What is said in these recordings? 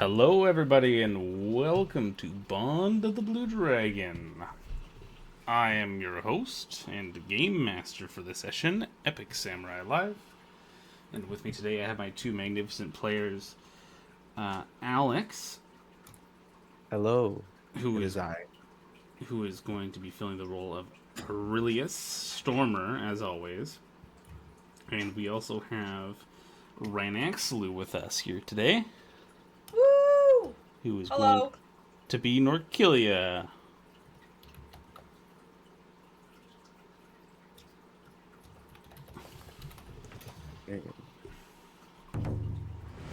Hello, everybody, and welcome to Bond of the Blue Dragon. I am your host and game master for the session, Epic Samurai Live. And with me today, I have my two magnificent players, Alex, Hello, who it is is I. who is going to be filling the role of Perilous Stormer, as always. And we also have Rhinaxlu with us here today, Woo! who is going Hello. to be Norkilia.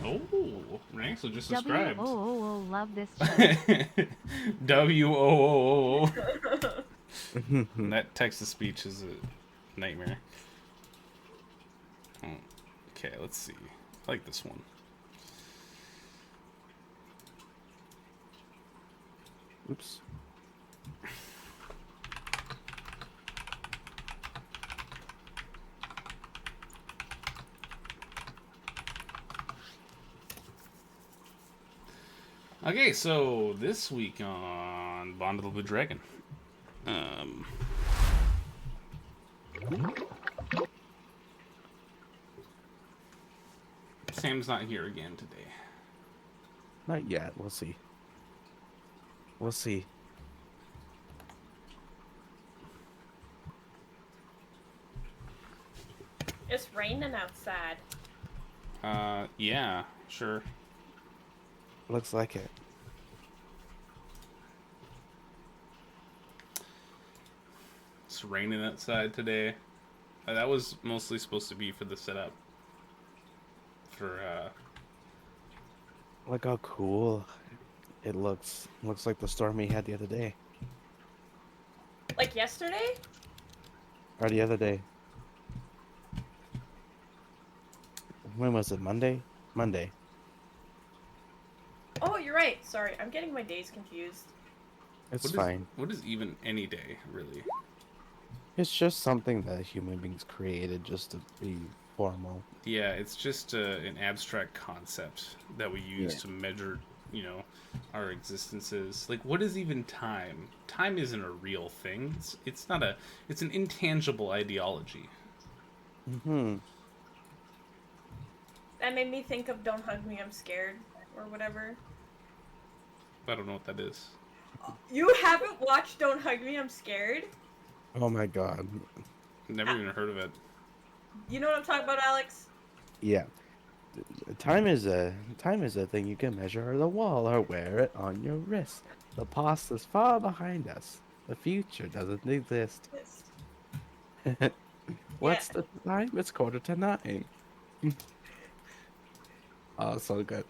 Oh, Rhinaxlu just subscribed. W-O-O-O, love this show. W-O-O-O. That text to speech is a nightmare. Oh, okay, let's see. I like this one. Oops. Okay, so this week on Bond of the Blue Dragon, Sam's not here again today. Not yet. We'll see. We'll see. It's raining outside. Yeah, sure. Looks like it. It's raining outside today. That was mostly supposed to be for the setup. Look how cool it looks. Looks like the stormy had the other day. Like yesterday? Or the other day. When was it? Monday? Monday. Oh, you're right. Sorry, I'm getting my days confused. It's fine. What is even any day, really? It's just something that human beings created just to be formal. Yeah, it's just an abstract concept that we use to measure, our existences. Like, what is even time? Time isn't a real thing. It's not a. It's an intangible ideology. Mm-hmm. That made me think of "Don't Hug Me, I'm Scared" or whatever. I don't know what that is. You haven't watched "Don't Hug Me, I'm Scared"? Oh my god. Never even heard of it. You know what I'm talking about, Alex? Yeah. Time is a thing you can measure on the wall or wear it on your wrist. The past is far behind us. The future doesn't exist. Yes. What's the time? It's 9:15. Oh, so good.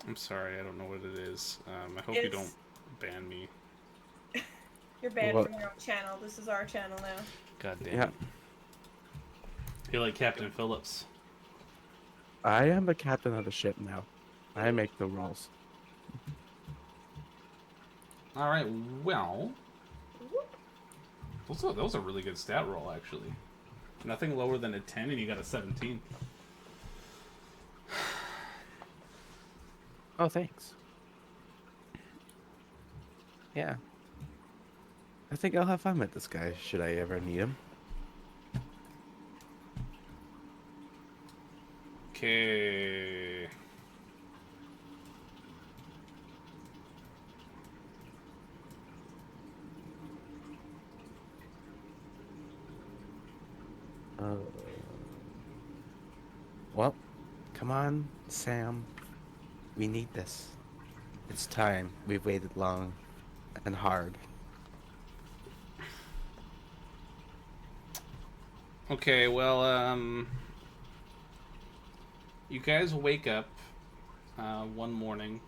I'm sorry, I don't know what it is. I hope you don't ban me. You're banned What? from your own channel. This is our channel now. God damn Yeah. it. You're like Captain Phillips. I am the captain of the ship now. I make the rules. All right, well, that was a really good stat roll, actually. Nothing lower than a 10, and you got a 17. Oh, thanks. Yeah. I think I'll have fun with this guy, should I ever need him. Okay. Well, come on, Sam. We need this. It's time. We've waited long and hard. Okay, well, you guys wake up one morning,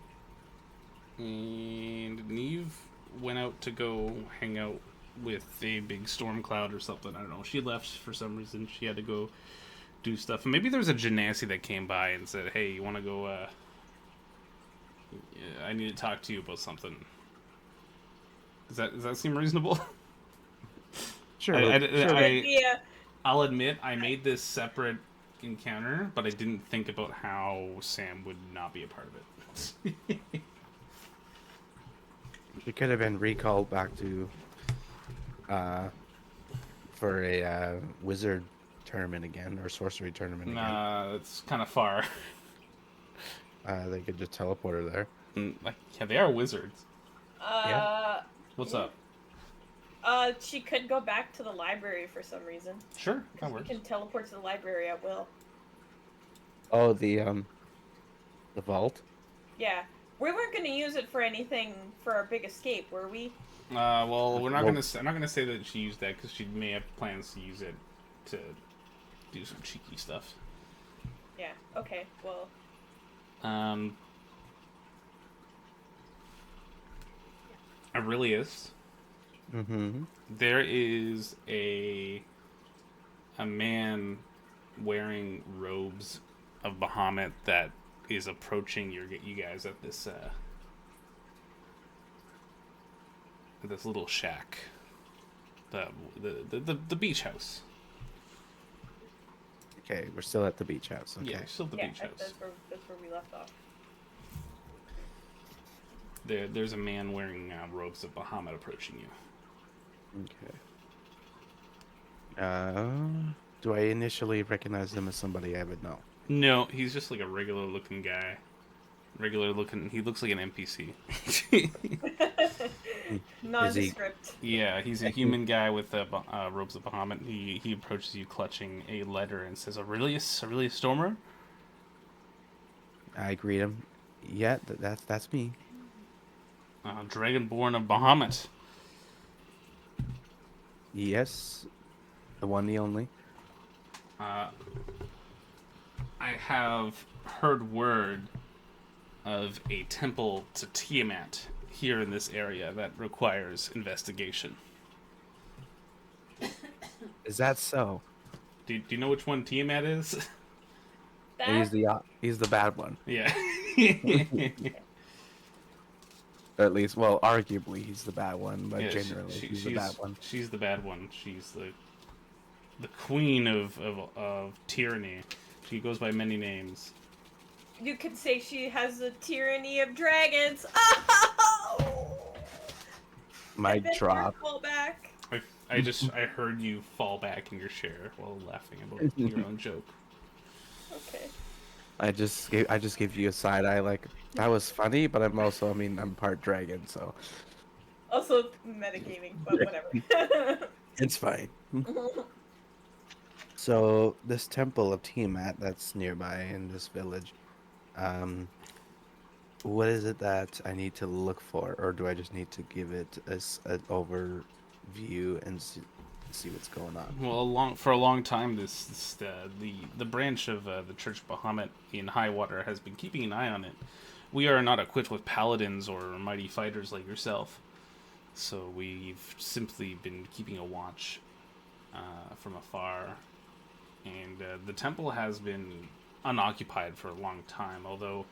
and Neve went out to go hang out with a big storm cloud or something. I don't know. She left for some reason. She had to go do stuff. And maybe there was a genasi that came by and said, "Hey, you want to go? I need to talk to you about something." Does that seem reasonable? Sure. I, sure. Good idea. I'll admit I made this separate encounter, but I didn't think about how Sam would not be a part of it. We could have been recalled back to for a wizard tournament again or sorcery tournament again. Nah, it's kind of far. They could just teleport her there. Like, yeah, they are wizards. What's up? She could go back to the library for some reason. Sure, that We works. can teleport to the library at will. Oh, the vault. Yeah. We weren't gonna use it for anything for our big escape, were we? Well, we're not Well- gonna. I'm not gonna say that she used that because she may have plans to use it to do some cheeky stuff. Yeah. Okay. Well. Aurelius, Mm-hmm. there is a man wearing robes of Bahamut that is approaching you guys at this little shack, the beach house. Okay, we're still at the beach house. Okay. Yeah, still the Yeah. beach house. That's where we left off. There's a man wearing robes of Bahamut approaching you. Okay. Do I initially recognize him as somebody I would know? No, he's just like a regular looking guy. He looks like an NPC. Nondescript. Yeah, he's a human guy with robes of Bahamut. He approaches you clutching a letter and says, Aurelius Stormer? I greet him. Yeah, that's me. Dragonborn of Bahamut. Yes, the one, the only. I have heard word of a temple to Tiamat here in this area that requires investigation. Is that so? Do you know which one Tiamat is? That He's the bad one. Yeah. Or at least, well, arguably he's the bad one, but Yeah, generally he's the bad one. She's the bad one. She's the queen of tyranny. She goes by many names. you could say she has the tyranny of dragons. Oh! Mic drop. Fall back. I heard you fall back in your chair while laughing about your own joke. Okay. I just gave you a side eye, like that was funny, but I'm part dragon, so Also metagaming, but whatever. it's fine. So this temple of Tiamat that's nearby in this village, what is it that I need to look for, or do I just need to give it an overview and see what's going on? Well, for a long time, the branch of the Church of Bahamut in Highwater has been keeping an eye on it. We are not equipped with paladins or mighty fighters like yourself, so we've simply been keeping a watch from afar. And the temple has been unoccupied for a long time, although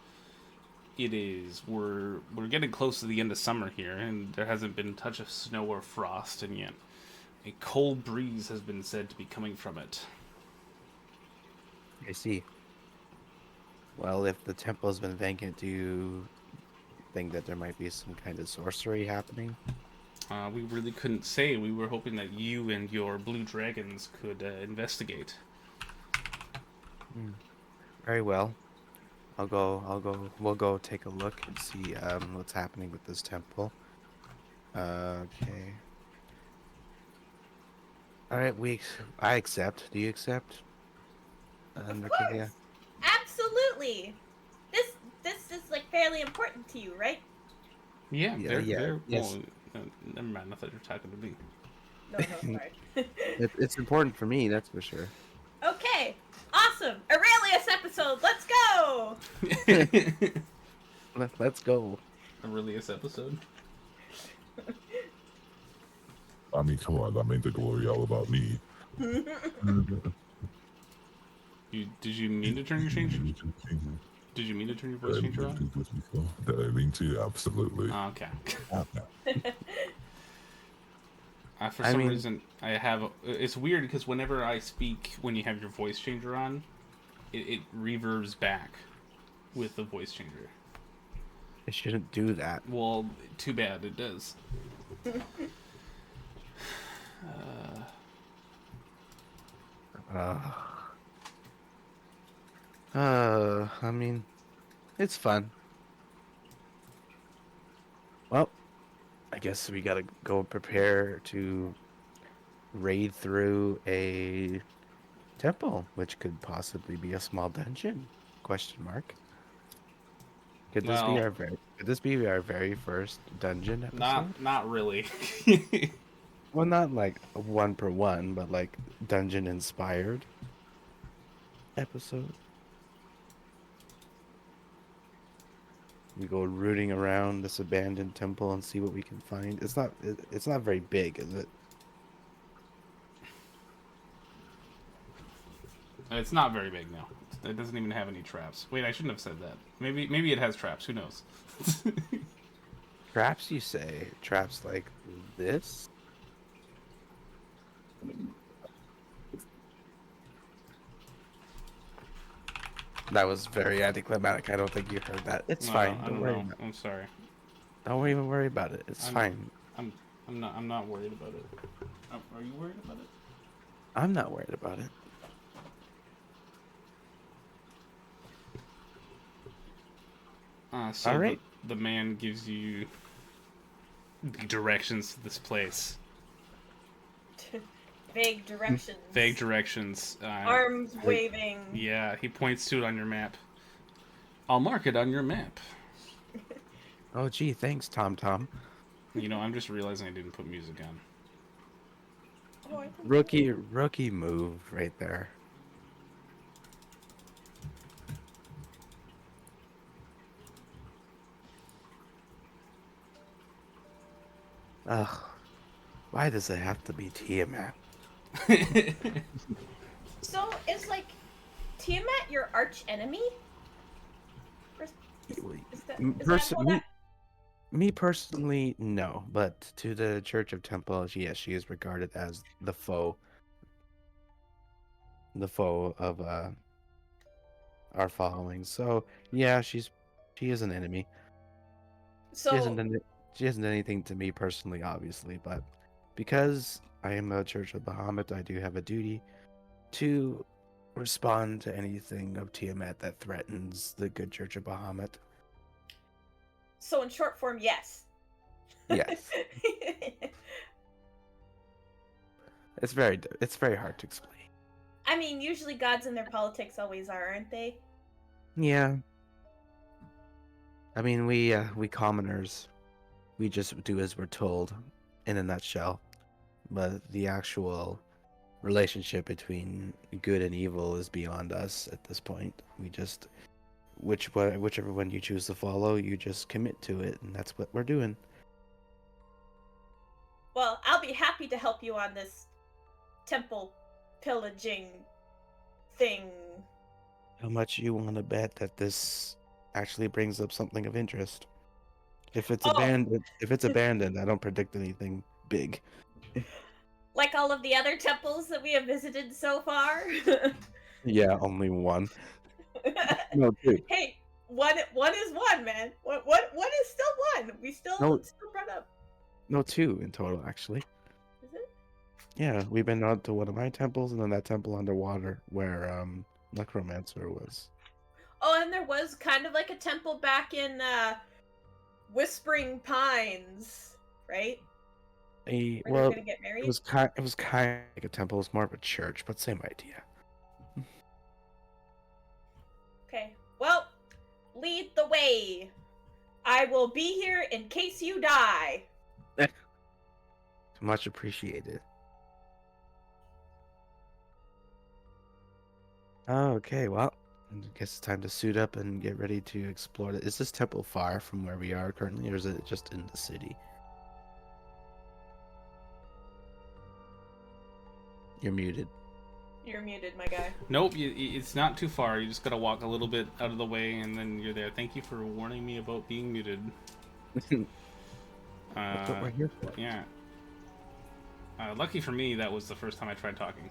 we're getting close to the end of summer here, and there hasn't been a touch of snow or frost, and yet a cold breeze has been said to be coming from it. I see. Well, if the temple has been vacant, do you think that there might be some kind of sorcery happening? We really couldn't say. We were hoping that you and your blue dragons could investigate. Very well. We'll go take a look and see what's happening with this temple. Okay. All right, I accept. Do you accept? Of course. Absolutely. This is like fairly important to you, right? Yeah, they're yes. well, never mind. I thought you were talking to me. No, sorry. It's important for me, that's for sure. Okay. Awesome. Aurelius episode. Let's go. Let's go. Aurelius episode. I mean, come on, that made the glory all about me. Did you mean to turn your change? Did you mean to turn your voice changer on? Did I mean to? Absolutely. Oh, okay. Okay. For some reason, I have. It's weird because whenever I speak, when you have your voice changer on, it reverbs back with the voice changer. It shouldn't do that. Well, too bad it does. I mean, it's fun. Well, I guess we gotta go prepare to raid through a temple, which could possibly be a small dungeon? Question mark. Could this be Well, our very first dungeon episode? not really. Well, not like a one per one, but like dungeon inspired episode. We go rooting around this abandoned temple and see what we can find. It's not very big, is it? It's not very big, no. It doesn't even have any traps. Wait, I shouldn't have said that. Maybe it has traps. Who knows? Traps, you say? Traps like this? That was very anticlimactic. I don't think you heard that. It's No, fine. I Don't don't worry know. about it. I'm sorry. Don't even worry about it. It's I'm- fine. I'm not worried about it. Are you worried about it? I'm not worried about it. So All right. the man gives you the directions to this place. Vague directions. Vague directions. Arms waving. Yeah, he points to it on your map. I'll mark it on your map. Oh, gee, thanks, Tom Tom. You know, I'm just realizing I didn't put music on. Oh, I think Rookie move right there. Ugh, why does it have to be Tiamat? so. Is like Tiamat your arch enemy? Is that how that? Me personally, no, but to the Church of Temple, yes, she is regarded as the foe of our following. So yeah, she is an enemy. So She isn't anything to me personally, obviously, but because I am a Church of Bahamut, I do have a duty to respond to anything of Tiamat that threatens the good Church of Bahamut. So in short form, yes. Yes, it's very hard to explain. I mean, usually gods and their politics always are, aren't they? Yeah. I mean, we commoners, we just do as we're told, in a nutshell. But the actual relationship between good and evil is beyond us at this point. We just, whichever one you choose to follow, you just commit to it, and that's what we're doing. Well, I'll be happy to help you on this temple pillaging thing. How much you want to bet that this actually brings up something of interest? If it's abandoned, I don't predict anything big. Like all of the other temples that we have visited so far. Yeah, only one. No, two. Hey, one is one, man. One is still one. We still brought up. No, two in total, actually. Is it? Yeah, we've been out to one of my temples and then that temple underwater where Necromancer was. Oh, and there was kind of like a temple back in Whispering Pines, right? Where they were Well, gonna get married. it was kind of like a temple. It was more of a church, but same idea. Okay. Well, lead the way. I will be here in case you die. Much appreciated. Okay, well, I guess it's time to suit up and get ready to explore it. Is this temple far from where we are currently, or is it just in the city? You're muted. You're muted, my guy. Nope, it's not too far. You just gotta walk a little bit out of the way, and then you're there. Thank you for warning me about being muted. That's what we're here for. Yeah. Lucky for me, that was the first time I tried talking.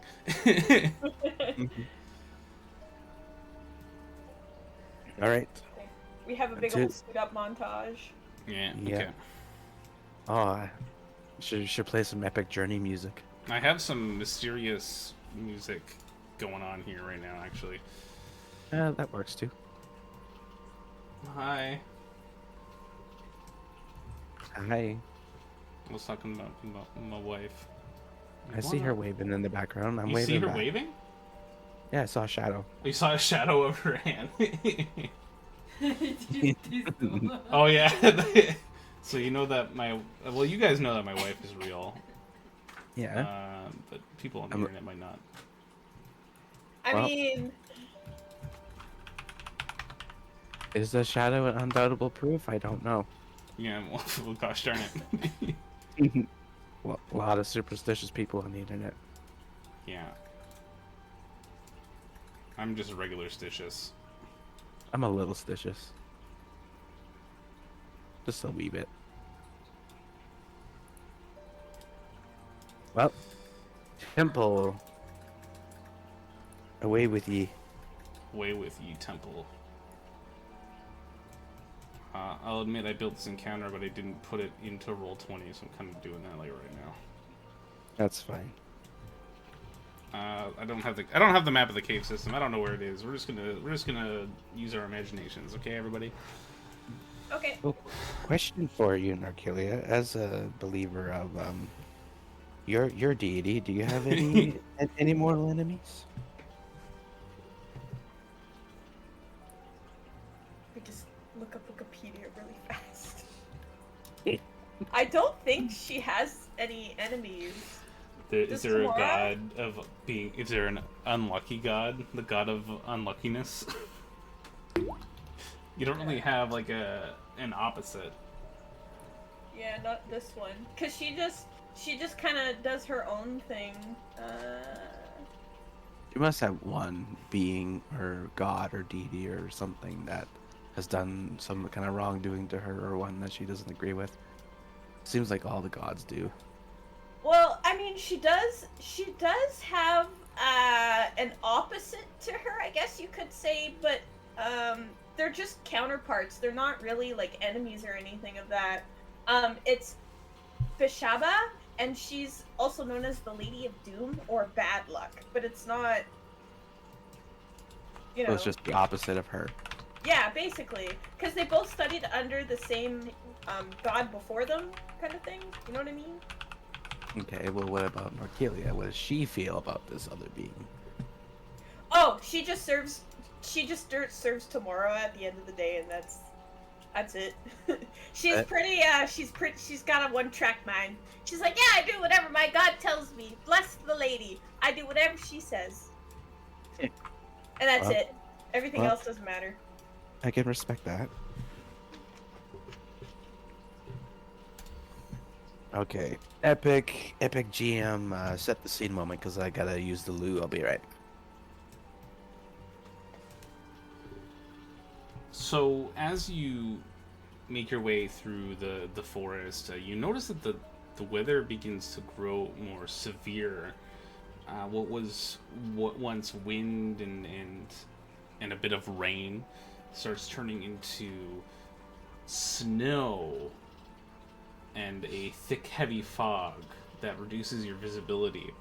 All right. We have a big old suit up montage. Yeah. Yeah. Okay. Oh, I should play some epic journey music. I have some mysterious music going on here right now, actually. That works too. Hi. Hi. I was talking about my wife. I see her waving in the background. I'm You waving see her back. waving? Yeah, I saw a shadow. You saw a shadow of her hand. Oh yeah. So you know that you guys know that my wife is real. Yeah. But people on the internet might not. I mean, is the shadow an undoubtable proof? I don't know. Yeah, well gosh darn it. Well, a lot of superstitious people on the internet. Yeah. I'm just regular stitious. I'm a little stitious. Just a wee bit. Well, Temple. Away with ye. Away with ye, Temple. I'll admit I built this encounter, but I didn't put it into Roll20, so I'm kind of doing that like right now. That's fine. I don't have the map of the cave system. I don't know where it is. We're just gonna use our imaginations, okay, everybody? okay. Well, question for you, Narkilia, as a believer of your deity, do you have any mortal enemies? We just look up Wikipedia really fast. I don't think she has any enemies. Is there a god of being? Is there an unlucky god? The god of unluckiness? You don't really have like an opposite. Yeah, not this one. Cause she just kind of does her own thing. You must have one being or god or deity or something that has done some kind of wrongdoing to her, or one that she doesn't agree with. Seems like all the gods do. Well, I mean, she does have an opposite to her, I guess you could say, but they're just counterparts. They're not really like enemies or anything of that. It's Bishaba, and she's also known as the Lady of Doom or Bad Luck, but it's not, you know. So it's just the opposite of her. Yeah, basically, because they both studied under the same god before them, kind of thing. You know what I mean? Okay, well, what about Narkilia? What does she feel about this other being? Oh, she just serves tomorrow at the end of the day, and that's it. She's got a one-track mind. She's like, yeah, I do whatever my god tells me. Bless the lady. I do whatever she says. And that's it. Everything else doesn't matter. I can respect that. Okay, epic GM, set the scene moment, because I gotta use the loo. I'll be right. So as you make your way through the forest, you notice that the weather begins to grow more severe. What once wind and a bit of rain starts turning into snow and a thick, heavy fog that reduces your visibility.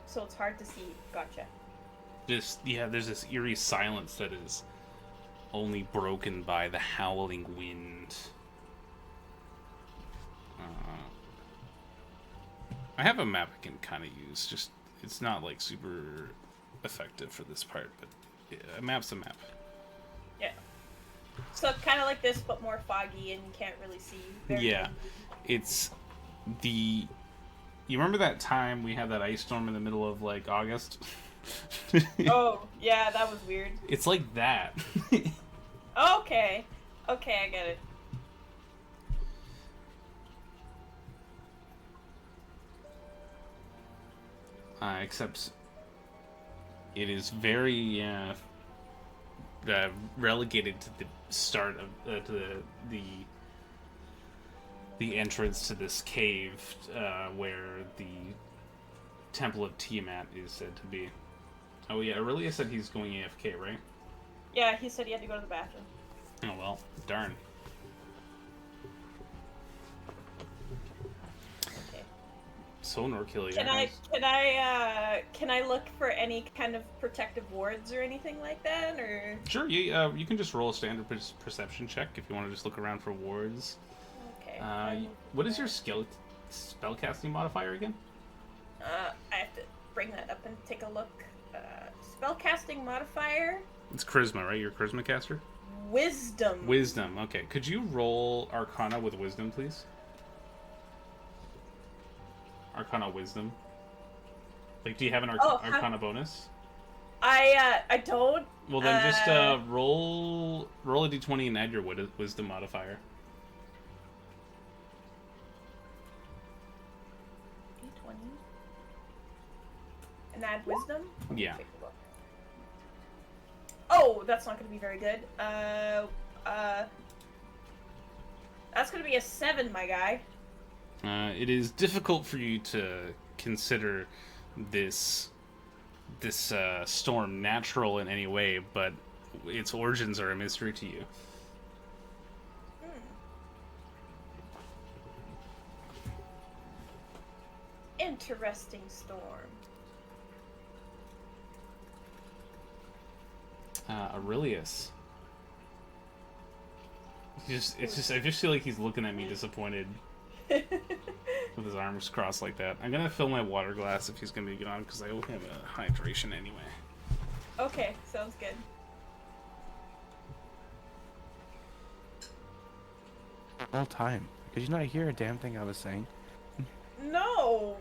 So it's hard to see. Gotcha. There's this eerie silence that is only broken by the howling wind. I have a map I can kind of use. Just it's not like super effective for this part, but a map's a map. Yeah. So kind of like this, but more foggy, and you can't really see. Yeah, it's the. You remember that time we had that ice storm in the middle of like August? Oh yeah, that was weird. It's like that. Okay, I get it. Except it is very relegated to the start of to the entrance to this cave, where Temple of Tiamat is said to be. Oh yeah, Aurelia said he's going AFK, right? Yeah, he said he had to go to the bathroom. Oh well, darn. Okay. So Norkilia. Can I look for any kind of protective wards or anything like that, or? Sure, you can just roll a standard perception check if you want to just look around for wards. Okay. I will do What is that. your spellcasting modifier again? I have to bring that up and take a look. Spellcasting modifier. It's Charisma, right? You're a Charisma caster? Wisdom. Wisdom, okay. Could you roll Arcana with Wisdom, please? Arcana Wisdom. Like, do you have an Arcana bonus? I don't. Well, then just roll a d20 and add your Wisdom modifier. D20. And add wisdom? Yeah. Take a look. Oh, that's not going to be very good. That's going to be a 7, my guy. It is difficult for you to consider this storm natural in any way, but its origins are a mystery to you. Interesting storm. Aurelius. I just feel like he's looking at me disappointed with his arms crossed like that. I'm gonna fill my water glass if he's gonna be gone because I owe him a hydration anyway. Okay, sounds good. All time. Could you not hear a damn thing I was saying? No!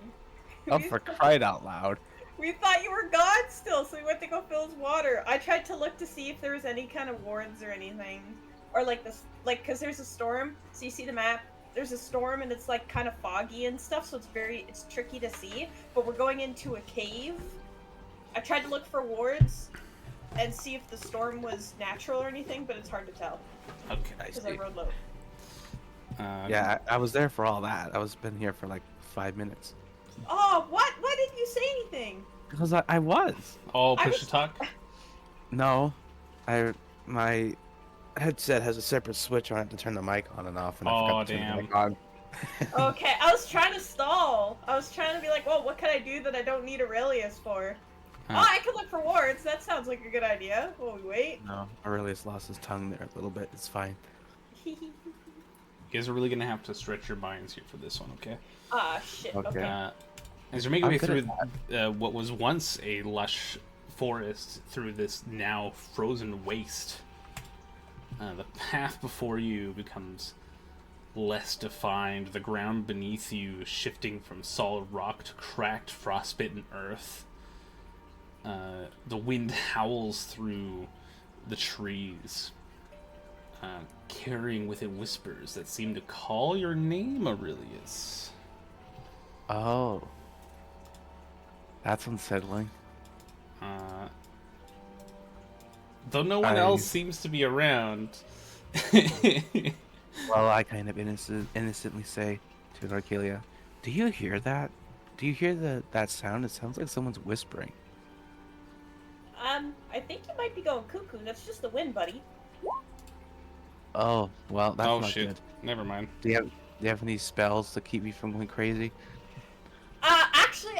Oh, for crying out loud. We thought you were gone still, so we went to go fill his water. I tried to look to see if there was any kind of wards or anything. Or like this, like, cause there's a storm, so you see the map, there's a storm and it's like kind of foggy and stuff, so it's tricky to see, but we're going into a cave. I tried to look for wards and see if the storm was natural or anything, but it's hard to tell. Okay. Because I rode low. Yeah, I was there for all that. I was been here for like 5 minutes. Oh, what? Why didn't you say anything? Because I was. Oh, I push was- to talk? No, my headset has a separate switch on it to turn the mic on and off, and I Oh, forgot to turn damn. the mic on. Okay, I was trying to stall. I was trying to be like, well, what can I do that I don't need Aurelius for? Huh. Oh, I could look for wards. That sounds like a good idea. While we wait. No, Aurelius lost his tongue there a little bit. It's fine. You guys are really gonna have to stretch your minds here for this one, okay? Ah, shit. Okay. Okay. As you're making I'm way good through what was once a lush forest through this now frozen waste, the path before you becomes less defined, the ground beneath you shifting from solid rock to cracked, frostbitten earth. The wind howls through the trees, carrying with it whispers that seem to call your name, Aurelius. Oh. That's unsettling. Though no one I- else seems to be around. Well, I kind of innocently say to Narkelia, "Do you hear that? Do you hear that sound? It sounds like someone's whispering." I think you might be going cuckoo. That's just the wind, buddy. Oh, well, that's Oh not shit! good. Never mind. Do you have any spells to keep me from going crazy? Actually,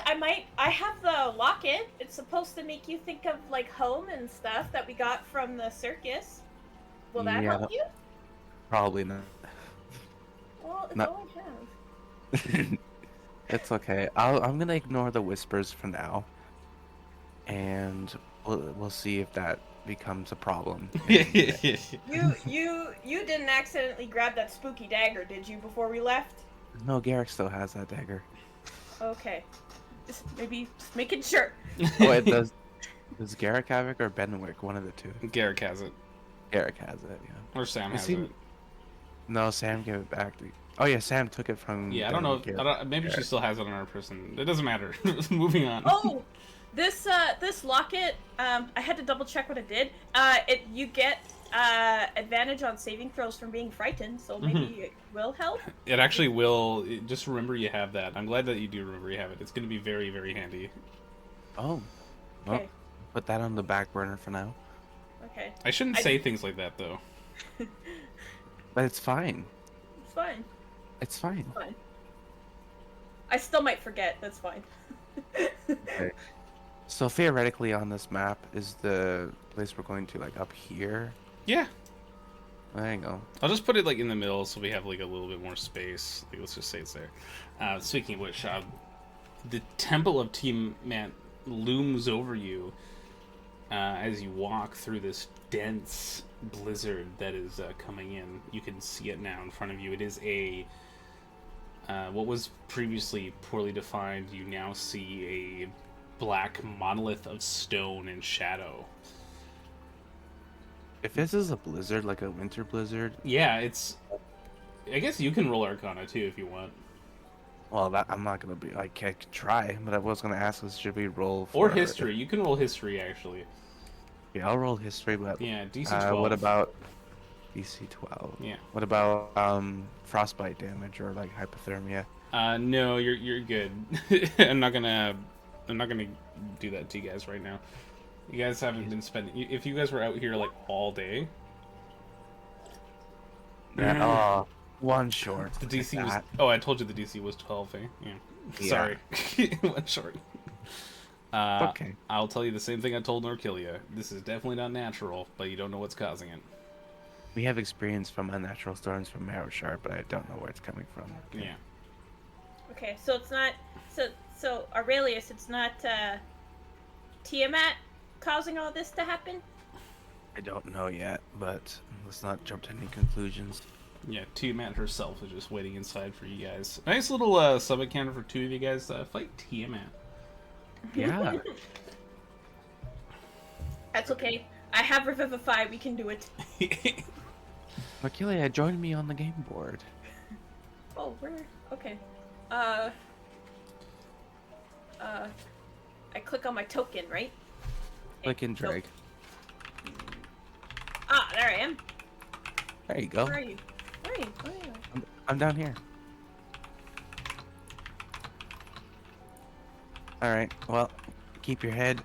I have the locket. It's supposed to make you think of, like, home and stuff that we got from the circus. Will that Yeah, help you? Probably not. Well, it's not- all I have. It's okay. I'm gonna ignore the whispers for now, and we'll see if that becomes a problem. You didn't accidentally grab that spooky dagger, did you, before we left? No, Garrick still has that dagger. Okay. Just making sure. Oh, it does. Does Garrick have it or Benwick? One of the two. Garrick has it, Garrick has it. Yeah. or Sam It has seemed- it. No, Sam gave it back. Oh yeah, Sam took it from. Yeah, I don't know. Garrick. Maybe she still has it on her person. It doesn't matter. Moving on. Oh, this locket. I had to double check what it did. You get advantage on saving throws from being frightened, so maybe it will help. It actually will. Just remember you have that. I'm glad that you do remember you have it. It's going to be very, very handy. Oh. Well, Okay. put that on the back burner for now. Okay. I shouldn't say things like that, though. But it's fine. It's fine. It's fine. It's fine. I still might forget. That's fine. Okay. So theoretically on this map, is the place we're going to like up here? Yeah. There you go. I'll just put it like in the middle so we have like a little bit more space. Like, let's just say it's there. Speaking of which, the Temple of Tiamat looms over you as you walk through this dense blizzard that is coming in. You can see it now in front of you. It is a what was previously poorly defined. You now see a black monolith of stone and shadow. If this is a blizzard, like a winter blizzard, Yeah, it's. I guess you can roll Arcana too if you want. well, that I'm not gonna be. I can try, but I was gonna ask us, should we roll Or for history. You can roll history actually. Yeah, I'll roll history. But Yeah, DC 12. what about DC 12? Yeah. What about frostbite damage or like hypothermia? No, you're good. I'm not gonna do that to you guys right now. You guys haven't been spending. If you guys were out here like all day, Yeah. Oh, one short. the DC Like was. that. Oh, I told you the DC was 12. Yeah. Yeah. Sorry, one short. Okay. I'll tell you the same thing I told Norkilia. This is definitely not natural, but you don't know what's causing it. We have experience from unnatural storms from Marrow but I don't know where it's coming from. Yeah. Okay, so it's not. So Aurelius, it's not Tiamat causing all this to happen. I don't know yet, but let's not jump to any conclusions. Yeah, Tiamat herself is just waiting inside for you guys. Nice little sub encounter for two of you guys. Fight Tiamat. Yeah. That's okay. I have Revivify. We can do it. Makilia, join me on the game board. Oh, where? Okay. I click on my token, right? Click and drag. Ah, there I am. There you go. Where are you? Where are you? Where are you? I'm down here. All right. Well, keep your head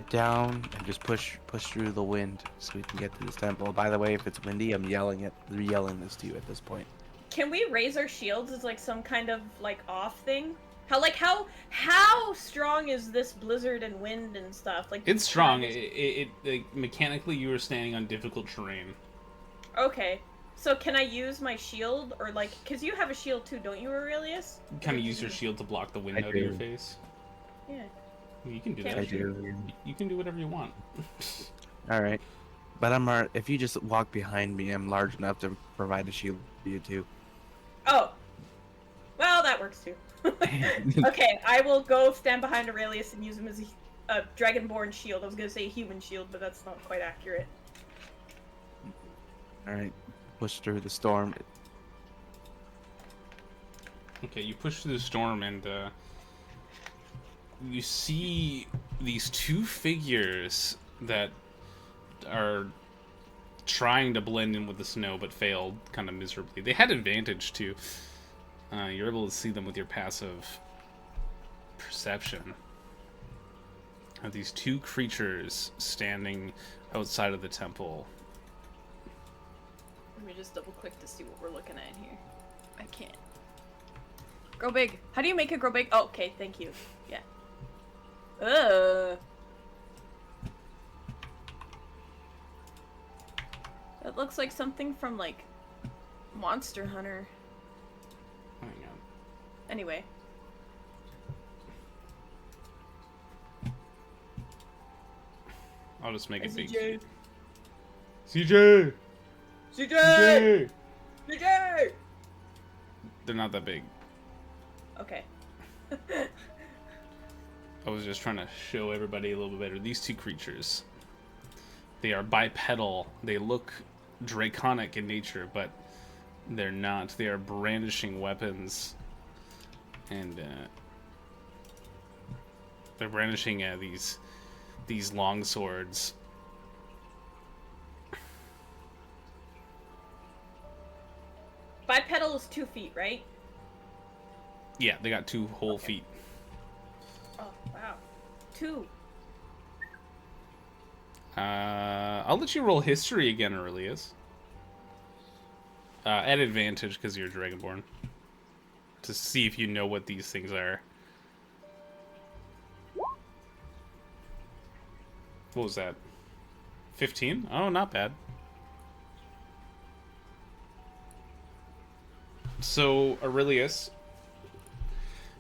down and just push through the wind so we can get to this temple. By the way, if it's windy, I'm yelling this to you at this point. Can we raise our shields as like some kind of like off thing? How strong is this blizzard and wind and stuff? Like It's strong. It like, mechanically you are standing on difficult terrain. Okay. So can I use my shield or like cuz you have a shield too, don't you, Aurelius? You kind of use your shield to block the wind I out of your do. face. Yeah. You can do Can't that. I do. You can do whatever you want. All right. But if you just walk behind me, I'm large enough to provide a shield for you too. Oh. Well, that works too. Okay, I will go stand behind Aurelius and use him as a Dragonborn shield. I was gonna say human shield, but that's not quite accurate. All right. Push through the storm. Okay, you push through the storm and you see these two figures that are trying to blend in with the snow but failed kind of miserably. They had advantage too. You're able to see them with your passive perception. Of these two creatures standing outside of the temple. Let me just double click to see what we're looking at here. I can't. Grow big. How do you make it grow big? Oh, okay, thank you. Yeah. That looks like something from like Monster Hunter. Hang on. Anyway. I'll just make it big. CJ! CJ! CJ! CJ! They're not that big. Okay. I was just trying to show everybody a little bit better. These two creatures, they are bipedal. They look draconic in nature, but they're not. They are brandishing weapons, and they're brandishing these long swords. 2 feet, right? Yeah, they got 2 whole feet. Oh, wow. 2. I'll let you roll history again, Aurelius. At advantage because you're Dragonborn. To see if you know what these things are. What was that? 15? Oh, not bad. So, Aurelius,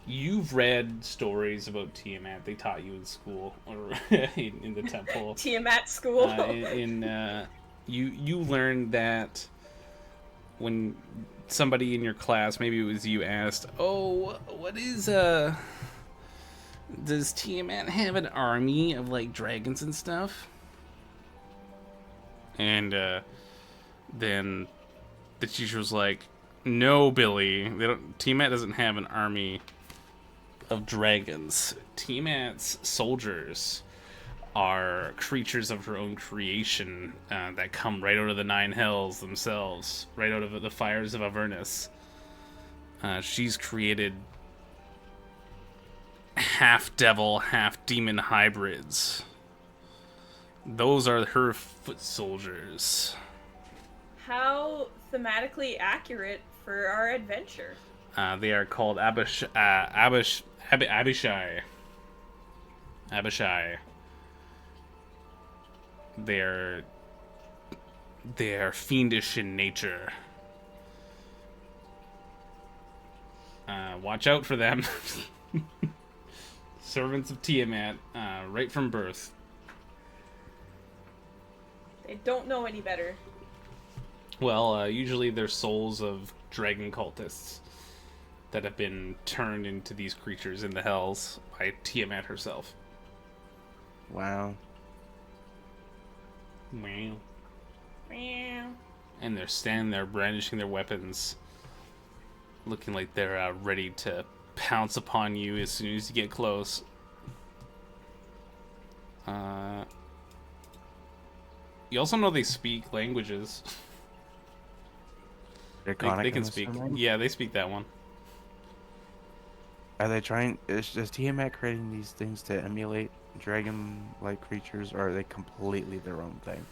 you've read stories about Tiamat. They taught you in school or in the temple. Tiamat school. You learned that when somebody in your class, maybe it was you, asked, "Oh, what is does Tiamat have an army of like dragons and stuff?" And then the teacher was like, "No, Billy. Tiamat doesn't have an army of dragons. Tiamat's soldiers are creatures of her own creation that come right out of the 9 hells themselves, right out of the fires of Avernus. She's created half devil, half demon hybrids. Those are her foot soldiers." How thematically accurate for our adventure. They are called Abishai. Abishai. They are fiendish in nature. Watch out for them. Servants of Tiamat, right from birth. They don't know any better. Well, usually they're souls of dragon cultists that have been turned into these creatures in the hells by Tiamat herself. Wow. Wow. Meow. And they're standing there brandishing their weapons, looking like they're ready to pounce upon you as soon as you get close. You also know they speak languages. They can speak. Yeah, they speak that one. Are they trying? Is Tiamat creating these things to emulate dragon-like creatures, or are they completely their own thing?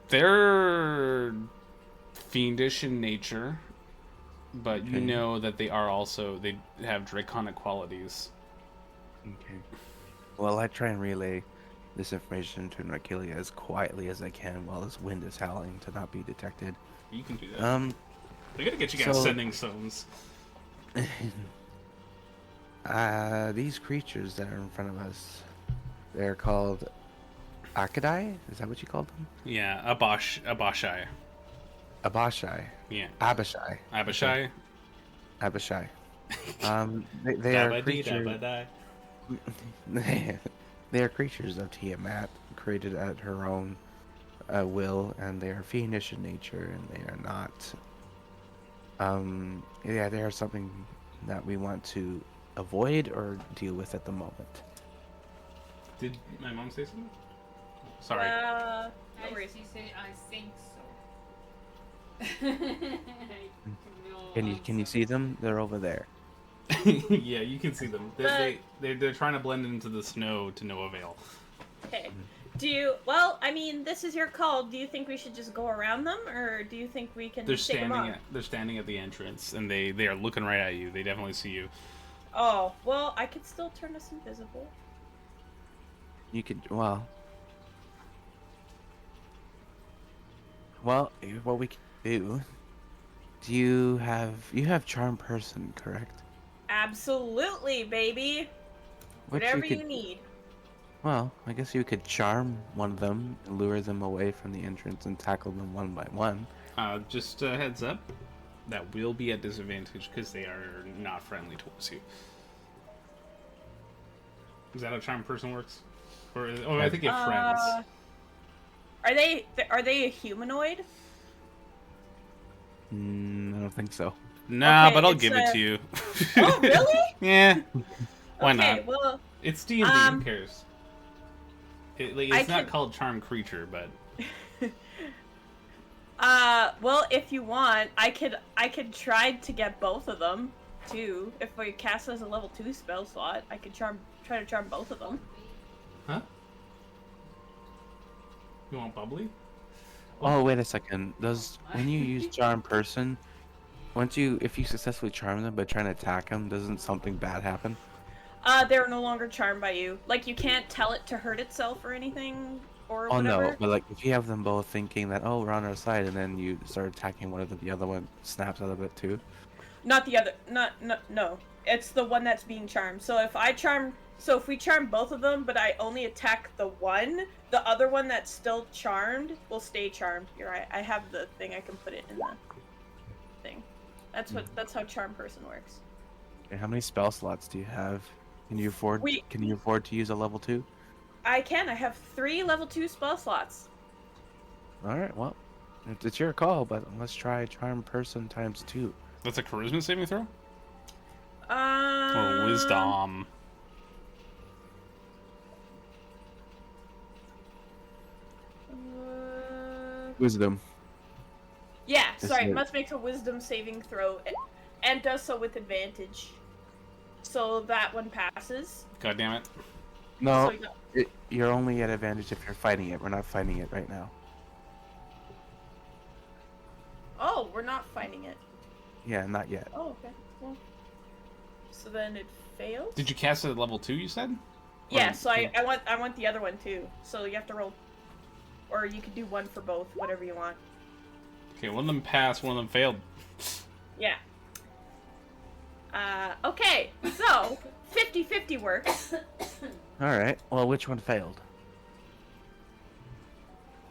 They're fiendish in nature, but you Okay. know that they have draconic qualities. Okay. Well, I try and relay this information to Narkilia as quietly as I can while this wind is howling to not be detected. You can do that. They gotta get you guys so- sending stones. These creatures that are in front of us, they're called Akadai? Is that what you called them? Yeah, Abishai. Abishai. Yeah, Abishai. Abishai. Abishai. They are creatures. Dabba-dee-dabba-die. They are creatures of Tiamat, created at her own will, and they are fiendish in nature, and they are not. Yeah, they are something that we want to avoid or deal with at the moment. Did my mom say something? Sorry. No worries. She said, I think so. Can you see them? They're over there. Yeah, you can see them. They're trying to blend into the snow to no avail. Okay. Well, I mean, this is your call. Do you think we should just go around them, or do you think we can They're take them on? standing at the entrance, and they are looking right at you. They definitely see you. Oh, well, I could still turn us invisible. You could, well, what we can do. You have charm person, correct? Absolutely, baby. Which Whatever you could- need. Well, I guess you could charm one of them, lure them away from the entrance, and tackle them one by one. Just a heads up, that will be at disadvantage because they are not friendly towards you. Is that how charm person works? Or I think you have friends. Are they a humanoid? I don't think so. Nah, okay, but I'll it's give it to you. Oh, really? Yeah. Why Okay, not? well, It's D&D. Who cares? It's not called charm creature, but Well, if you want, I could try to get both of them too. If we cast as a level 2 spell slot, I could try to charm both of them. Huh? You want bubbly? Oh, wait a second. When you use charm person, if you successfully charm them by trying to attack them, doesn't something bad happen? They're no longer charmed by you. Like, you can't tell it to hurt itself or anything, or Oh no, whatever. but like if you have them both thinking that, oh, we're on our side, and then you start attacking one of them, the other one snaps out of it too. Not the other. No. It's the one that's being charmed. So if we charm both of them, but I only attack the one, the other one that's still charmed will stay charmed. You're right. I have the thing. I can put it in the thing. That's how charm person works. Okay, how many spell slots do you have? Can you afford? We- Can you afford to use a level 2? I can. I have 3 level 2 spell slots. All right, well, it's your call, but let's try charm person times 2. That's a charisma saving throw? Or Um, wisdom? Wisdom. Yeah, Is sorry. it- Must make a wisdom saving throw, and does so with advantage. So that one passes. God damn it. No, So you got- you're only at advantage if you're fighting it. We're not fighting it right now. Oh, we're not fighting it. Yeah, not yet. Oh, okay. Well, so then it fails. Did you cast it at level 2, you said? Yeah. Or- So I want the other one too. So you have to roll, or you could do one for both, whatever you want. Okay, one of them passed, one of them failed. Yeah. Okay. So 50-50 works. All right. Well, which one failed?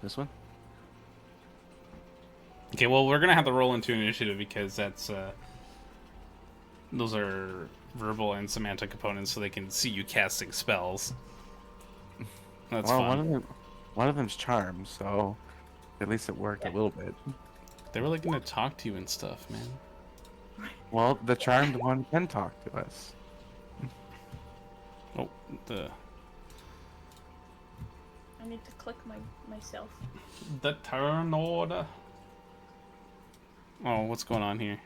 This one? Okay, well, we're gonna have to roll into initiative because those are verbal and semantic components, so they can see you casting spells. That's well, fun. one of them's charmed, so at least it worked a little bit. They're really gonna talk to you and stuff, man. Well, the charmed one can talk to us. Oh, the I need to click myself. turn order. Oh, what's going on here?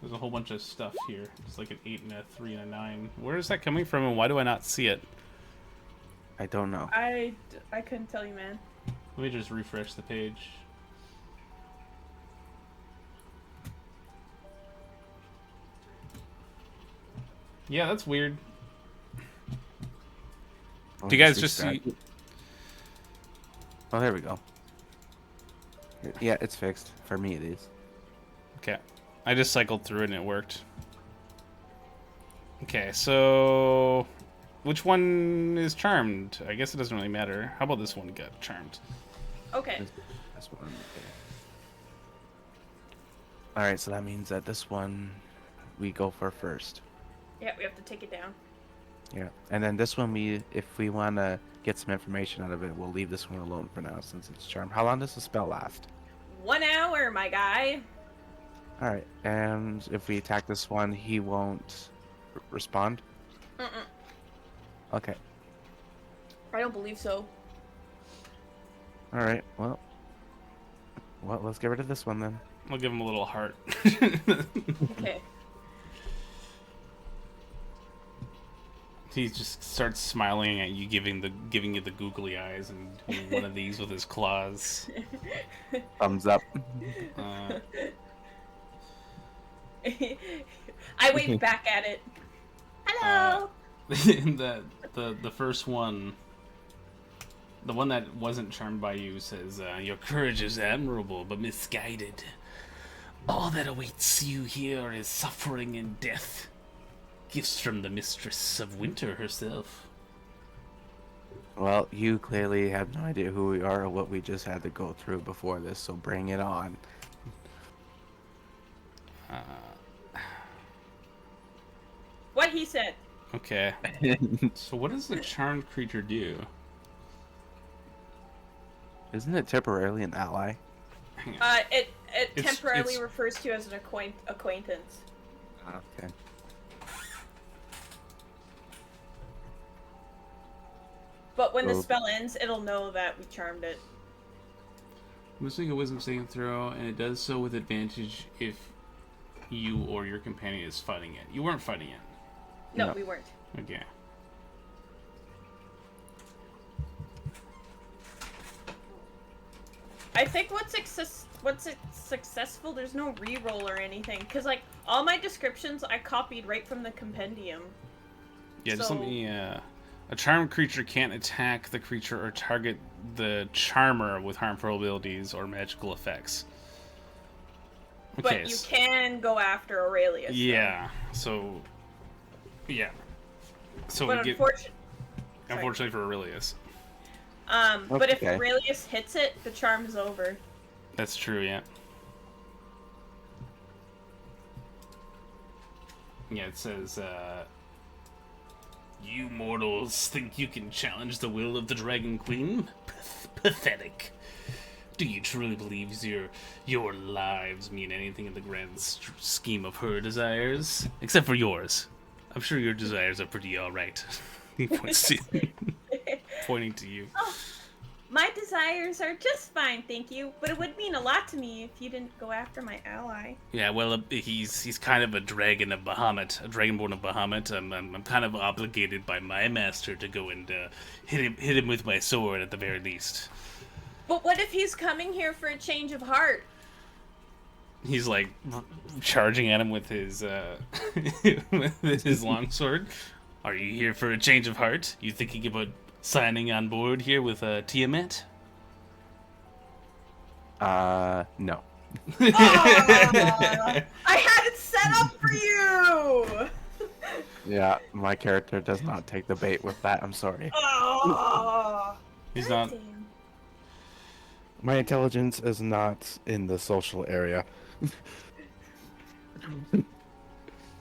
There's a whole bunch of stuff here. It's like an 8 and a 3 and a 9. Where is that coming from, and why do I not see it? I don't know. I couldn't tell you, man. Let me just refresh the page. Yeah, that's weird. Do you guys just see? Oh, there we go. Yeah, it's fixed. For me, it is. Okay. I just cycled through it and it worked. Okay, so which one is charmed? I guess it doesn't really matter. How about this one got charmed? Okay. This one. All right, so that means that this one we go for first. Yeah, we have to take it down. Yeah, and then this one if we want to get some information out of it, we'll leave this one alone for now since it's charmed. How long does the spell last? 1 hour, my guy. All right, and if we attack this one, he won't respond. Okay. I don't believe so. All right. Well, let's get rid of this one then. I'll give him a little heart. Okay. He just starts smiling at you, giving you the googly eyes, and doing one of these with his claws. Thumbs up. Uh, I wave back at it. Hello. the first one, the one that wasn't charmed by you, says, "Your courage is admirable, but misguided. All that awaits you here is suffering and death. Gifts from the mistress of winter herself." Well, you clearly have no idea who we are or what we just had to go through before this, so bring it on. What he said. Okay. So what does the charmed creature do? Isn't it temporarily an ally? Hang on. It It's- temporarily it's- refers to you as an acquaintance. Okay. But when the Oh. spell ends, it'll know that we charmed it. Must make a wisdom saving throw, and it does so with advantage if you or your companion is fighting it. You weren't fighting it. No, No. we weren't. Okay. I think what's successful, there's no reroll or anything. Because, like, all my descriptions I copied right from the compendium. Yeah, just So- let me, a charmed creature can't attack the creature or target the charmer with harmful abilities or magical effects. Okay, But you can go after Aurelius. though. yeah, so... Yeah. So But we get... Unfortunately for Aurelius. But if Okay. Aurelius hits it, the charm is over. That's true, yeah. Yeah, it says, you mortals think you can challenge the will of the Dragon Queen? Pathetic. Do you truly believe your lives mean anything in the grand scheme of her desires? Except for yours. I'm sure your desires are pretty alright. He points to pointing to you. My desires are just fine, thank you. But it would mean a lot to me if you didn't go after my ally. Yeah, well, he's kind of a dragon of Bahamut, a dragonborn of Bahamut. I'm kind of obligated by my master to go and hit him with my sword at the very least. But what if he's coming here for a change of heart? He's like charging at him with his with his longsword. Are you here for a change of heart? You thinking about signing on board here with Tiamat? No. I had it set up for you! Yeah, my character does not take the bait with that. I'm sorry. Oh, He's not. goddamn. My intelligence is not in the social area. That's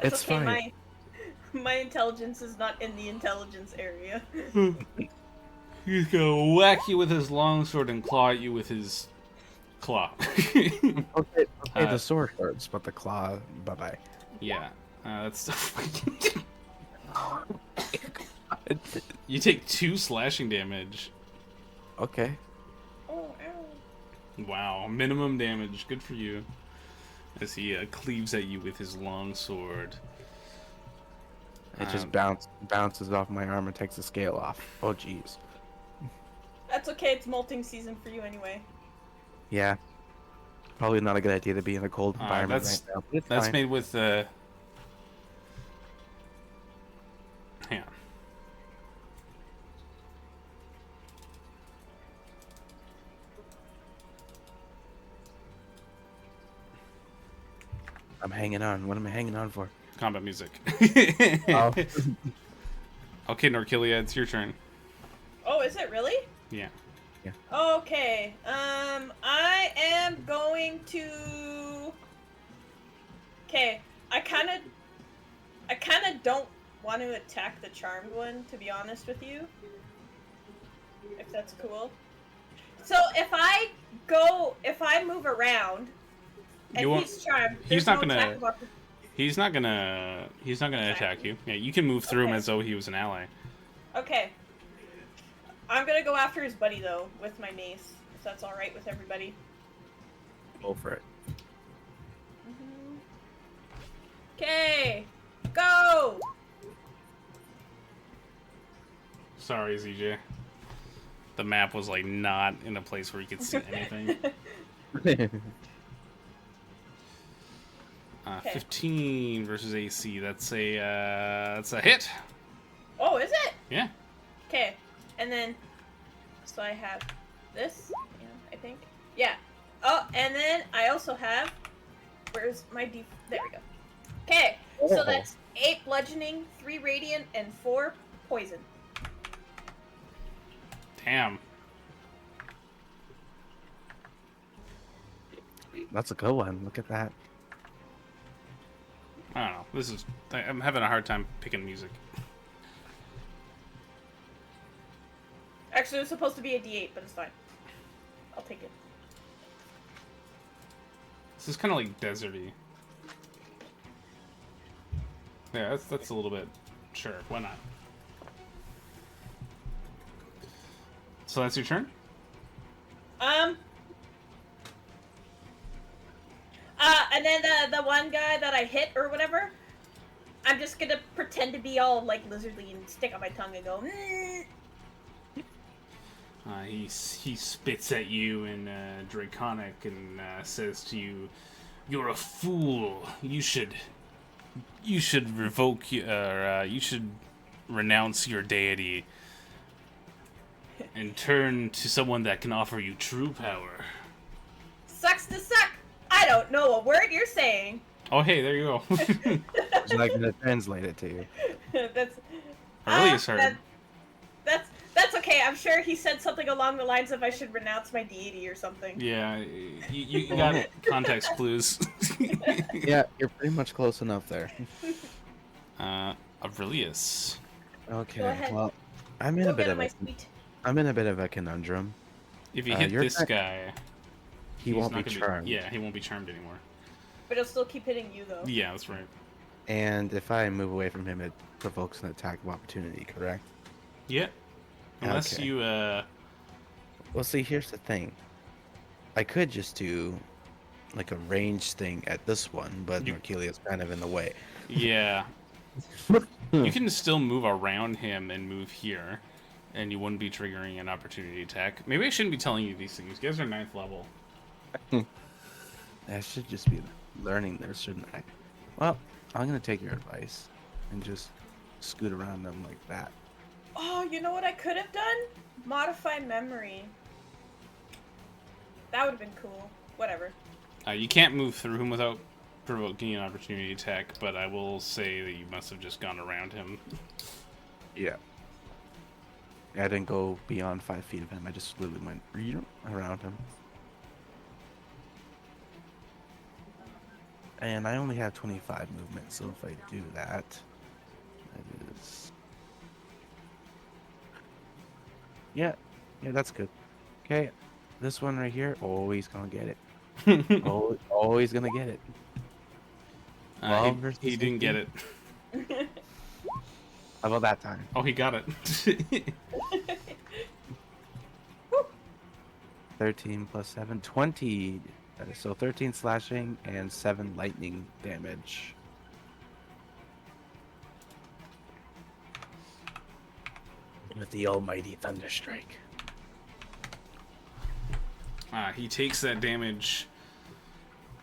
It's okay, fine. My intelligence is not in the intelligence area. He's gonna whack you with his longsword and claw at you with his claw. Okay, Uh, the sword hurts, but the claw, bye-bye. Yeah, that's. You take 2 slashing damage. Okay. Oh, ow. Wow, minimum damage. Good for you. As he cleaves at you with his long sword. It just Um, bounces off my arm and takes the scale off. Oh, jeez. That's okay, it's molting season for you anyway. Yeah. Probably not a good idea to be in a cold environment that's- right now. But it's That's fine. made with. Hang on. I'm hanging on. What am I hanging on for? Combat music. Oh. Okay, Norkilia, it's your turn. Oh, is it really? Yeah. Okay, I am going to... Okay, I kinda don't want to attack the charmed one, to be honest with you. If that's cool. So if I move around, and You won't- he's charmed, he's there's not no gonna- attack of oppor- He's not gonna attack you. Yeah, you can move through him Okay. as though he was an ally. Okay. I'm gonna go after his buddy, though, with my mace, if that's alright with everybody. Go for it. Okay, go! Sorry, ZJ. The map was like not in a place where you could see anything. 15 versus AC. That's a hit. Oh, is it? Yeah. Okay, and then, so I have this, yeah, I think. Yeah. Oh, and then I also have, where's my there we go. Okay, so Oh. that's 8 bludgeoning, 3 radiant, and 4 poison. Damn. That's a good one. Look at that. I don't know. I'm having a hard time picking music. Actually, it was supposed to be a D8, but it's fine. I'll take it. This is kind of like deserty. Yeah, that's a little bit. Sure, why not? So that's your turn? And then the one guy that I hit or whatever, I'm just gonna pretend to be all like lizardly and stick out my tongue and go. He spits at you in Draconic and says to you, "You're a fool. You should revoke you should renounce your deity and turn to someone that can offer you true power." Sucks to suck. I don't know a word you're saying. Oh, hey, there you go. Would you like me to translate it to you? That's Aurelius heard. That's okay. I'm sure he said something along the lines of I should renounce my deity or something. Yeah, you got context clues. Yeah, you're pretty much close enough there. Aurelius. Okay, Go ahead. well, I'm in Go a bit get of my a sweet. conundrum. If you hit you're this correct. guy, He he's won't not be gonna charmed. Yeah, he won't be charmed anymore. But it'll still keep hitting you though. Yeah, that's right. And if I move away from him, it provokes an attack of opportunity, correct? Yeah. Unless Okay. you, Well, see, here's the thing. I could just do like a ranged thing at this one, but You- Norkelia's kind of in the way. yeah. You can still move around him and move here, and you wouldn't be triggering an opportunity attack. Maybe I shouldn't be telling you these things. You guys are 9th level. I should just be learning this, shouldn't I? Well, I'm gonna take your advice and just scoot around them like that. Oh, you know what I could have done? Modify memory. That would have been cool. Whatever. You can't move through him without provoking an opportunity attack, but I will say that you must have just gone around him. Yeah. I didn't go beyond 5 feet of him. I just literally went around him. And I only have 25 movement, so if I do that, that is... Yeah, that's good. Okay, this one right here, always gonna get it. Always gonna get it. Well, versus He didn't get 18. it. How about that time? Oh, he got it. 13 plus 7, 20. So 13 slashing and 7 lightning damage. With the almighty Thunderstrike. He takes that damage.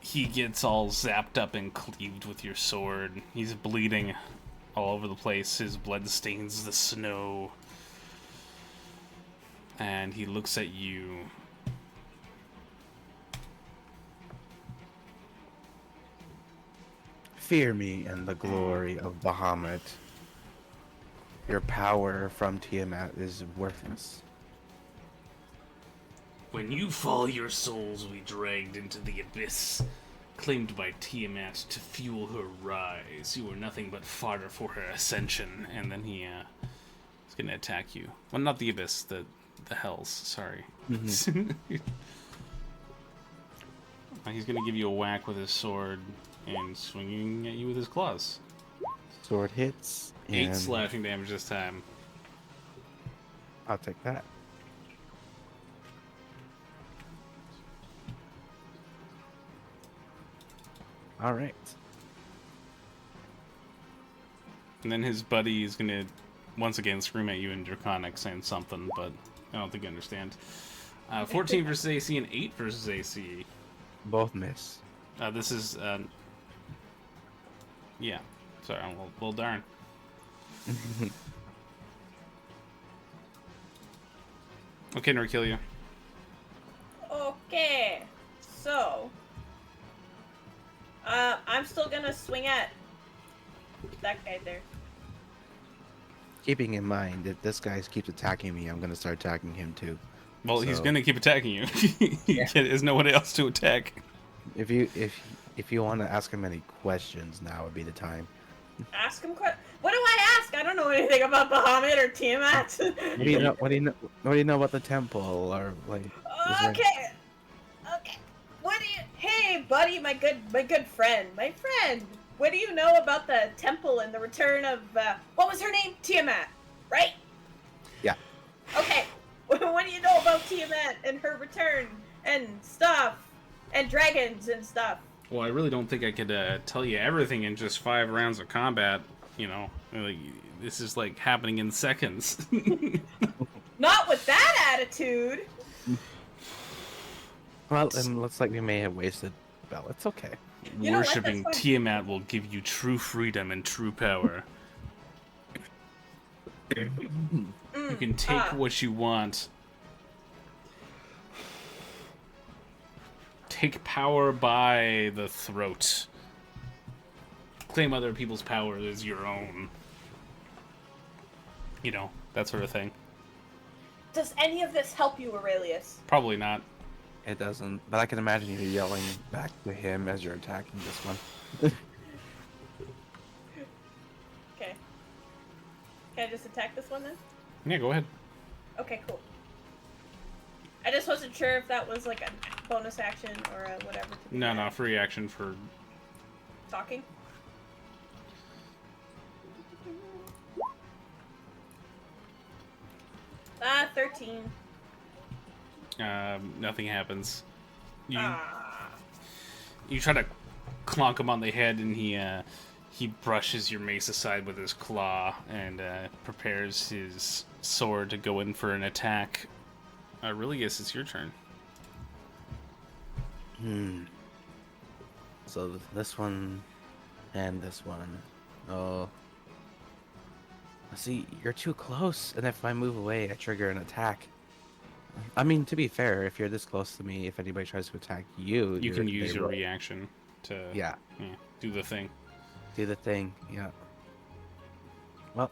He gets all zapped up and cleaved with your sword. He's bleeding all over the place. His blood stains the snow. And he looks at you. Fear me and the glory of Bahamut. Your power from Tiamat is worthless. When you fall, your souls will be dragged into the abyss, claimed by Tiamat to fuel her rise. You are nothing but fodder for her ascension. And then he's gonna attack you. Well, not the abyss, the hells. Sorry. He's gonna give you a whack with his sword and swinging at you with his claws. Sword hits. 8 and slashing damage this time. I'll take that. All right. And then his buddy is gonna once again scream at you in Draconic saying something, but I don't think you understand. 14 versus AC and 8 versus AC. Both miss. This is yeah. Sorry, well darn. Okay, Norkilia. Okay. So. I'm still gonna swing at that guy there. Keeping in mind, if this guy keeps attacking me, I'm gonna start attacking him too. Well, he's So- gonna keep attacking you. There's no one else to attack. If you want to ask him any questions, now would be the time. Ask him what do I ask? I don't know anything about Bahamut or Tiamat. What do you know? What do you know about the temple or like? is there- Okay. Okay. What do you? Hey, buddy, my good friend, What do you know about the temple and the return of what was her name? Tiamat, right? Yeah. Okay. What do you know about Tiamat and her return and stuff and dragons and stuff? Well, I really don't think I could tell you everything in just 5 rounds of combat. You know, like, this is like happening in seconds. Not with that attitude. Well, it looks like we may have wasted Bell. It's okay. You know what? Worshipping That's fine. Tiamat will give you true freedom and true power. You can take what you want. Take power by the throat. Claim other people's power as your own. You know, that sort of thing. Does any of this help you, Aurelius? Probably not. It doesn't, but I can imagine you yelling back to him as you're attacking this one. Okay. Can I just attack this one then? Yeah, go ahead. Okay, cool. I just wasn't sure if that was like a bonus action or a whatever. To do No, that. no, free action for... Talking? 13. Nothing happens. You Ah. you try to clonk him on the head, and he brushes your mace aside with his claw and prepares his sword to go in for an attack. Aurelius, it's your turn. So this one and this one. Oh. See, you're too close, and if I move away, I trigger an attack. I mean, to be fair, if you're this close to me, if anybody tries to attack you, You can use they your roll. reaction to Yeah, do the thing. do the thing. Yeah. Well,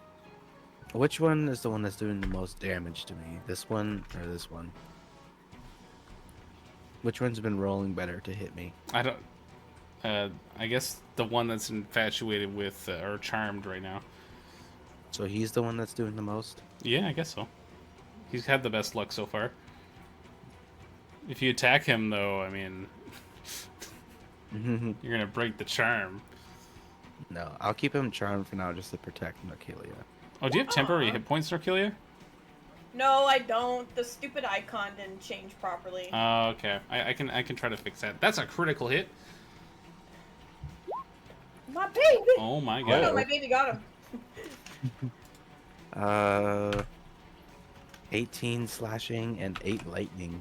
which one is the one that's doing the most damage to me? This one or this one? Which one's been rolling better to hit me? I don't. I guess the one that's infatuated with or charmed right now. So he's the one that's doing the most? Yeah, I guess so. He's had the best luck so far. If you attack him, though, I mean, you're gonna break the charm. No, I'll keep him charmed for now just to protect Narkelia. Oh, do you have temporary hit points, Narkelia? No, I don't. The stupid icon didn't change properly. Oh, okay. I can try to fix that. That's a critical hit. My baby! Oh my Oh god. no, my baby got him. 18 slashing and 8 lightning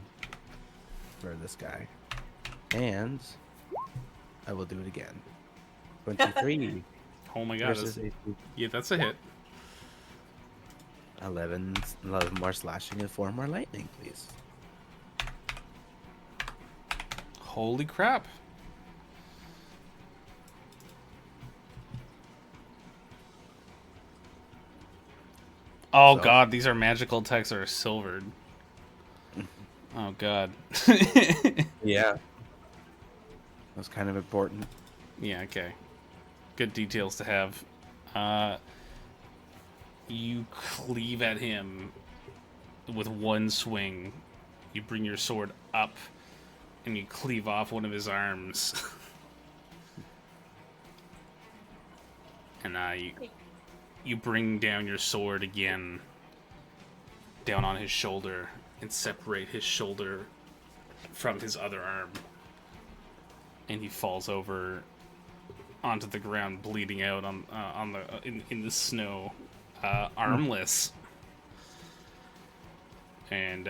for this guy. And I will do it again. 23 Oh my god. versus That's, 18. yeah, that's a hit. 11 more slashing and 4 more lightning, please. Holy crap. Oh So- god, these are magical attacks that are silvered. Oh god. Yeah. That's kind of important. Yeah, okay. Good details to have. You cleave at him with one swing. You bring your sword up and you cleave off one of his arms. And you bring down your sword again down on his shoulder and separate his shoulder from his other arm. And he falls over onto the ground, bleeding out in the snow, armless, and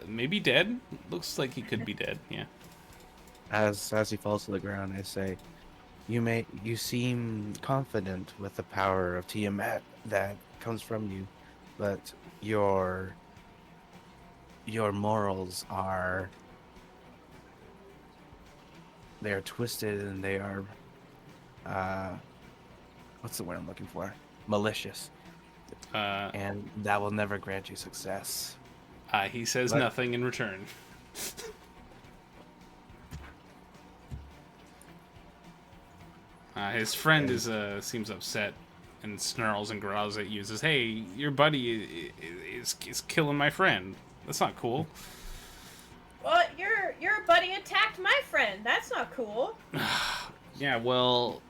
maybe dead. Looks like he could be dead. Yeah. As he falls to the ground, I say, You seem confident with the power of Tiamat that comes from you, but your morals are twisted and they are what's the word I'm looking for? Malicious. And that will never grant you success. He says But- nothing in return. His friend seems upset and snarls and growls at you. Says, "Hey, your buddy is killing my friend. That's not cool." Well, your buddy attacked my friend. That's not cool. Yeah, well,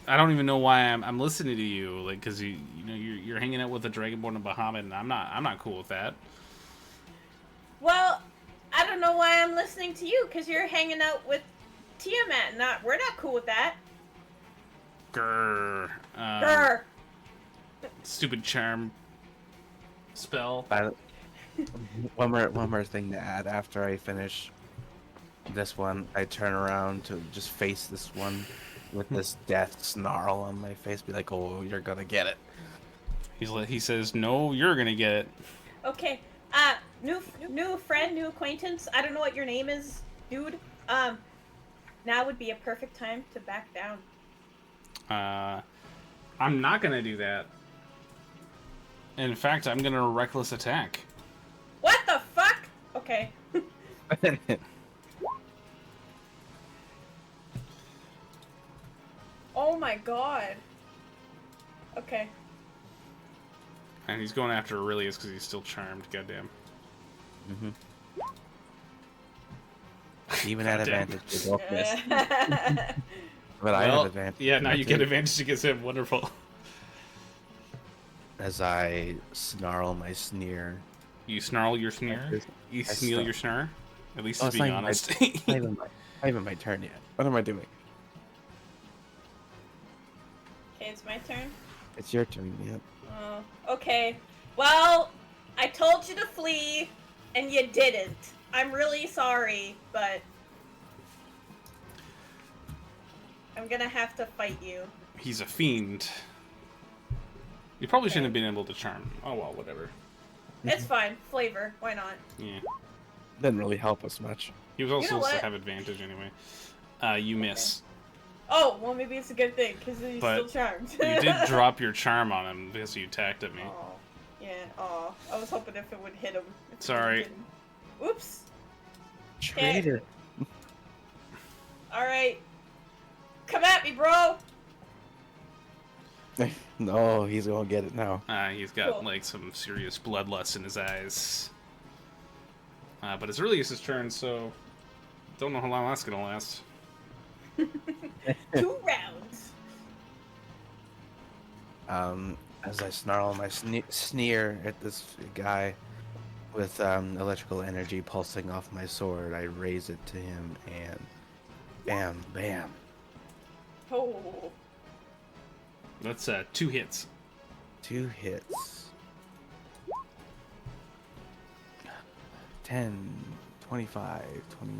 I don't even know why I'm listening to you, like, because you're hanging out with the Dragonborn of Bahamut, and I'm not cool with that. Well, I don't know why I'm listening to you, because you're hanging out with Tiamat. We're not cool with that. Grr. Grr. Stupid charm spell. One more thing to add. After I finish this one, I turn around to just face this one with this death snarl on my face. Be like, "Oh, you're gonna get it." He says, "No, you're gonna get it." Okay. New friend, new acquaintance. I don't know what your name is, dude. Now would be a perfect time to back down. I'm not gonna do that. In fact, I'm gonna reckless attack. What the fuck? Okay. Oh my god. Okay. And he's going after Aurelius because he's still charmed. Goddamn. Even at Goddamn. advantage, they both miss. But I have advantage. Yeah, now you get too. advantage against him. Wonderful. As I snarl my sneer. You snarl your sneer. You I sneal snarl. your snarl. At least Oh, he's it's being not honest. Not even my turn yet. What am I doing? Okay, it's my turn. It's your turn. Yep. Oh, okay. Well, I told you to flee, and you didn't. I'm really sorry, but I'm gonna have to fight you. He's a fiend. You probably shouldn't have been able to charm. Oh well, whatever. It's fine. Flavor. Why not? Yeah. Didn't really help us much. He was also You know supposed to what? have advantage anyway. You miss. Oh, well, maybe it's a good thing, because he's But still charmed. You did drop your charm on him because you attacked at me. Aw. Yeah, aw. I was hoping if it would hit him. If it Sorry. didn't. Oops. Traitor. Alright. Come at me, bro! No, he's gonna get it now. He's got Cool. like some serious bloodlust in his eyes. But it's Aurelius' turn, so don't know how long that's gonna last. 2 rounds. As I snarl my sneer at this guy with electrical energy pulsing off my sword, I raise it to him and bam, bam. Oh. That's 2 hits. 2 hits. 10, 25, 20,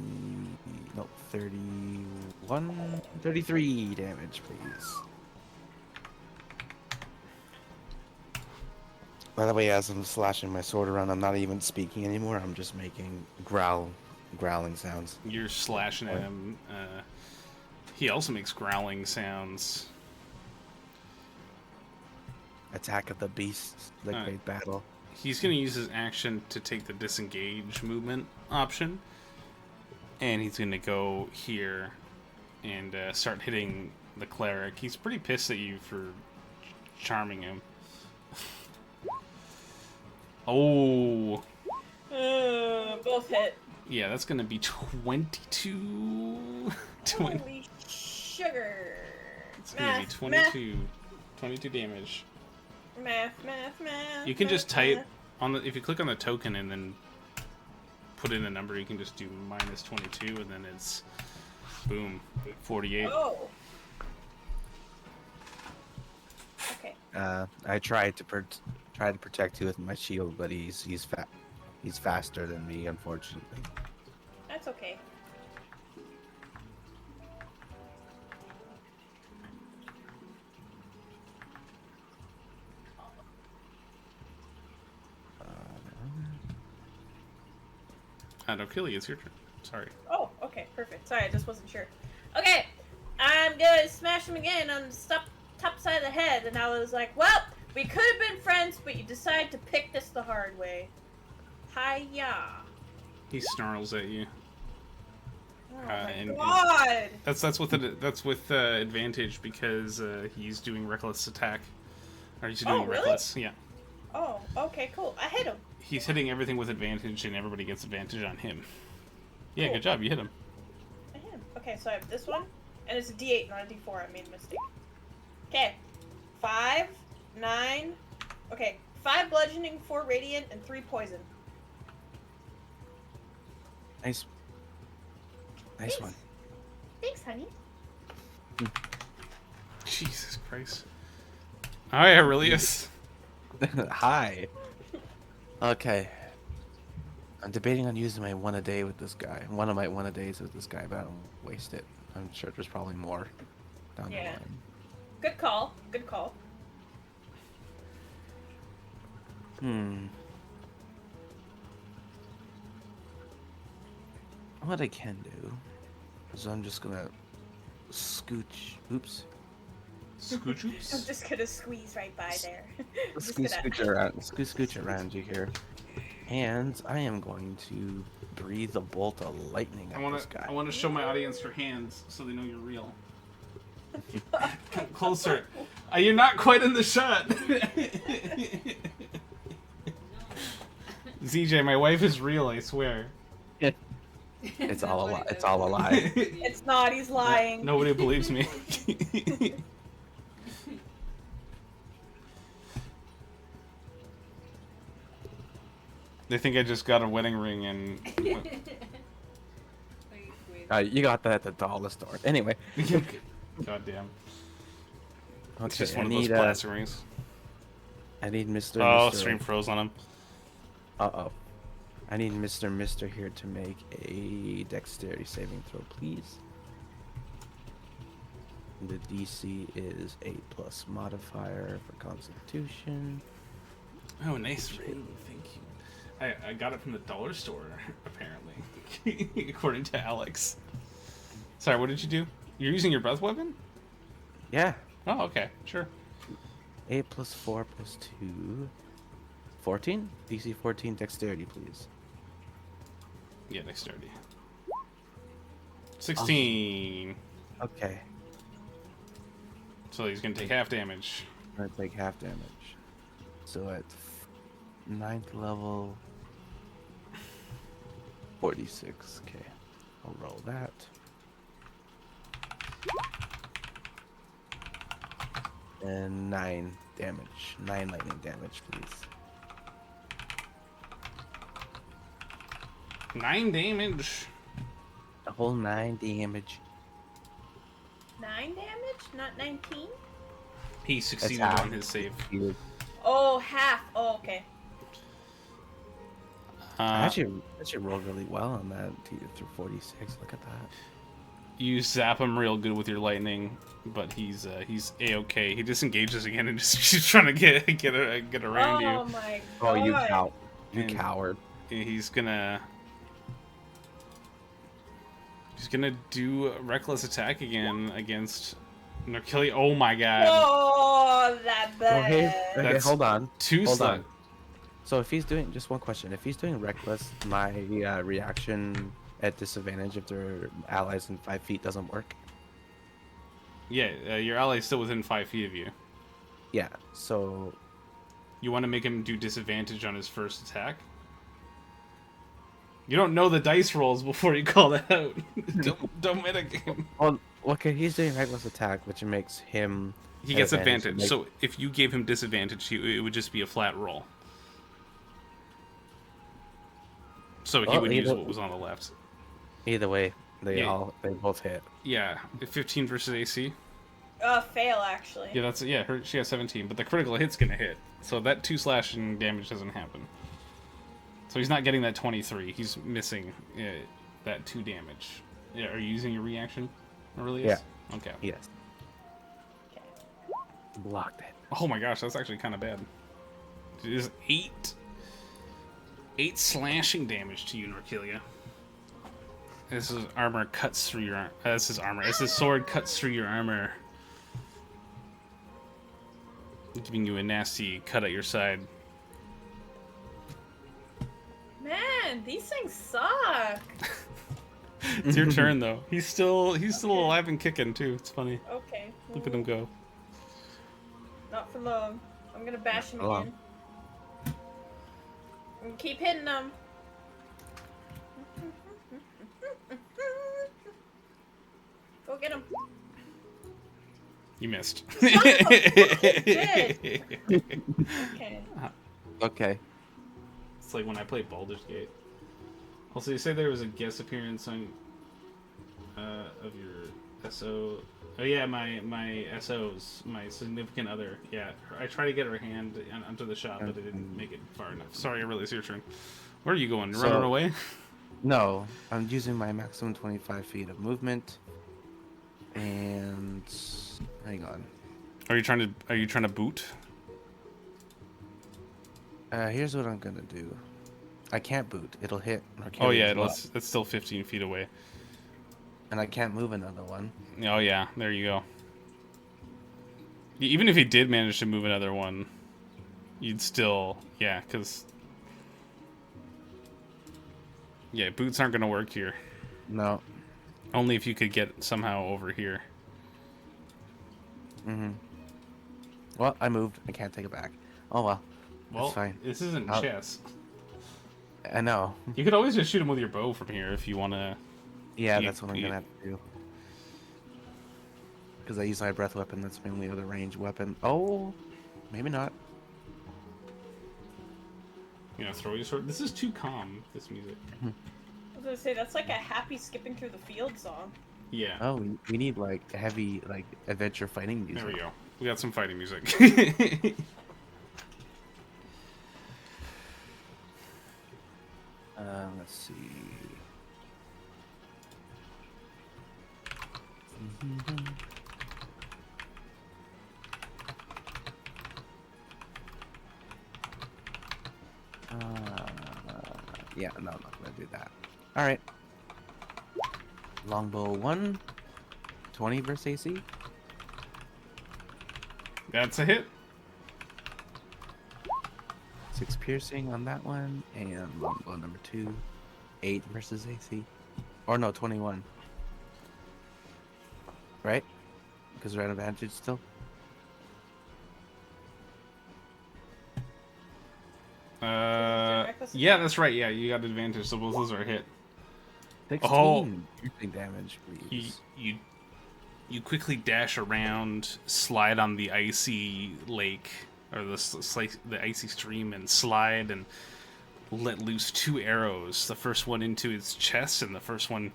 no, 31, 33 damage, please. By the way, as I'm slashing my sword around, I'm not even speaking anymore. I'm just making growling sounds. You're slashing at him. He also makes growling sounds. Attack of the beasts, the Alright. great battle. He's going to use his action to take the disengage movement option. And he's going to go here and start hitting the cleric. He's pretty pissed at you for charming him. Oh. Both hit. Yeah, that's going to be 22. 20. Holy sugar. It's going to be 22. 22 damage. Math. You can just math, type math. on the if you click on the token and then put in a number, you can just do -22 and then it's boom, 48. Oh. Okay. I tried to protect you with my shield, but he's faster than me, unfortunately. That's okay. Ophelia, it's your turn. Sorry. Oh, okay, perfect. Sorry, I just wasn't sure. Okay, I'm gonna smash him again on the top side of the head, and I was like, well, we could have been friends, but you decided to pick this the hard way. Hiya. He snarls at you. Oh my and- god! That's with advantage because he's doing reckless attack. Or he's doing Oh, really? reckless. Yeah. Oh, okay, cool. I hit him. He's hitting everything with advantage, and everybody gets advantage on him. Yeah, Cool. good job. You hit him. I hit him. Okay, so I have this one, and it's a D8, not a D4. I made a mistake. Okay. 5, 9. Okay, 5 bludgeoning, 4 radiant, and 3 poison. Nice one. Thanks, honey. Jesus Christ. Hi, Aurelius. Hi. Okay. I'm debating on using my one a day with this guy. One of my one a days with this guy, but I don't waste it. I'm sure there's probably more down the Yeah. line. Good call. Good call. What I can do is I'm just gonna scooch. Oops. I'm Scoochoops? just gonna squeeze right by there. I'm just gonna- Scooch around you here. And I am going to breathe a bolt of lightning at this guy. I want to show my audience your hands so they know you're real. Come closer. You're not quite in the shot. ZJ, my wife is real, I swear. It's all a lie. It's all a lie. It's not. He's lying. Nobody believes me. They think I just got a wedding ring and... You got that at the dollar store. Anyway. God damn. Okay, It's just one of those plastic rings. I need Mr. Oh, Mr. stream froze on him. Uh-oh. I need Mr. here to make a dexterity saving throw, please. The DC is 8+ modifier for Constitution. Oh, nice ring. Thank you. I got it from the dollar store, apparently. According to Alex. Sorry, what did you do? You're using your breath weapon? Yeah. Oh, okay. Sure. 8 + 4 + 2. 14? DC 14 dexterity, please. Yeah, dexterity. 16. Okay. So he's going to take half damage. I'm gonna take half damage. So at 9th level, 46. Okay, I'll roll that. And 9 damage. 9 lightning damage, please. 9 damage. A whole 9 damage. 9 damage, not 19. He succeeded half. on his save. Oh, half. Oh, okay. I actually rolled really well on that through 46. Look at that. You zap him real good with your lightning, but he's a-okay. He disengages again and just keeps trying to get around Oh you. my god. Oh, you And- coward. He's gonna do a reckless attack again against Narkili. Oh my god. Oh, that bad. Okay, That's hold on. Two Hold slap. on. So if he's doing, just one question, if he's doing reckless, my reaction at disadvantage if their allies in 5 feet doesn't work? Yeah, your ally's still within 5 feet of you. Yeah, so You want to make him do disadvantage on his first attack? You don't know the dice rolls before you call that out. don't metagame. well, okay, he's doing reckless attack, which makes him He at gets advantage. Make- So if you gave him disadvantage, it would just be a flat roll. So he Well, would use either- what was on the left. either way, they Yeah. both hit. Yeah, 15 versus AC. Fail actually. Yeah, she has 17, but the critical hit's gonna hit. So that 2 slashing damage doesn't happen. So he's not getting that 23. He's missing that 2 damage. Yeah, are you using your reaction, Aurelius? Yeah. Okay. Yes. Blocked it. Oh my gosh, that's actually kind of bad. It is 8 slashing damage to you, Narkilia. This is armor cuts through your. This is armor. This is sword cuts through your armor, giving you a nasty cut at your side. Man, these things suck. It's your turn though. He's still alive and kicking too. It's funny. Okay. Look at him go. Not for long. I'm gonna bash him Hold on. again. And keep hitting them. Go get him. You missed. Okay. Okay. It's like when I played Baldur's Gate. Also, you say there was a guest appearance on of your SO. Oh yeah, my SOs, my significant other. Yeah, I tried to get her hand onto the shot, but I didn't make it far enough. Sorry, really, it's your turn. Where are you going? So- Running away? No, I'm using my maximum 25 feet of movement. And hang on. Are you trying to boot? Here's what I'm gonna do. I can't boot. It'll hit. Or Oh carry yeah, as well. it's still 15 feet away. And I can't move another one. Oh yeah, there you go. Even if he did manage to move another one, you'd still, yeah, because yeah, boots aren't gonna work here. No. Only if you could get somehow over here. Well, I moved. I can't take it back. Oh well. Well, That's fine. this isn't I'll- chess. I know. You could always just shoot him with your bow from here if you want to. Yeah, that's what I'm gonna have to do. Because I use my breath weapon. That's my only other range weapon. Oh, maybe not. You know, throw your sword. This is too calm. This music. I was gonna say that's like a happy skipping through the field song. Yeah. Oh, we need like heavy like adventure fighting music. There we go. We got some fighting music. Let's see. Yeah, no, I'm not gonna do that. All right. Longbow 1, 20 versus AC. That's a hit. 6 piercing on that one, and longbow number 2, 8 versus AC. Or no, 21. Right? Because we're at advantage still. Yeah, that's right. Yeah, you got advantage, so both those are a hit. 16 piercing damage, please. You quickly dash around, slide on the icy lake or the icy stream, and slide and let loose 2 arrows. The first one into its chest, and the first one,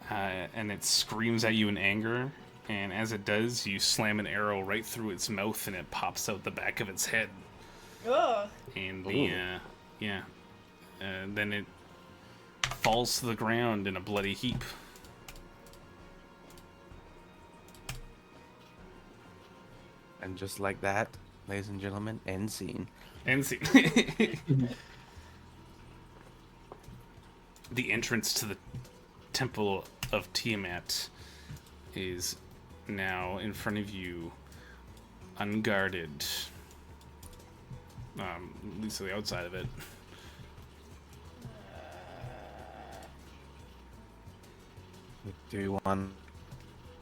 and it screams at you in anger. And as it does, you slam an arrow right through its mouth, and it pops out the back of its head. Ugh. And then it falls to the ground in a bloody heap. And just like that, ladies and gentlemen, end scene. And see, the entrance to the temple of Tiamat is now in front of you, unguarded. At least to the outside of it. Do we want to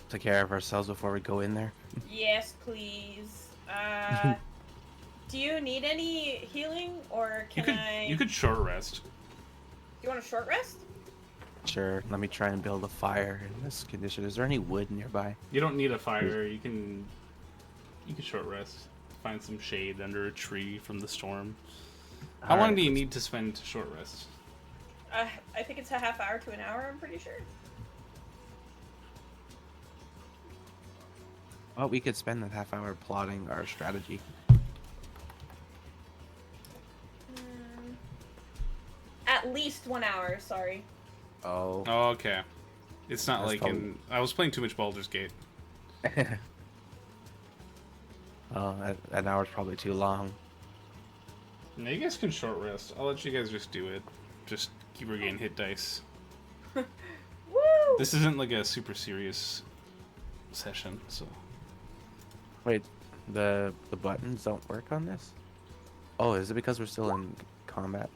take care of ourselves before we go in there? Yes, please. Do you need any healing, or can I? You could short rest. You want a short rest? Sure, let me try and build a fire in this condition. Is there any wood nearby? You don't need a fire. You can short rest. Find some shade under a tree from the storm. How long do you need to spend to short rest? I think it's a half hour to an hour. I'm pretty sure. Well, we could spend that half hour plotting our strategy. At least 1 hour. Sorry. Oh. Oh, okay. It's not That's like probably- in... I was playing too much Baldur's Gate. Oh, an hour's probably too long. No, you guys can short rest. I'll let you guys just do it. Just keep regain hit dice. Woo! This isn't like a super serious session, so... Wait, the buttons don't work on this? Oh, is it because we're still in combat?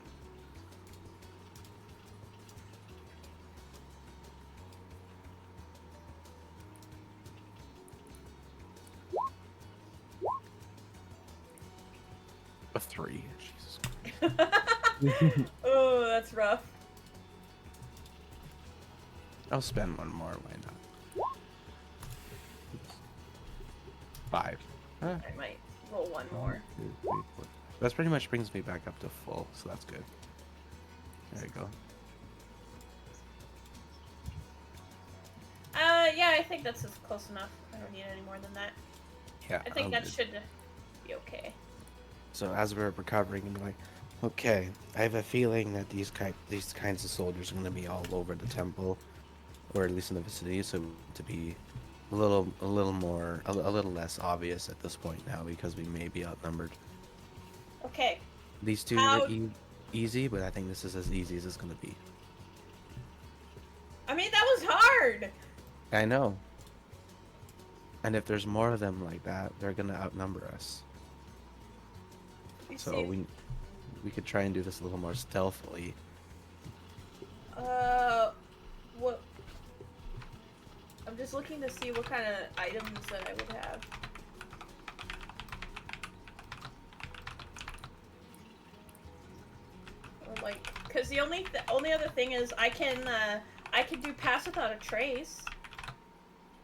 A 3. Jesus. Oh, that's rough. I'll spend one more. Why not? 5. Huh. I might roll one more. 2, 3, 4. That pretty much brings me back up to full, so that's good. There you go. Yeah, I think that's just close enough. I don't need any more than that. Yeah. I think I'm that good. should be okay. So as we're recovering, I'm like, okay, I have a feeling that these kinds of soldiers are going to be all over the temple, or at least in the vicinity. So to be a little less obvious at this point now because we may be outnumbered. Okay. These two How- were easy, but I think this is as easy as it's going to be. I mean, that was hard! I know. And if there's more of them like that, they're going to outnumber us. You So see- we could try and do this a little more stealthily. What? I'm just looking to see what kind of items that I would have. Or like, cause the only other thing is I can do pass without a trace.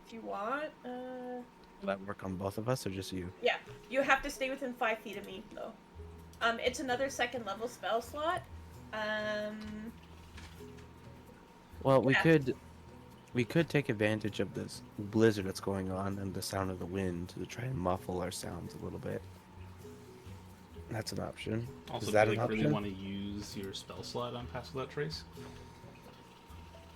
If you want, Will that work on both of us or just you? yeah, you have to stay within 5 feet of me though. It's another second level spell slot. Well, Yeah. we could take advantage of this blizzard that's going on and the sound of the wind to try and muffle our sounds a little bit. That's an option. Also, Is that do an you really option? want to use your spell slot on Pass Without Trace?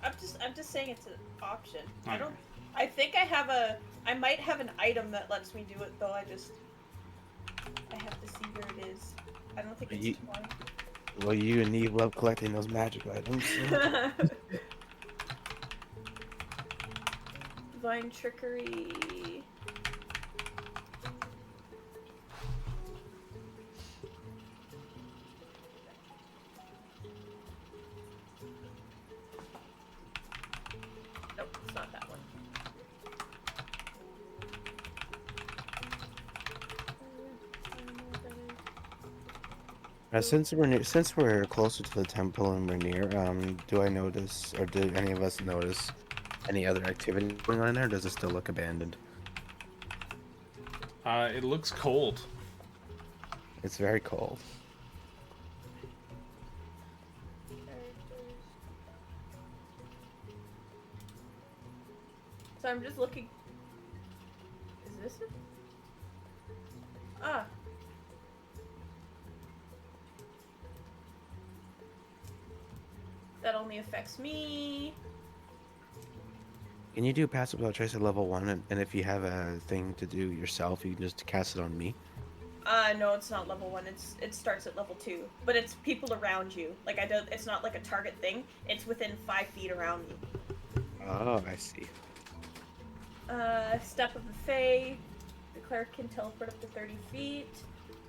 I'm just saying it's an option. I Okay. don't. I think I might have an item that lets me do it though. I have to see where it is. I don't think You- it's one. Well, you and Eve love collecting those magic items. so- Divine trickery. Nope, it's not that one. Since we're closer to the temple and we're near, do I notice, or do any of us notice any other activity going on in there? Or does it still look abandoned? It looks cold. It's very cold. So I'm just looking. Is this it? Ah. That only affects me. Can you do passive without trace at level 1? And if you have a thing to do yourself, you can just cast it on me? No, it's not level 1. It starts at level 2, but it's people around you. Like I don't. It's not like a target thing. It's within 5 feet around me. Oh, I see. Step of the Fae. The cleric can teleport up to 30 feet.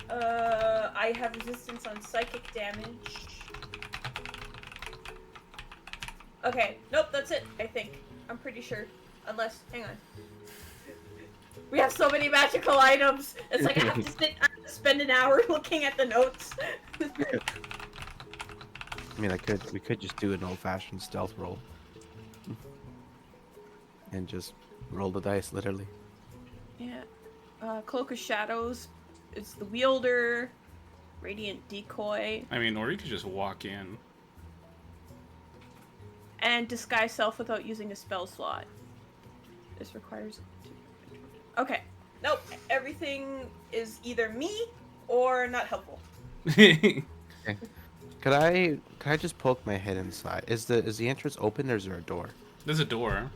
I have resistance on psychic damage. Okay, nope, that's it, I think. I'm pretty sure. Unless, hang on. We have so many magical items! It's like I have to spend an hour looking at the notes. I mean, we could just do an old-fashioned stealth roll. And just roll the dice, literally. Yeah. Cloak of Shadows. It's the wielder. Radiant Decoy. I mean, or you could just walk in. And disguise self without using a spell slot. This requires. Okay. Nope. Everything is either me or not helpful. Could I just poke my head inside? Is the entrance open or is there a door? There's a door.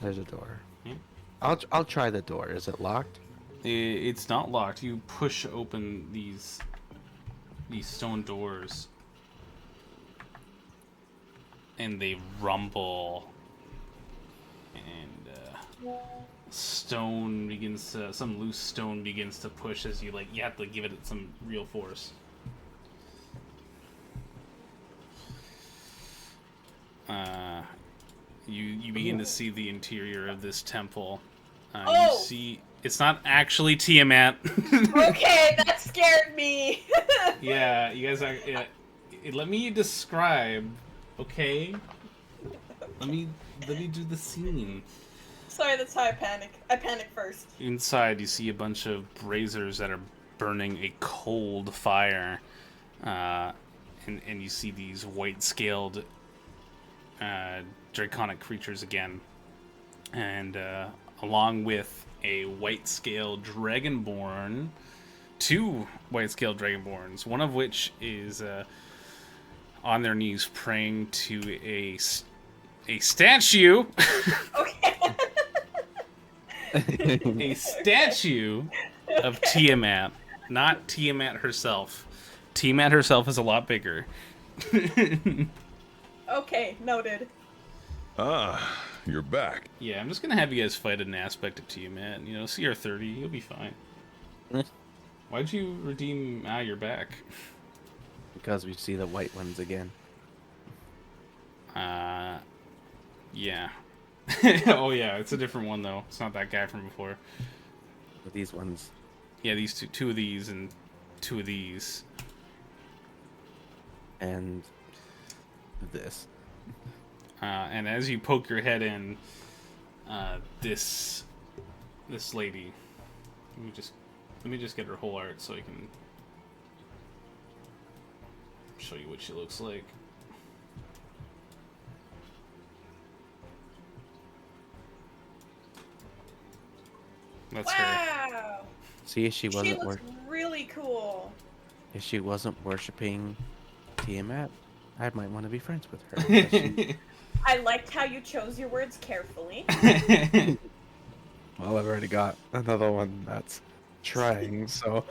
There's a door. Yeah. I'll try the door. Is it locked? It's not locked. You push open these stone doors, and they rumble, and some loose stone begins to push as you have to give it some real force. You begin to see the interior of this temple. Oh! You see, it's not actually Tiamat. Okay, that scared me. Yeah, you guys are. Let me describe, okay? Let me do the scene. Sorry, that's how I panic. I panic first. Inside, you see a bunch of braziers that are burning a cold fire, and you see these white-scaled draconic creatures again. and along with a white-scale dragonborn, two white-scale dragonborns, one of which is on their knees praying to a statue. Okay. A statue of Tiamat, not Tiamat herself. Tiamat herself is a lot bigger. Okay, noted. Ah, you're back. Yeah, I'm just gonna have you guys fight an aspect of Tiamat. You know, CR30, you'll be fine. Why'd you redeem you're back? Because we see the white ones again. Yeah. Oh yeah, it's a different one though. It's not that guy from before. But these ones. Yeah, these two of these and two of these. And this. And as you poke your head in, this lady. Let me just get her whole art so I can show you what she looks like. That's her. Wow. See, if she She wasn't looks really cool. if she wasn't worshiping Tiamat, I might want to be friends with her. But she- I liked how you chose your words carefully. well, I've already got another one that's trying, so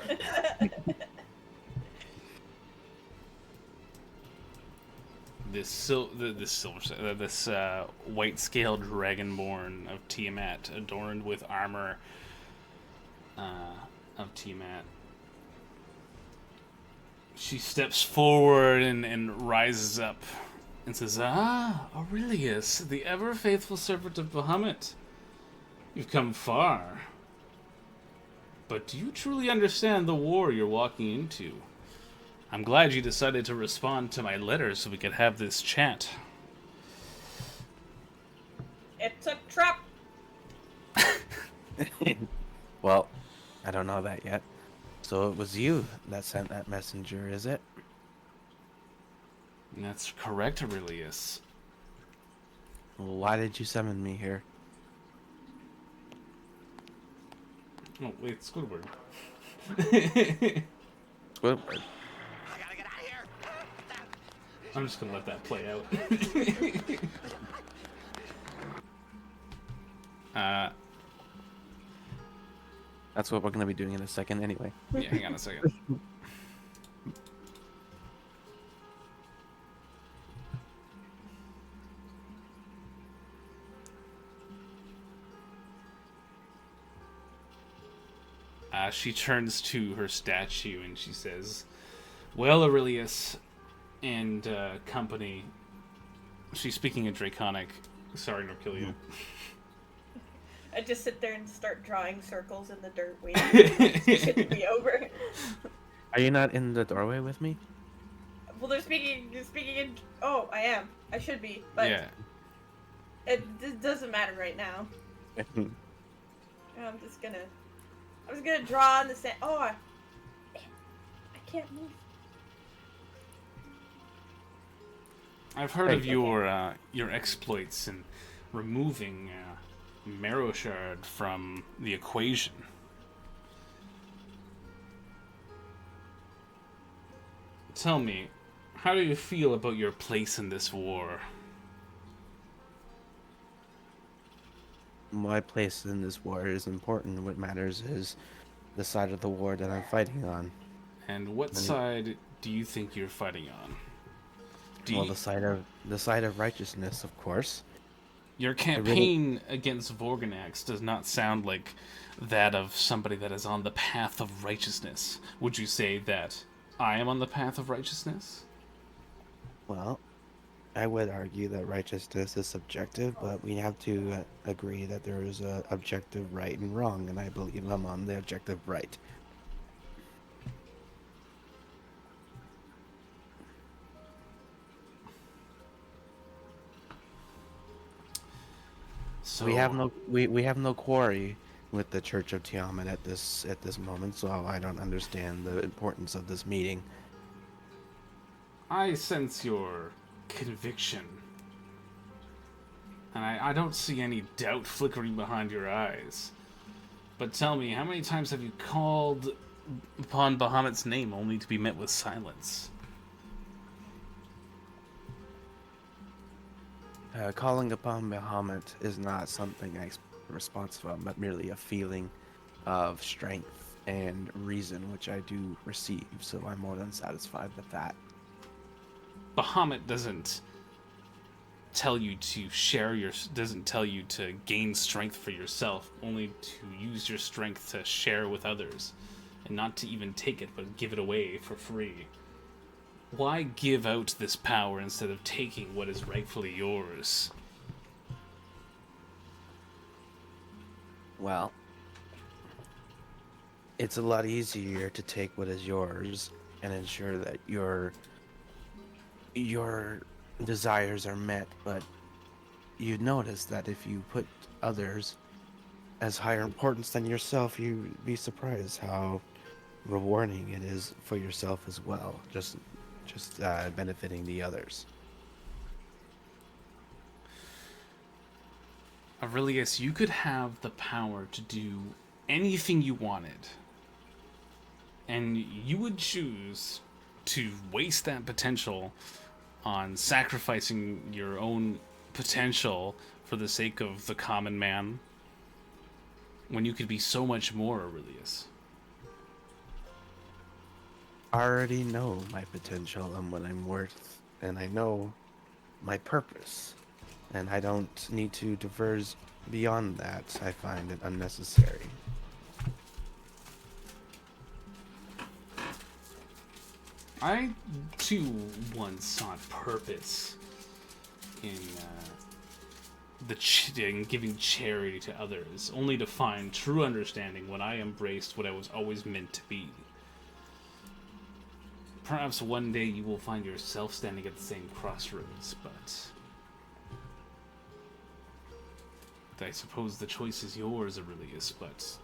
This white-scaled dragonborn of Tiamat, adorned with armor of Tiamat. She steps forward and rises up and says, Aurelius, the ever-faithful servant of Bahamut. You've come far. But do you truly understand the war you're walking into? I'm glad you decided to respond to my letter so we could have this chat. It's a trap. well, I don't know that yet. So it was you that sent that messenger, is it? That's correct, Aurelius. Well, why did you summon me here? Oh, wait, Squidward. Squidward. I'm just gonna let that play out. That's what we're gonna be doing in a second, anyway. Yeah, hang on a second. She turns to her statue and she says, "Well, Aurelius and company." She's speaking in Draconic. Sorry, Norkilia. I just sit there and start drawing circles in the dirt waiting. It should be over. Are you not in the doorway with me? Well, they're speaking in. Oh, I am. I should be, but Yeah. it doesn't matter right now. I'm just gonna draw on the sand. Oh, I can't move. I've heard Hey. of your exploits in removing Marrow Shard from the equation. Tell me, how do you feel about your place in this war? My place in this war is important. What matters is the side of the war that I'm fighting on. And what side do you think you're fighting on? Well, the side of righteousness, of course. Your campaign against Vorganax does not sound like that of somebody that is on the path of righteousness. Would you say that I am on the path of righteousness? Well, I would argue that righteousness is subjective, but we have to agree that there is a objective right and wrong, and I believe I'm on the objective right. So We have no quarry with the Church of Tiamat at this moment, so I don't understand the importance of this meeting. I sense your conviction. And I don't see any doubt flickering behind your eyes. But tell me, how many times have you called upon Bahamut's name only to be met with silence? Calling upon Bahamut is not something I expect a response from, but merely a feeling of strength and reason, which I do receive, so I'm more than satisfied with that. Bahamut doesn't tell you to doesn't tell you to gain strength for yourself, only to use your strength to share with others, and not to even take it, but give it away for free. Why give out this power instead of taking what is rightfully yours? Well, it's a lot easier to take what is yours and ensure that your desires are met, but you notice that if you put others as higher importance than yourself, you'd be surprised how rewarding it is for yourself as well, just benefiting the others. Aurelius, you could have the power to do anything you wanted, and you would choose to waste that potential on sacrificing your own potential for the sake of the common man, when you could be so much more, Aurelius. I already know my potential and what I'm worth, and I know my purpose, and I don't need to diverge beyond that. I find it unnecessary. I, too, once sought purpose in in giving charity to others, only to find true understanding when I embraced what I was always meant to be. Perhaps one day you will find yourself standing at the same crossroads, but I suppose the choice is yours, Aurelius, but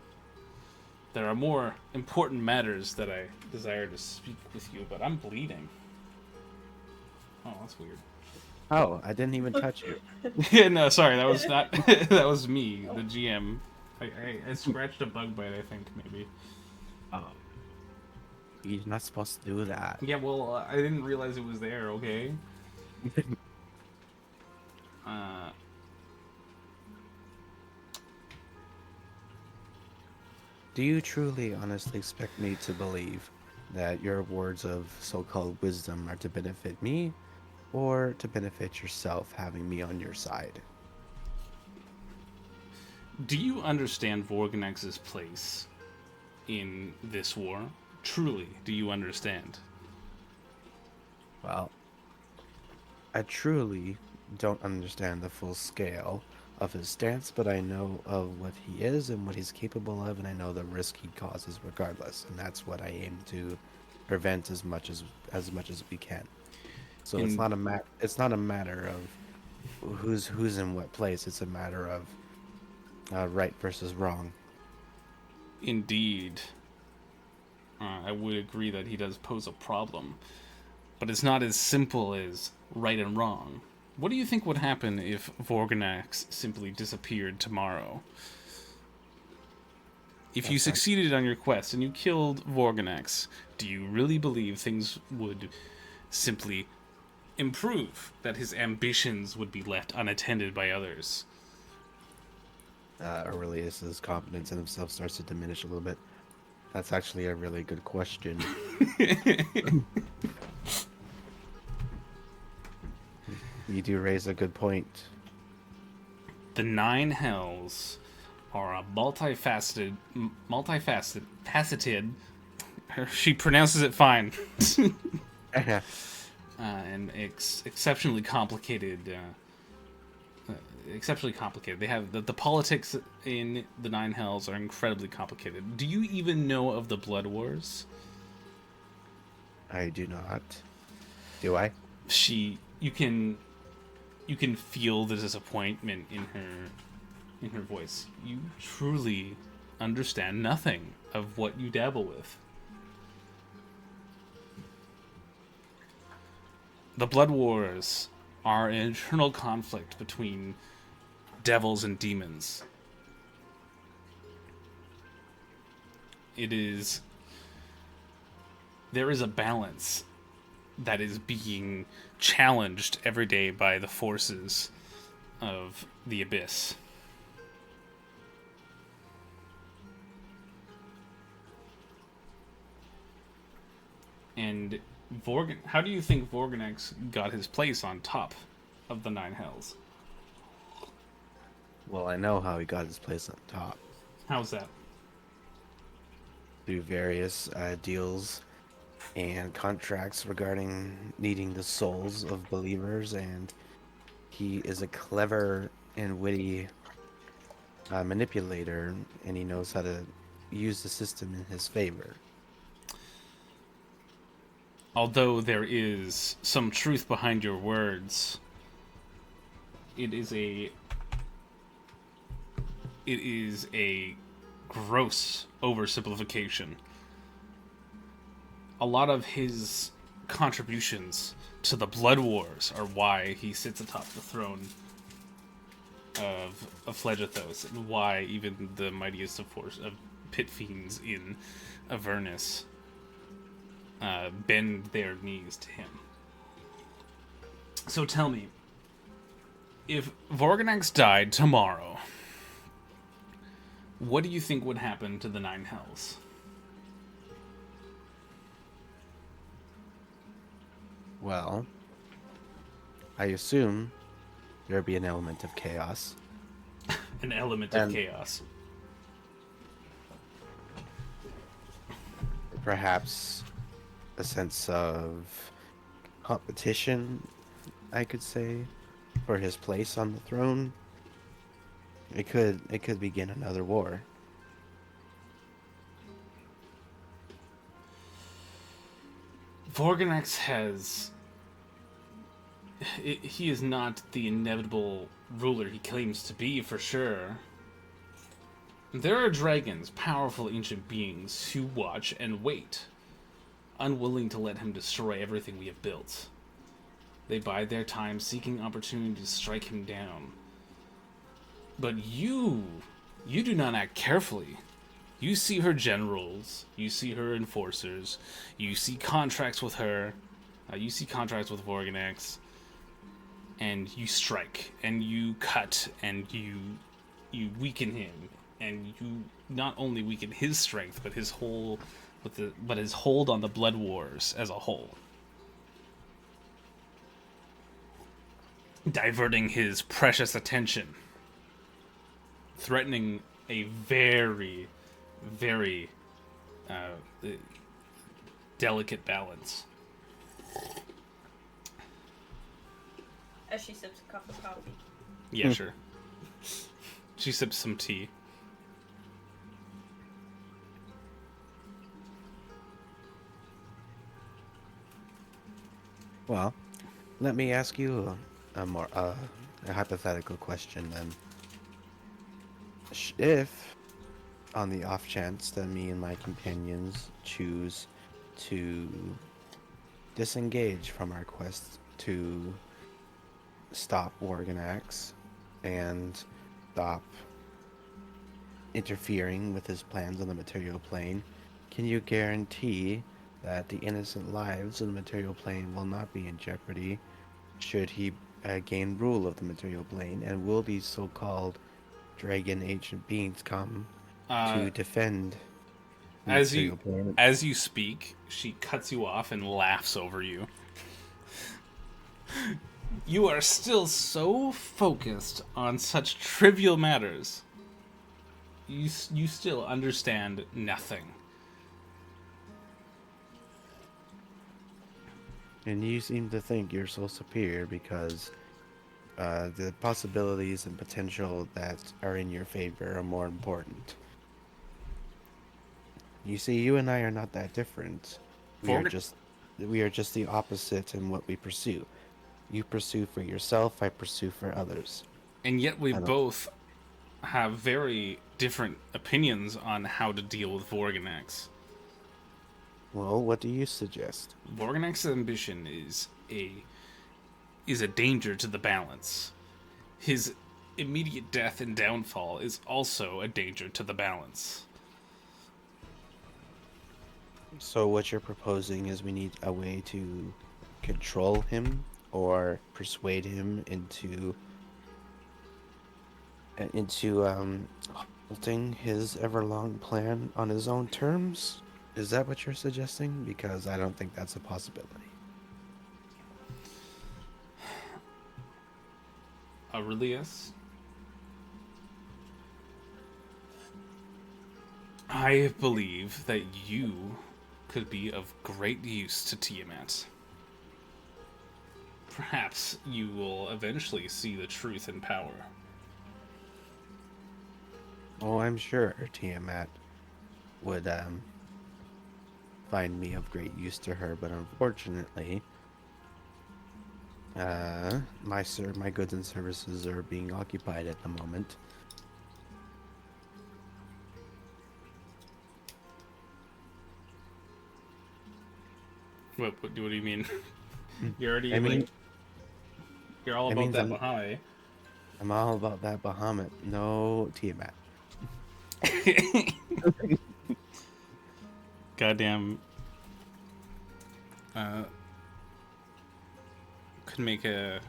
there are more important matters that I desire to speak with you, but I'm bleeding. Oh, that's weird. Oh, I didn't even touch you. Yeah, no, sorry, that was not... that was me, the GM. I scratched a bug bite, I think, maybe. Oh. You're not supposed to do that. Yeah, well, I didn't realize it was there, okay? Do you truly, honestly expect me to believe that your words of so-called wisdom are to benefit me, or to benefit yourself having me on your side? Do you understand Vorganex's place in this war? Truly, do you understand? Well, I truly don't understand the full scale of his stance, but I know of what he is and what he's capable of, and I know the risk he causes regardless, and that's what I aim to prevent as much as we can. So it's not a matter of who's in what place. It's a matter of right versus wrong. Indeed. I would agree that he does pose a problem, but it's not as simple as right and wrong. What do you think would happen if Vorganax simply disappeared tomorrow? If you succeeded on your quest and you killed Vorganax, do you really believe things would simply improve? That his ambitions would be left unattended by others? Aurelius's confidence in himself starts to diminish a little bit. That's actually a really good question. You do raise a good point. The Nine Hells are a multifaceted. She pronounces it fine. And exceptionally complicated. Exceptionally complicated. They have the politics in the Nine Hells are incredibly complicated. Do you even know of the Blood Wars? I do not. Do I? You can feel the disappointment in her voice. You truly understand nothing of what you dabble with. The Blood Wars are an internal conflict between devils and demons. There is a balance that is being challenged every day by the forces of the abyss. And how do you think Vorgonex got his place on top of the Nine Hells? Well, I know how he got his place on top. How's that? Through various deals and contracts regarding needing the souls of believers, and he is a clever and witty manipulator, and he knows how to use the system in his favor. Although there is some truth behind your words, it is a gross oversimplification. A lot of his contributions to the Blood Wars are why he sits atop the throne of Phlegethos, and why even the mightiest of pit fiends in Avernus bend their knees to him. So tell me, if Vorgonex died tomorrow, what do you think would happen to the Nine Hells? Well, I assume there'd be an element of chaos. An element of chaos. Perhaps a sense of competition, I could say, for his place on the throne. It could begin another war. Vorgonex he is not the inevitable ruler he claims to be, for sure. There are dragons, powerful ancient beings, who watch and wait, unwilling to let him destroy everything we have built. They bide their time, seeking opportunity to strike him down. But you do not act carefully. You see her generals, you see her enforcers, you see contracts with her, you see contracts with Vorgonex, and you strike, and you cut, and you weaken him, and you not only weaken his strength, but his hold on the Blood Wars as a whole, diverting his precious attention, threatening a very, very delicate balance. As she sips a cup of coffee. Yeah, sure. She sips some tea. Well, let me ask you a hypothetical question then. If, on the off chance that me and my companions choose to disengage from our quest to stop Vorgonex and stop interfering with his plans on the material plane, can you guarantee that the innocent lives of the material plane will not be in jeopardy should he gain rule of the material plane? And will these so-called dragon ancient beings come to defend the material plane? As you speak, she cuts you off and laughs over you. You are still so focused on such trivial matters. You still understand nothing. And you seem to think you're so superior because the possibilities and potential that are in your favor are more important. You see, you and I are not that different. We are just the opposite in what we pursue. You pursue for yourself, I pursue for others. And yet we both have very different opinions on how to deal with Vorgonex. Well, what do you suggest? Vorgonex's ambition is a danger to the balance. His immediate death and downfall is also a danger to the balance. So what you're proposing is we need a way to control him or persuade him into halting his everlong plan on his own terms? Is that what you're suggesting? Because I don't think that's a possibility. Aurelius? I believe that you could be of great use to Tiamat. Perhaps you will eventually see the truth and power. Oh, I'm sure Tiamat would find me of great use to her, but unfortunately, my goods and services are being occupied at the moment. What do you mean? You're already I mean- like, you're all I about mean, that I'm- Bahamut. I'm all about that Bahamut. No Tiamat. Goddamn. Could make a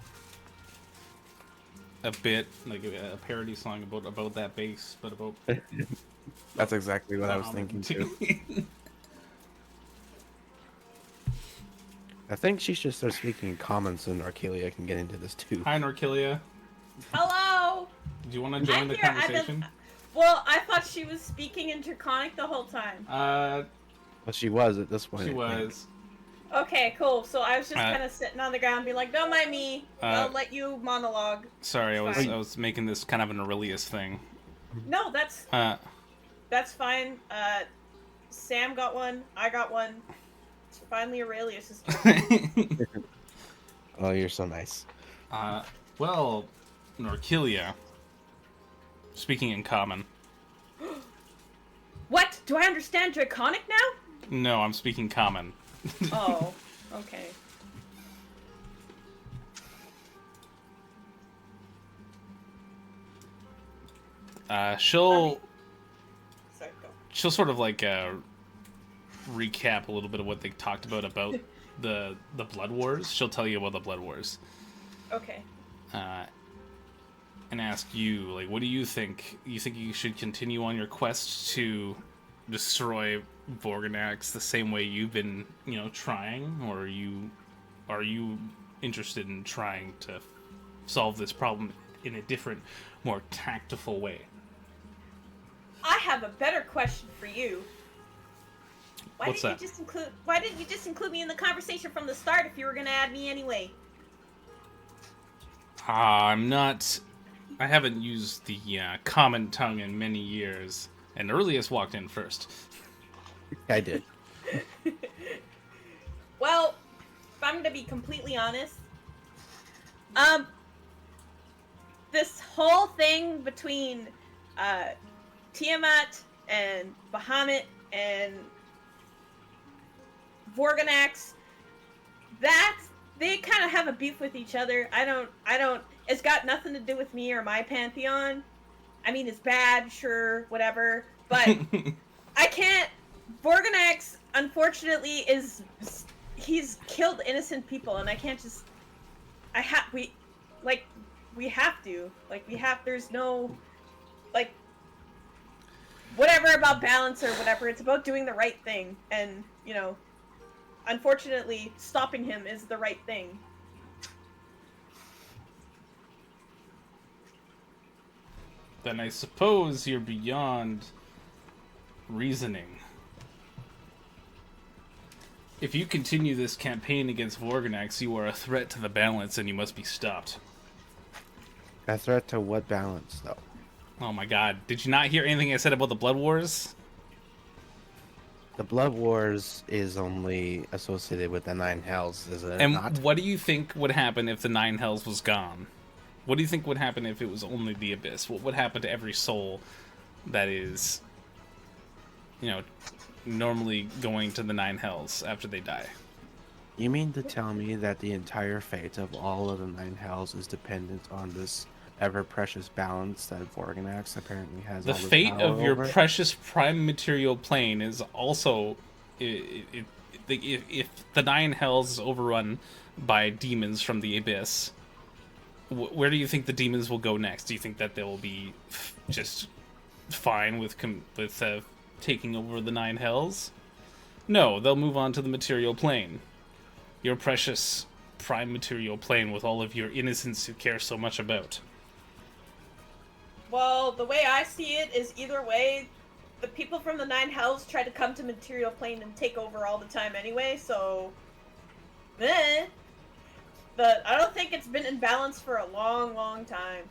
bit like a parody song about that bass, but about That's exactly what I was Bahamut thinking too. I think she should start speaking in common so Narkelia can get into this too. Hi, Norkilia. Hello. Do you want to join I'm the here. I've conversation? been. Well, I thought she was speaking in Draconic the whole time. Well, she was at this point. She I think. was. Okay, cool. So I was just Uh, kind of sitting on the ground, being like, "Don't mind me. I'll let you monologue." Sorry, I Fine. was making this kind of an Aurelius thing. No, that's fine. Sam got one. I got one. It's finally Aurelius's turn. Oh, you're so nice. Well, Norkilia. Speaking in common. What? Do I understand Draconic now? No, I'm speaking common. Oh, okay. She'll Sorry, go. she'll sort of like recap a little bit of what they talked about the Blood Wars. She'll tell you about the Blood Wars. Okay. And ask you, like, what do you think? You think you should continue on your quest to destroy Vorganax the same way you've been, trying, or are you interested in trying to solve this problem in a different, more tactful way? I have a better question for you. What's that? Why didn't you just include me in the conversation from the start if you were gonna add me anyway? I haven't used the common tongue in many years, and Earliest walked in first. I did. Well, if I'm gonna be completely honest, this whole thing between Tiamat and Bahamut and Vorganax, they kind of have a beef with each other. I don't. It's got nothing to do with me or my pantheon. I mean, it's bad, sure, whatever, but I can't. Vorganax, unfortunately, he's killed innocent people, and I can't just. We have to. There's no, whatever about balance or whatever. It's about doing the right thing, and unfortunately, stopping him is the right thing. Then I suppose you're beyond reasoning. If you continue this campaign against Vorganax, you are a threat to the balance and you must be stopped. A threat to what balance, though? Oh my god, did you not hear anything I said about the Blood Wars? The Blood Wars is only associated with the Nine Hells, is it And not? what do you think would happen if the Nine Hells was gone? What do you think would happen if it was only the Abyss? What would happen to every soul that is, normally going to the Nine Hells after they die? You mean to tell me that the entire fate of all of the Nine Hells is dependent on this ever precious balance that Vorganax apparently has. The all this fate power of your over. precious prime material plane is also, if the Nine Hells is overrun by demons from the abyss, where do you think the demons will go next? Do you think that they will be just fine with taking over the Nine Hells? No, they'll move on to the material plane. Your precious prime material plane with all of your innocence you care so much about. Well, the way I see it is either way, the people from the Nine Hells try to come to Material Plane and take over all the time anyway, so... But I don't think it's been in balance for a long, long time.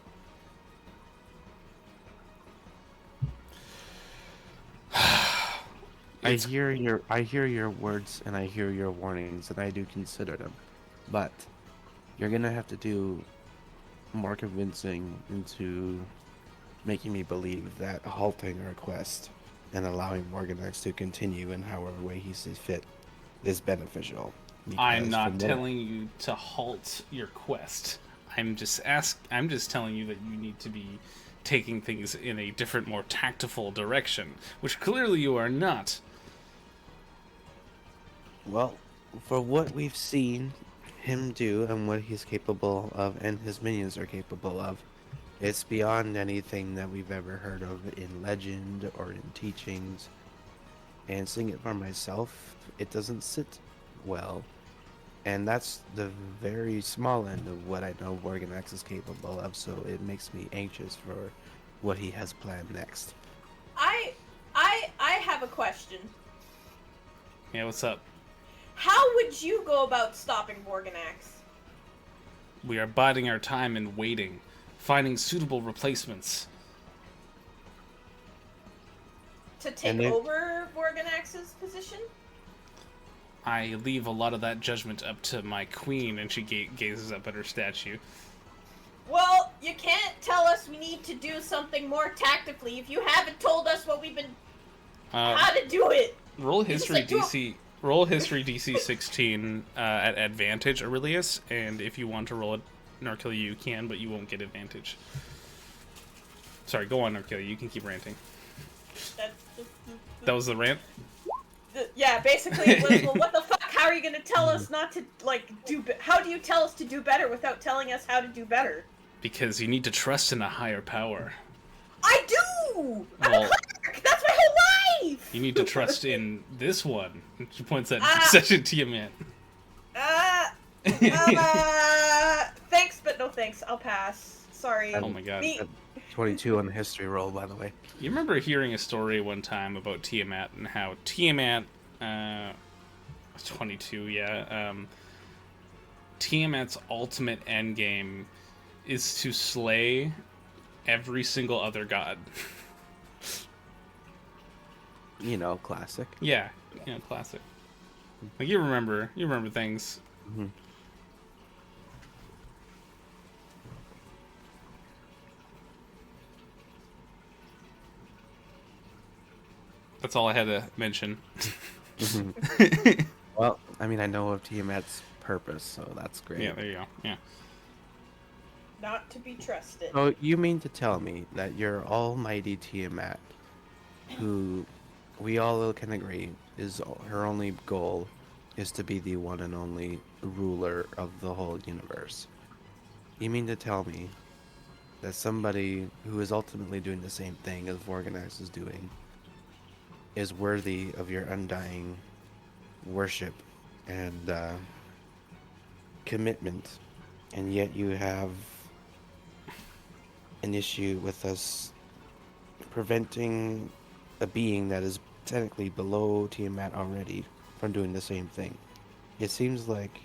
I hear your words and I hear your warnings and I do consider them, but you're gonna have to do more convincing into making me believe that halting our quest and allowing Morganax to continue in however way he sees fit is beneficial. I'm Because not from what- telling you to halt your quest. I'm just telling you that you need to be taking things in a different, more tactful direction, which clearly you are not. Well, for what we've seen him do and what he's capable of and his minions are capable of, it's beyond anything that we've ever heard of in legend or in teachings. And seeing it for myself, it doesn't sit well. And that's the very small end of what I know Morganax is capable of, so it makes me anxious for what he has planned next. I have a question. Yeah, what's up? How would you go about stopping Morganax? We are biding our time and waiting, finding suitable replacements. To take over Morganax's position? I leave a lot of that judgment up to my queen, and she gazes up at her statue. Well, you can't tell us we need to do something more tactically if you haven't told us what we've been... how to do it! Roll history Just like DC. Roll history DC 16 at advantage, Aurelius, and if you want to roll it, Narkilia, you can, but you won't get advantage. Sorry, go on, Narkilia. You can keep ranting. That was the rant? Yeah, basically, it was, well, what the fuck? How are you gonna tell us not to, like, how do you tell us to do better without telling us how to do better? Because you need to trust in a higher power. I do! I'm Well, a cleric! That's my whole life! You need to trust in this one. She points at Session Tiamat. Thanks, but no thanks. I'll pass. Sorry. Oh my god. 22 on the history roll, by the way. You remember hearing a story one time about Tiamat and how Tiamat, 22, yeah, Tiamat's ultimate endgame is to slay every single other god. You know, classic. Yeah, classic. Like, you remember things. Mm-hmm. That's all I had to mention. Well, I mean, I know of Tiamat's purpose, so that's great. Yeah, there you go. Yeah. Not to be trusted. So you mean to tell me that your almighty Tiamat, who we all can agree is her only goal is to be the one and only ruler of the whole universe. You mean to tell me that somebody who is ultimately doing the same thing as Vorganax is doing is worthy of your undying worship and commitment, and yet you have an issue with us preventing a being that is technically below Tiamat already from doing the same thing? It seems like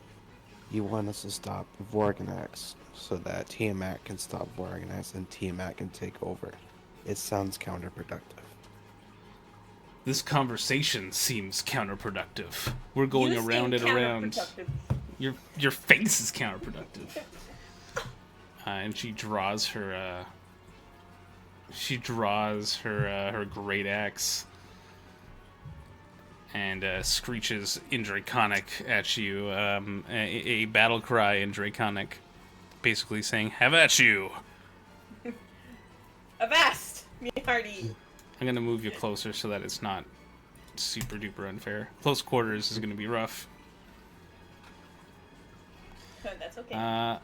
you want us to stop Vorganax so that Tiamat can stop Vorganax and Tiamat can take over. It sounds counterproductive. This conversation seems counterproductive. We're going You around seem and around. counterproductive. Your face is counterproductive. And she draws her her great axe and screeches in Draconic at you, a battle cry in Draconic, basically saying, "Have at you!" Avast, me hearty. I'm gonna move you closer so that it's not super duper unfair. Close quarters is gonna be rough. That's okay.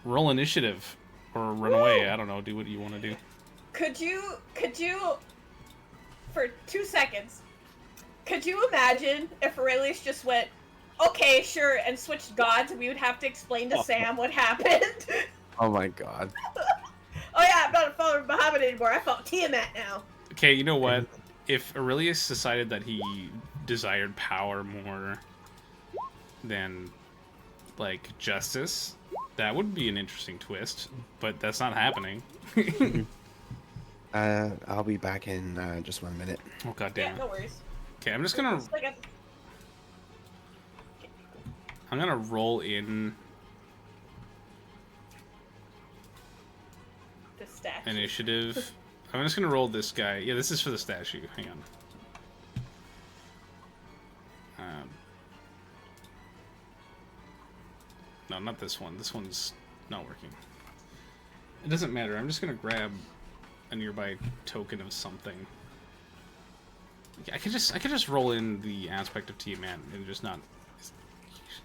Roll initiative or run away. I don't know. Do what you want to do. Could you, for 2 seconds, could you imagine if Aurelius just went, okay, sure, and switched gods, and we would have to explain to Sam what happened? Oh my god. Oh yeah, I'm not a follower of Muhammad anymore. I follow Tiamat now. Okay, you know what? If Aurelius decided that he desired power more than, like, justice, that would be an interesting twist. But that's not happening. I'll be back in just 1 minute. Oh, god Yeah, damn it. no worries. Okay, I'm just gonna... Just like I'm gonna roll in the statue. initiative. I'm just gonna roll this guy. Yeah, this is for the statue. Hang on. No, not this one. This one's not working. It doesn't matter. I'm just gonna grab a nearby token of something. I could just roll in the aspect of Tiamat and just not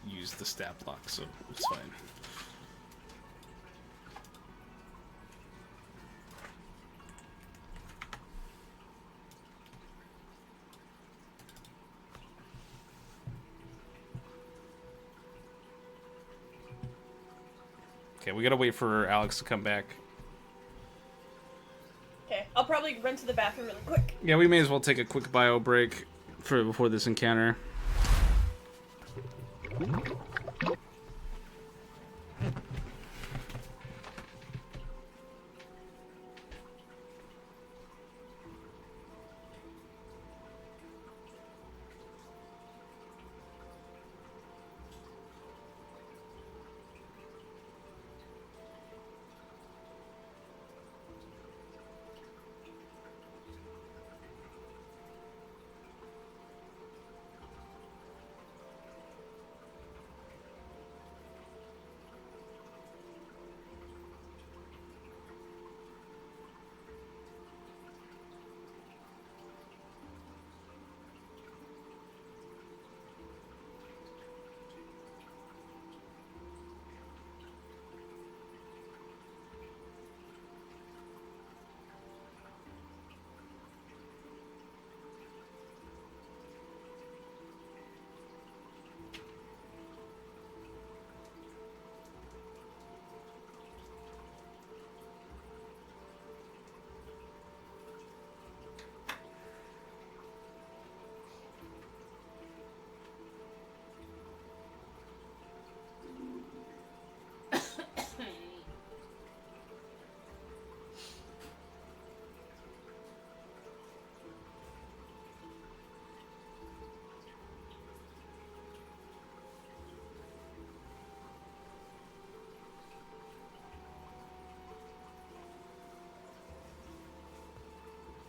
use the stat block, so it's fine. Okay, we gotta wait for Alex to come back. Okay, I'll probably run to the bathroom really quick. Yeah, we may as well take a quick bio break before this encounter.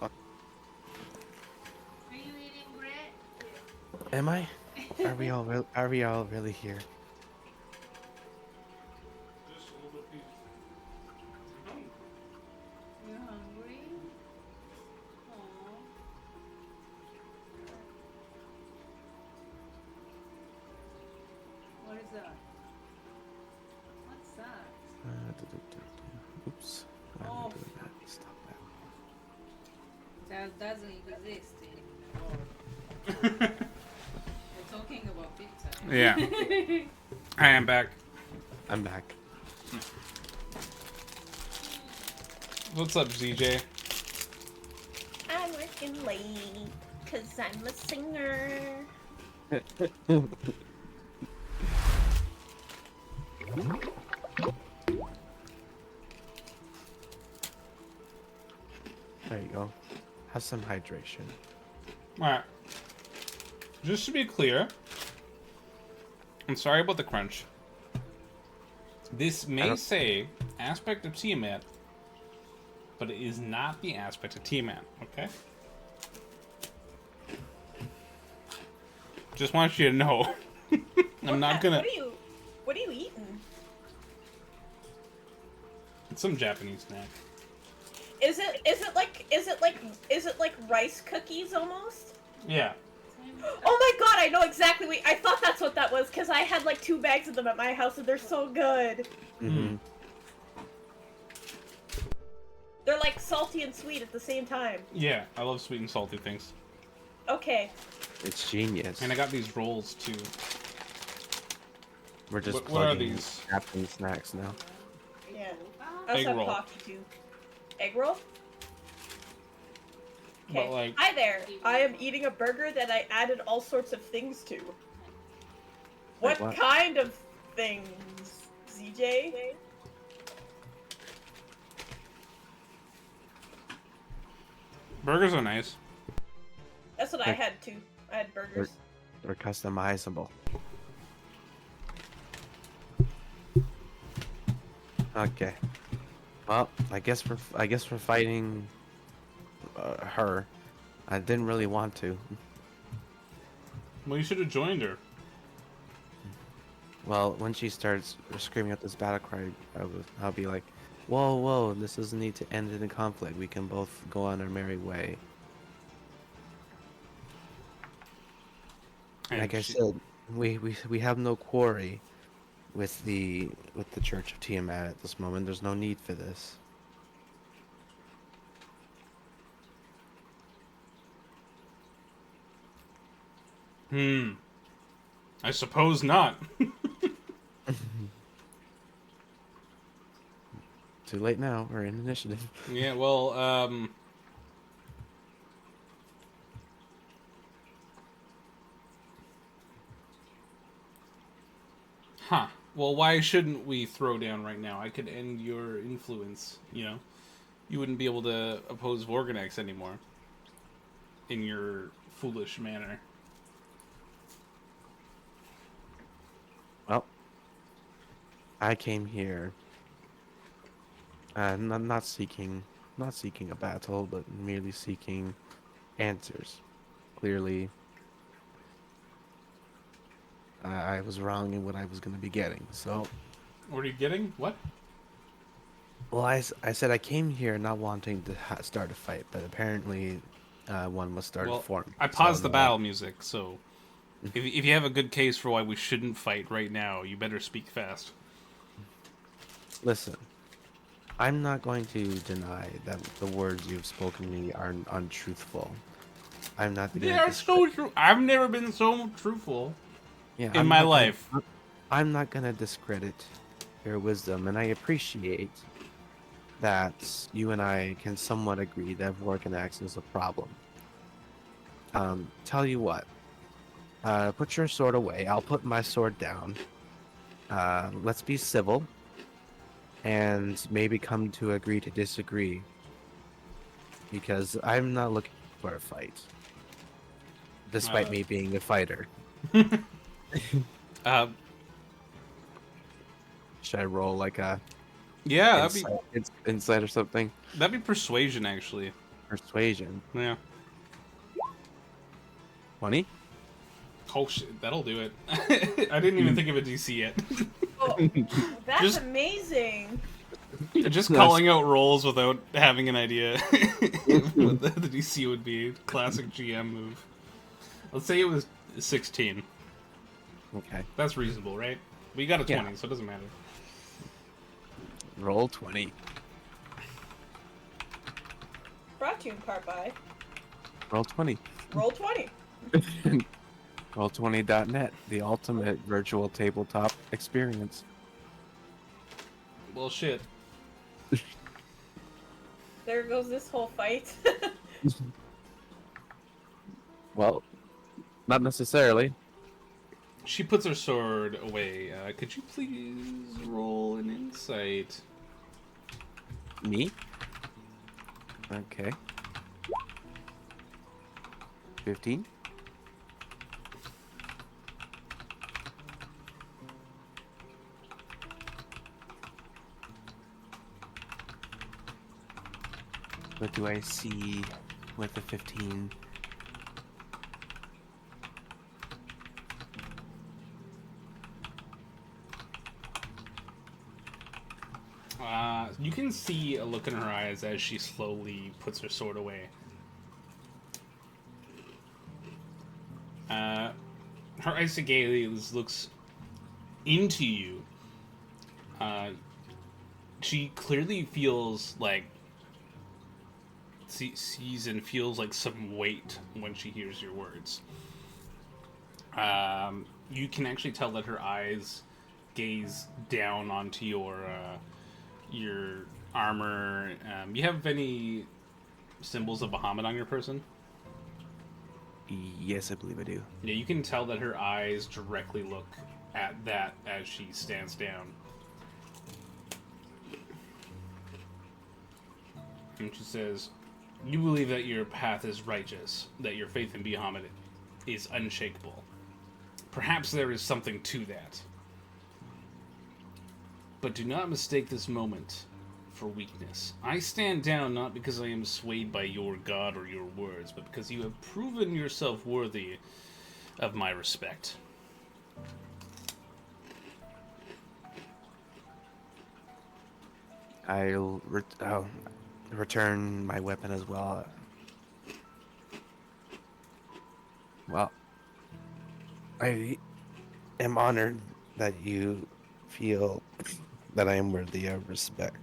Are you eating bread? Am I? Are we all really here? You hungry? Aw. What is that? What's that? Oops. Why am I Oh. doing that? Stop that. That doesn't exist anymore. We're talking about pizza. Yeah. I am back. I'm back. What's up, ZJ? I'm working late because I'm a singer. There you go. Have some hydration. Alright. Just to be clear, I'm sorry about the crunch. This may say aspect of Tiamat, but it is not the aspect of Tiamat, okay? Just want you to know. I'm not gonna... What are you eating? It's some Japanese snack. Is it like rice cookies almost? Yeah. Oh my god, I know exactly what I thought that's what that was, because I had like 2 bags of them at my house and they're so good. Mm-hmm. They're like salty and sweet at the same time. Yeah, I love sweet and salty things. Okay. It's genius. And I got these rolls too. We're just What are plugging these? Captain Snacks now. Yeah. I also Egg have roll. coffee too. Egg roll? But Okay. like, Hi there. I am eating a burger that I added all sorts of things to. What what? kind of things, ZJ? burgers are nice. That's what I had too. I had burgers. They're customizable. Okay. Well, I guess we're fighting her. I didn't really want to. Well, you should have joined her. Well, when she starts screaming out this battle cry, I'll be like, "Whoa, whoa! This doesn't need to end in a conflict. We can both go on our merry way." And Like I she- said, we have no quarry with the Church of Tiamat at this moment. There's no need for this. I suppose not. Too late now. We're in initiative. Yeah, well, Huh. Well, why shouldn't we throw down right now? I could end your influence, you know? You wouldn't be able to oppose Vorgonex anymore. In your foolish manner. Well, I came here. Not seeking a battle, but merely seeking answers. Clearly, I was wrong in what I was going to be getting. So, What are you getting? What? well, I said I came here not wanting to start a fight, but apparently, one was started Well, for me. I paused So the now- battle music, so... If you have a good case for why we shouldn't fight right now, you better speak fast. Listen, I'm not going to deny that the words you've spoken to me are untruthful. I'm not They gonna are so true. I've never been so truthful Yeah, in my life. I'm not gonna discredit your wisdom, and I appreciate that you and I can somewhat agree that Vorkanax is a problem. Tell you what, put your sword away. I'll put my sword down. Let's be civil, and maybe come to agree to disagree. Because I'm not looking for a fight, despite me being a fighter. Should I roll like a Yeah, insight or something? that'd be persuasion, actually. Persuasion. Yeah. 20? Oh shit, that'll do it. I didn't even think of a DC yet. Oh, that's Just- amazing. Just calling out rolls without having an idea what the DC would be. Classic GM move. Let's say it was 16. Okay. That's reasonable, right? We got a 20, Yeah. so it doesn't matter. Roll 20. Brought to you in part by Roll 20. Roll20. Roll20.net, the ultimate virtual tabletop experience. Well, shit. There goes this whole fight. Well, not necessarily. She puts her sword away. Could you please roll an insight? Me? Okay. 15? What do I see with the 15? You can see a look in her eyes as she slowly puts her sword away. Her icy gaze looks into you. She clearly feels like sees and feels like some weight when she hears your words. You can actually tell that her eyes gaze down onto your armor. You have any symbols of Bahamut on your person? Yes, I believe I do. Yeah, you can tell that her eyes directly look at that as she stands down. And she says, "You believe that your path is righteous, that your faith in Bahamut is unshakable. Perhaps there is something to that. But do not mistake this moment for weakness. I stand down not because I am swayed by your god or your words, but because you have proven yourself worthy of my respect." I'll return my weapon as well. Well, I am honored that you feel that I am worthy of respect.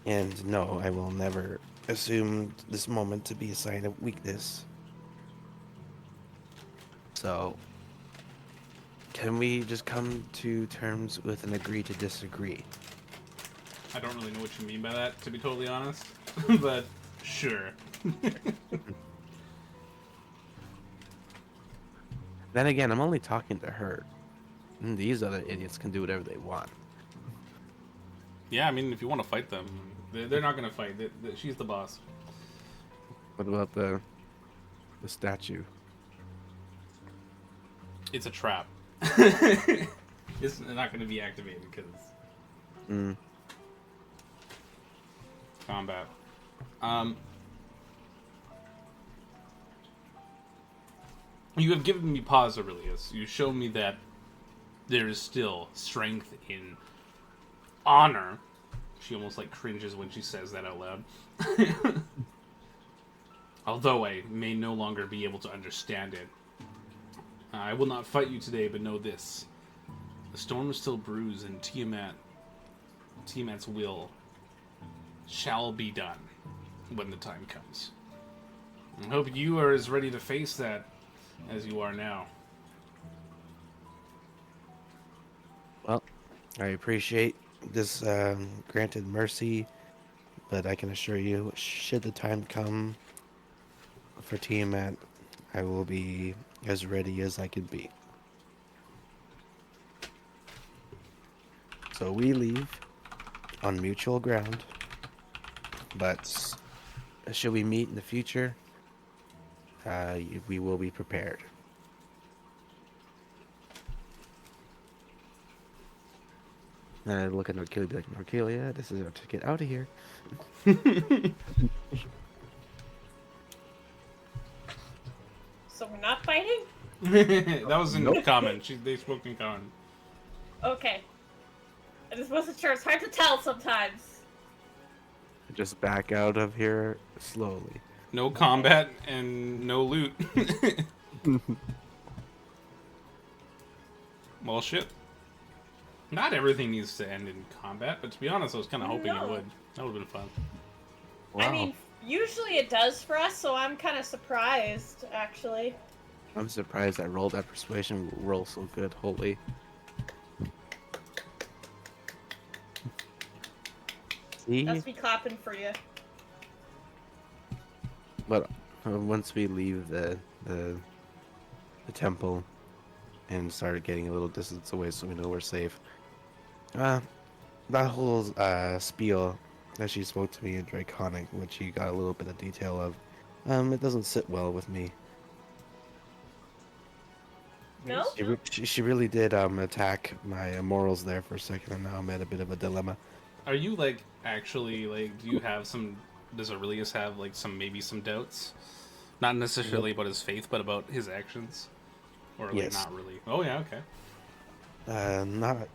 And no, I will never assume this moment to be a sign of weakness. So, can we just come to terms with and agree to disagree? I don't really know what you mean by that, to be totally honest, but sure. Then again, I'm only talking to her. And these other idiots can do whatever they want. Yeah, I mean, if you want to fight them, they're not going to fight. She's the boss. What about the statue? It's a trap. It's not going to be activated because combat. You have given me pause, Aurelius. You show me that there is still strength in honor. She almost like cringes when she says that out loud. Although I may no longer be able to understand it. I will not fight you today, but know this. The storm is still bruised, and Tiamat's will shall be done when the time comes. I hope you are as ready to face that as you are now. Well, I appreciate this granted mercy, but I can assure you, should the time come for Tiamat, I will be as ready as I can be. So we leave on mutual ground, but should we meet in the future, we will be prepared. And I look at Norkelia, be like, Norkelia, this is our ticket out of here. So we're not fighting? That was in Nope. common. They spoke in common. Okay. I just wasn't sure. It's hard to tell sometimes. Just back out of here slowly. No combat and no loot. Well, shit. Not everything needs to end in combat, but to be honest, I was kind of hoping it No. would. That would have been fun. Wow. I mean, usually it does for us, so I'm kind of surprised, actually. I'm surprised I rolled that persuasion roll so good. Holy. See? That's me clapping for you. But once we leave the temple and start getting a little distance away so we know we're safe, that whole spiel that she spoke to me in Draconic, which you got a little bit of detail of, it doesn't sit well with me. No? She really did attack my morals there for a second, and now I'm at a bit of a dilemma. Are you like actually like? Do you have some? Does Aurelius have like maybe some doubts? Not necessarily about his faith, but about his actions, or like Yes. not really. Oh yeah, okay. Not.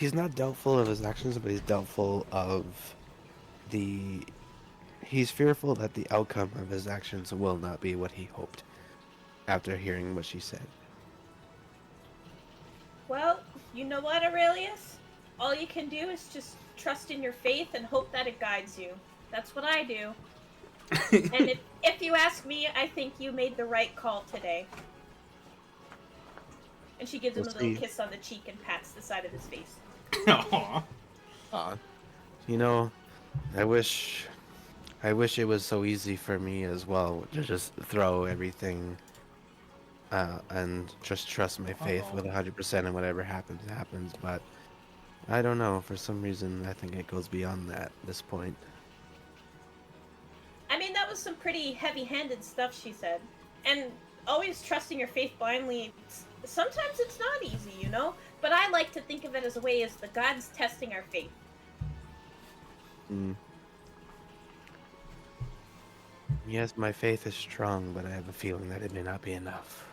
He's not doubtful of his actions, but he's doubtful of the. He's fearful that the outcome of his actions will not be what he hoped after hearing what she said. Well, you know what, Aurelius? All you can do is just trust in your faith and hope that it guides you. That's what I do. And if you ask me, I think you made the right call today. And she gives him We'll a little see. kiss on the cheek and pats the side of his face. Aw. You know, I wish it was so easy for me as well to just throw everything and just trust my faith with 100% and whatever happens, happens. But I don't know. For some reason, I think it goes beyond that at this point. I mean, that was some pretty heavy-handed stuff she said. And always trusting your faith blindly, sometimes it's not easy, you know? But I like to think of it as a way as the gods testing our faith. Mm. Yes, my faith is strong, but I have a feeling that it may not be enough.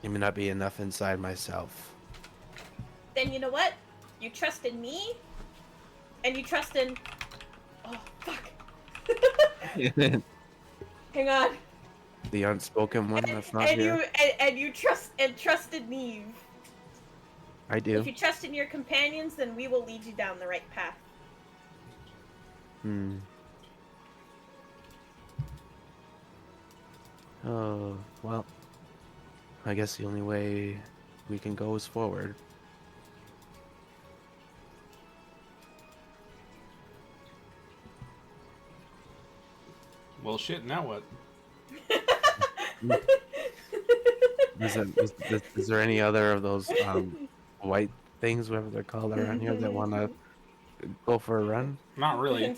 It may not be enough inside myself. Then you know what? You trust in me, and you trust in... Oh, fuck. Hang on. The unspoken one that's not and here? you trust in Neve. I do. If you trust in your companions, then we will lead you down the right path. Hmm. Oh, well. I guess the only way we can go is forward. Well, shit, now what? Is there any other of those white things, whatever they're called around here, that want to go for a run? Not really. And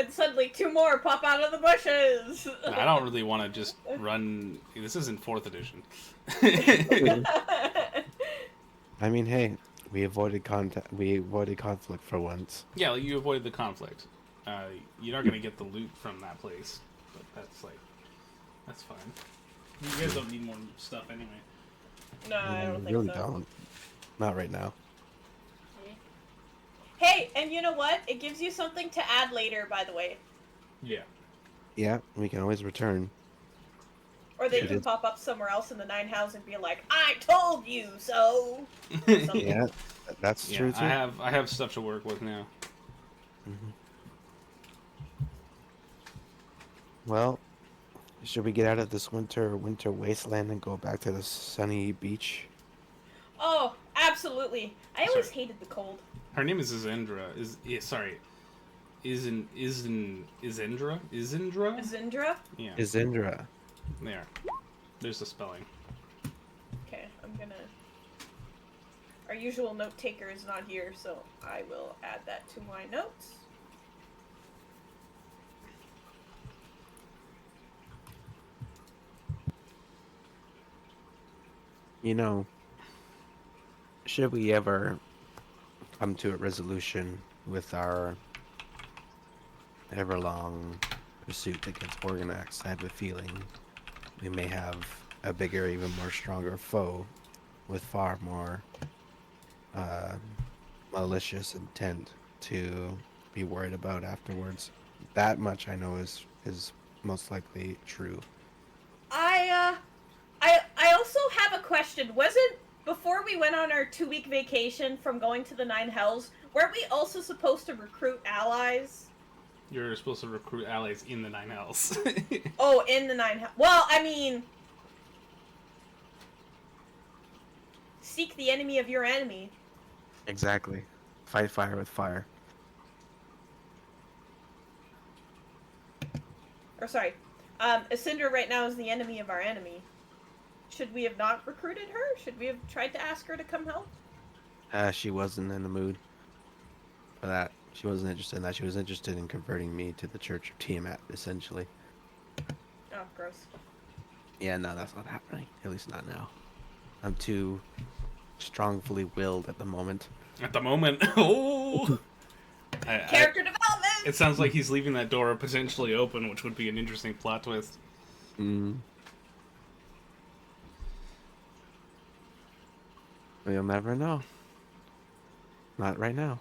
suddenly two more pop out of the bushes. I don't really want to just run. This isn't 4th edition. I mean, hey, we avoided conflict for once. Yeah, like, you avoided the conflict. You're not gonna get the loot from that place, but that's fine. You guys don't need more stuff anyway. No, I don't think really so. don't. Not right now. Hey, and you know what? It gives you something to add later, by the way. Yeah. Yeah, we can always return. Or they It can is. pop up somewhere else in the Nine House and be like, "I told you so." Something. Yeah, that's true too. I have stuff to work with now. Mhm. Well, should we get out of this winter wasteland and go back to the sunny beach? Oh, absolutely. I always Sorry. hated the cold. Her name is Izendra. Izendra? Zindra? Yeah. Izindra. There. There's the spelling. Okay, I'm gonna... Our usual note taker is not here, so I will add that to my notes. You know, should we ever come to a resolution with our ever-long pursuit against Organax, I have a feeling we may have a bigger, even more stronger foe with far more malicious intent to be worried about afterwards. That much I know is most likely true. I also have a question. Wasn't, before we went on our 2-week vacation from going to the Nine Hells, weren't we also supposed to recruit allies? You're supposed to recruit allies in the Nine Hells. Oh, in the Nine Hells. Well, I mean... Seek the enemy of your enemy. Exactly. Fight fire with fire. Or sorry, Ascender right now is the enemy of our enemy. Should we have not recruited her? Should we have tried to ask her to come help? She wasn't in the mood for that. She wasn't interested in that. She was interested in converting me to the Church of Tiamat, essentially. Oh, gross. Yeah, no, that's not happening. At least not now. I'm too strongly willed at the moment. At the moment. Oh! Character development! It sounds like he's leaving that door potentially open, which would be an interesting plot twist. You'll never know. Not right now.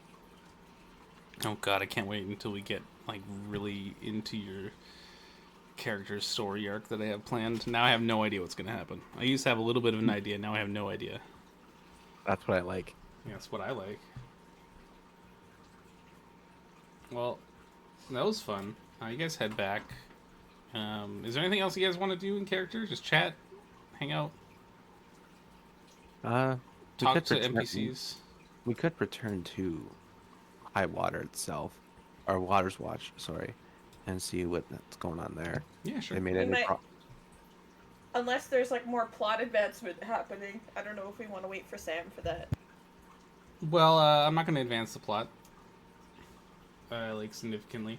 Oh god, I can't wait until we get like really into your character's story arc that I have planned. Now I have no idea what's going to happen. I used to have a little bit of an idea. Now I have no idea. That's what I like. Yeah, that's what I like. Well, that was fun. You guys head back. Is there anything else you guys want to do in character? Just chat, hang out, We talk could to return- NPCs. We could return to High Water itself, or Water's Watch, sorry, and see what's going on there. Yeah, sure. They made We any might- Unless there's like more plot advancement happening. I don't know if we want to wait for Sam for that. Well, I'm not going to advance the plot, like significantly.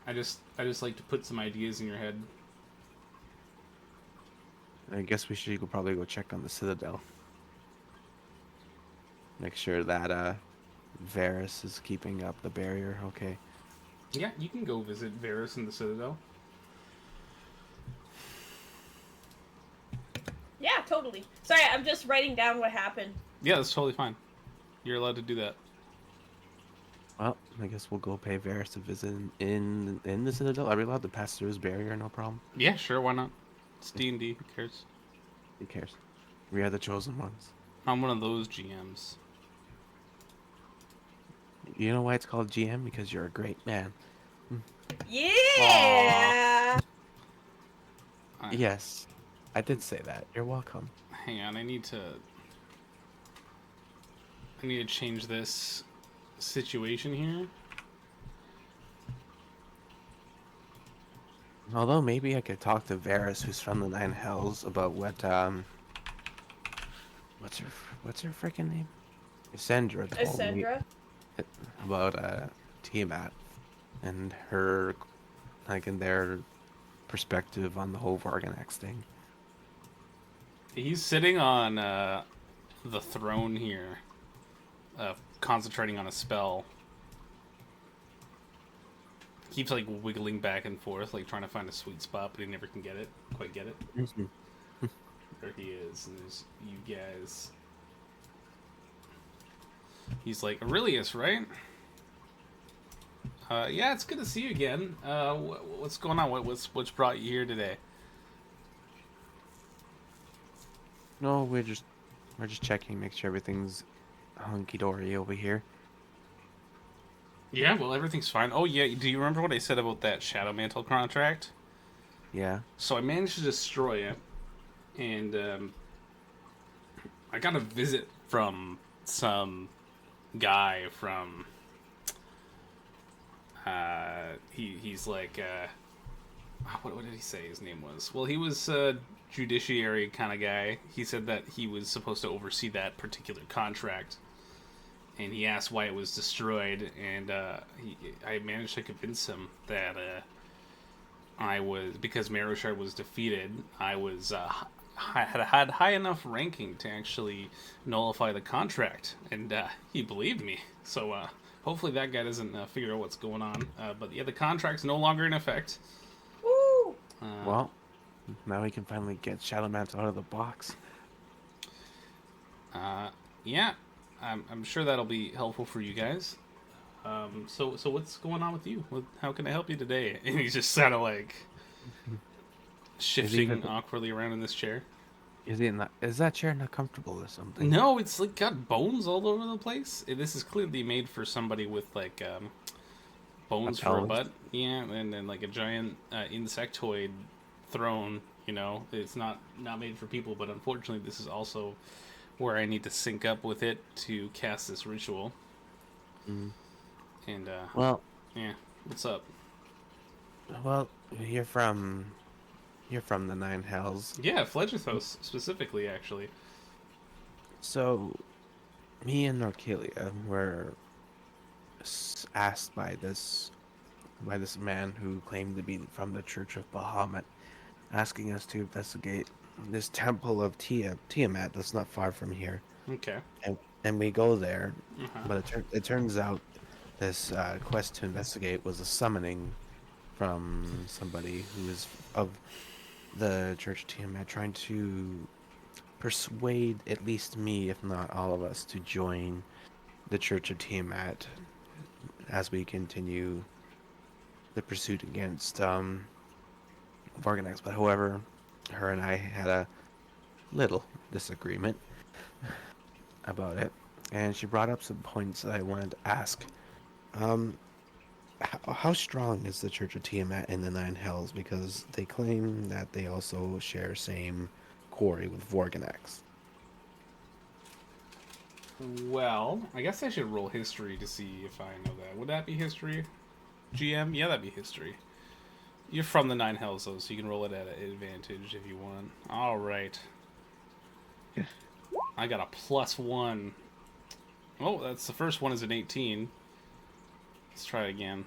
I just like to put some ideas in your head. I guess we should probably go check on the Citadel. Make sure that Varys is keeping up the barrier. Okay. Yeah, you can go visit Varys in the Citadel. Yeah, totally. Sorry, I'm just writing down what happened. Yeah, that's totally fine. You're allowed to do that. Well, I guess we'll go pay Varys a visit in the Citadel. Are we allowed to pass through his barrier? No problem. Yeah, sure, why not? It's D&D, who cares? Who cares? We are the chosen ones. I'm one of those GMs. You know why it's called GM? Because you're a great man. Yeah. Yes, I did say that. You're welcome. Hang on, I need to change this situation here. Although maybe I could talk to Varys, who's from the Nine Hells, about what what's her freaking name? Essendra told me Essendra. about Tiamat and her, like, in their perspective on the whole Varganax thing. He's sitting on the throne here, concentrating on a spell. Keeps like wiggling back and forth, like trying to find a sweet spot, but he never can quite get it. There he is, and there's you guys. He's like, Aurelius, right? Yeah, it's good to see you again. What's going on? What's brought you here today? No, we're just checking, make sure everything's hunky dory over here. Yeah, well, everything's fine. Oh yeah, do you remember what I said about that Shadow Mantle contract? Yeah. So I managed to destroy it, and I got a visit from some guy from. He's like, what did he say his name was? Well, he was a judiciary kind of guy. He said that he was supposed to oversee that particular contract, and he asked why it was destroyed, and I managed to convince him that I was, because Maroshard was defeated, I was had high enough ranking to actually nullify the contract, and he believed me. So hopefully that guy doesn't figure out what's going on. But yeah, the contract's no longer in effect. Woo! Well, now we can finally get Shadowmans out of the box. Yeah, I'm sure that'll be helpful for you guys. So what's going on with you? How can I help you today? And he's just kind of like shifting awkwardly around in this chair. Is that chair not comfortable or something? No, it's like got bones all over the place. This is clearly made for somebody with like bones for a butt. Yeah, and then like a giant insectoid throne. You know, it's not made for people, but unfortunately, this is also where I need to sync up with it to cast this ritual. Mm. And Well, yeah, what's up? well, you're from the Nine Hells. Yeah, Fledgethos specifically, actually. So, me and Norkelia were asked by this man who claimed to be from the Church of Bahamut, asking us to investigate this temple of Tiamat that's not far from here. Okay. And we go there, Uh-huh. but it turns out this quest to investigate was a summoning from somebody who is of the Church of Tiamat, trying to persuade at least me, if not all of us, to join the Church of Tiamat as we continue the pursuit against Varganax. But however, her and I had a little disagreement about it, and she brought up some points that I wanted to ask. How strong is the Church of Tiamat in the Nine Hells? Because they claim that they also share same quarry with Vorganax. Well, I guess I should roll history to see if I know that. Would that be history? GM? Yeah, that'd be history. You're from the Nine Hells, though, so you can roll it at an advantage if you want. Alright. I got a +1. Oh, that's the first one is an 18. Let's try it again.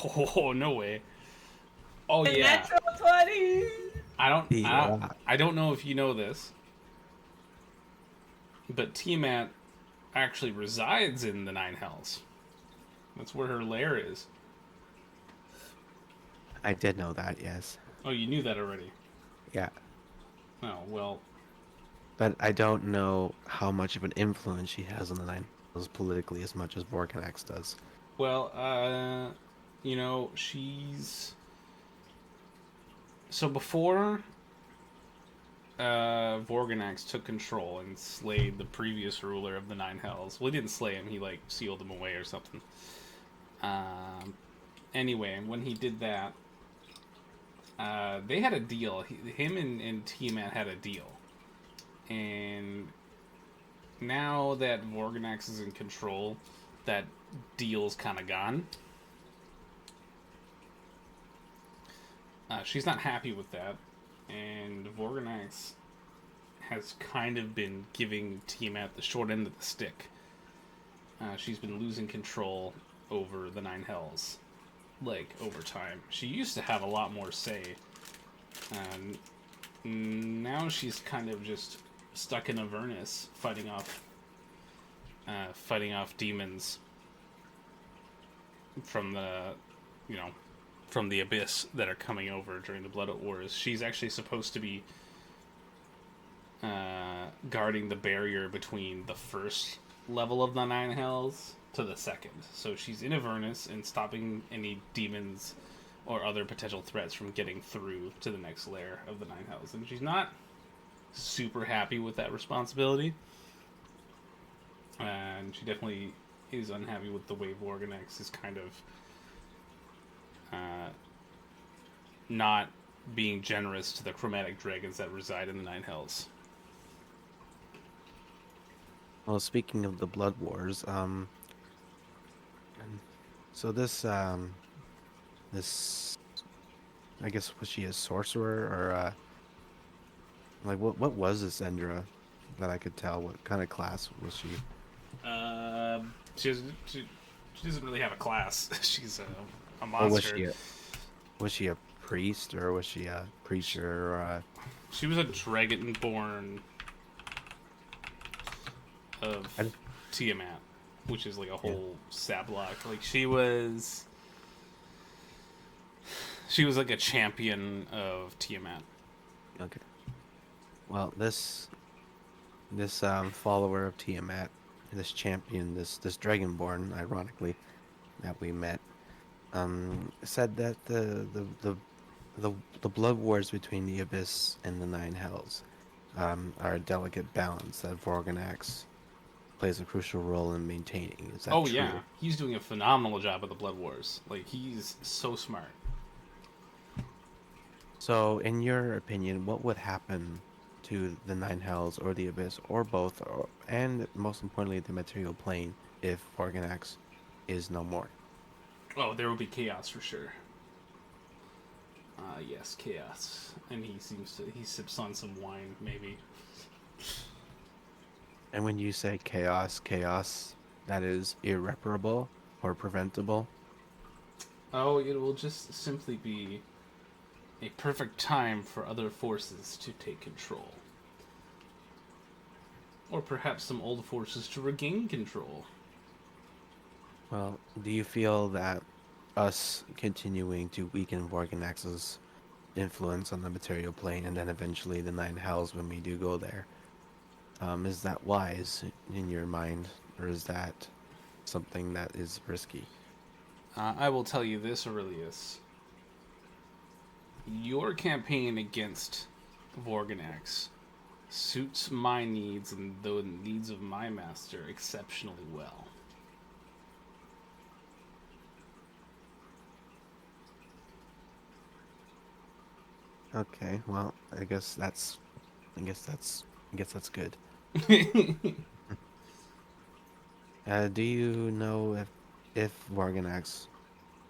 Oh, no way. Oh, A yeah. natural 20! I don't know if you know this, but Tiamat actually resides in the Nine Hells. That's where her lair is. I did know that, yes. Oh, you knew that already. Yeah. Oh, well. But I don't know how much of an influence she has on the Nine Hells politically as much as Vorganax does. Well, you know, she's... So before Vorganax took control and slayed the previous ruler of the Nine Hells. Well, he didn't slay him. He, like, sealed him away or something. Anyway, when he did that, they had a deal. Him and Tiamat had a deal. And now that Vorganax is in control, that deal's kind of gone. She's not happy with that. And Vorganax has kind of been giving Tiamat the short end of the stick. She's been losing control over the Nine Hells, like, over time. She used to have a lot more say. Now she's kind of just stuck in Avernus, fighting off demons from the, from the abyss that are coming over during the Blood Wars. She's actually supposed to be guarding the barrier between the first level of the Nine Hells to the second. So she's in Avernus and stopping any demons or other potential threats from getting through to the next layer of the Nine Hells. And she's not super happy with that responsibility. And she definitely is unhappy with the way Vorganax is kind of not being generous to the chromatic dragons that reside in the Nine Hells. Well, speaking of the Blood Wars, so this, I guess, was she a sorcerer, or, like, what was this Endra, that I could tell? What kind of class was she? She doesn't really have a class. She's a Or monster. was she a priest, or was she a preacher, or She was a Dragonborn of Tiamat, which is like a whole sablock. Like, she was like a champion of Tiamat. Okay. Well, this follower of Tiamat, this champion, this Dragonborn, ironically, that we met, said that the blood wars between the Abyss and the Nine Hells are a delicate balance that Vorganax plays a crucial role in maintaining. Is that true? Yeah, he's doing a phenomenal job of the Blood Wars. Like, he's so smart. So, in your opinion, what would happen to the Nine Hells or the Abyss or both, and most importantly, the material plane, if Vorganax is no more? Oh, there will be chaos for sure. Yes, chaos. And he sips on some wine, maybe. And when you say chaos, that is irreparable or preventable? Oh, it will just simply be a perfect time for other forces to take control. Or perhaps some old forces to regain control. Well, do you feel that us continuing to weaken Vorganax's influence on the material plane, and then eventually the Nine Hells when we do go there. Is that wise in your mind, or is that something that is risky? I will tell you this, Aurelius. Your campaign against Vorganax suits my needs and the needs of my master exceptionally well. Okay, well, I guess that's good. Do you know if Vorganax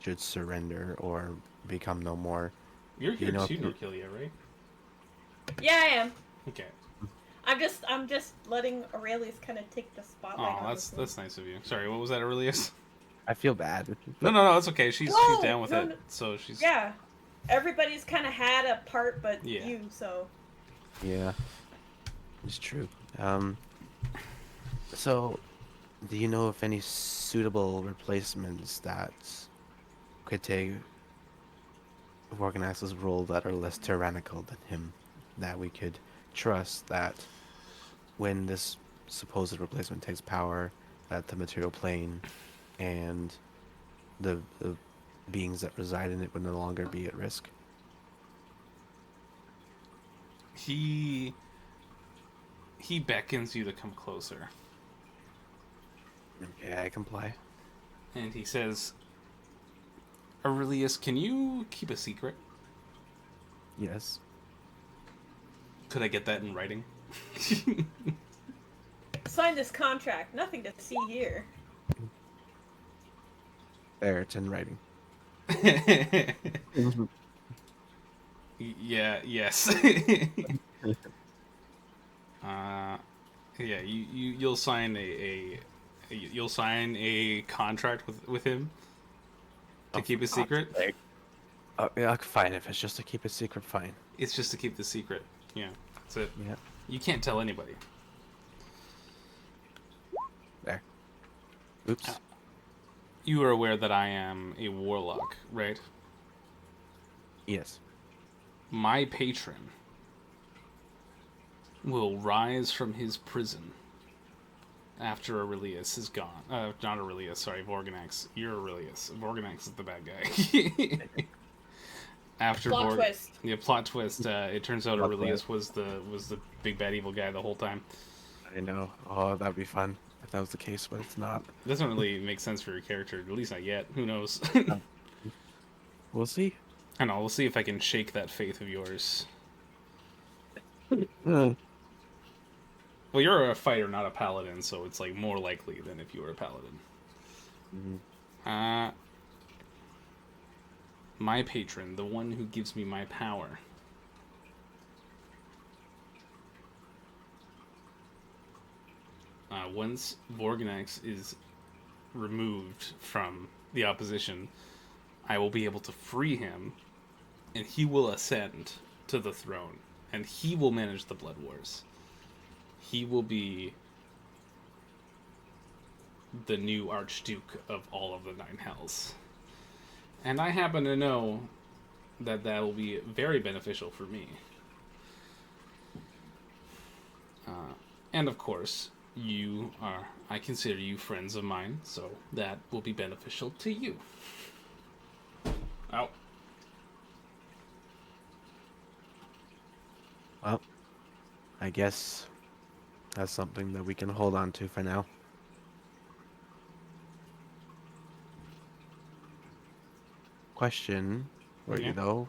should surrender or become no more? You're Do here you know too, if Norkilia, right? Yeah, I am. Okay. I'm just letting Aurelius kind of take the spotlight. Oh, on this one. that's nice of you. Sorry, what was that, Aurelius? I feel bad. No, it's okay. She's No, down with no, it, no. so she's Yeah, everybody's kind of had a part, but Yeah. you. So Yeah, it's true. So, do you know if any suitable replacements that could take Vorganax's role that are less tyrannical than him, that we could trust that when this supposed replacement takes power, that the material plane and the beings that reside in it would no longer be at risk? he beckons you to come closer, Okay, I comply. and he says, "Aurelius, can you keep a secret? Yes. Could I get that in writing?" sign this contract. Nothing to see here. There, it's in writing. Yeah. Yes. Yeah. You'll sign you'll sign a contract with him to keep a secret. Yeah, fine. If it's just to keep it secret, fine. It's just to keep the secret. Yeah, that's it. Yeah. You can't tell anybody. There. Oops. You are aware that I am a warlock, right? Yes. My patron will rise from his prison after Aurelius is gone. Not Aurelius, sorry, Vorganax. You're Aurelius. Vorganax is the bad guy. After Plot twist. Yeah, plot twist. It turns out Plot Aurelius was the big bad evil guy the whole time. I know. Oh, that'd be fun if that was the case, but it's not. It doesn't really make sense for your character, at least not yet. Who knows? We'll see. I know. We'll see if I can shake that faith of yours. Hmm. Well, you're a fighter, not a paladin, so it's like more likely than if you were a paladin. Mhm. My patron, the one who gives me my power. Once Vorganax is removed from the opposition, I will be able to free him, and he will ascend to the throne, and he will manage the Blood Wars. He will be the new Archduke of all of the Nine Hells. And I happen to know that that will be very beneficial for me. And of course, I consider you friends of mine, so that will be beneficial to you. Ow. Well, I guess that's something that we can hold on to for now. Question for Yeah. you though.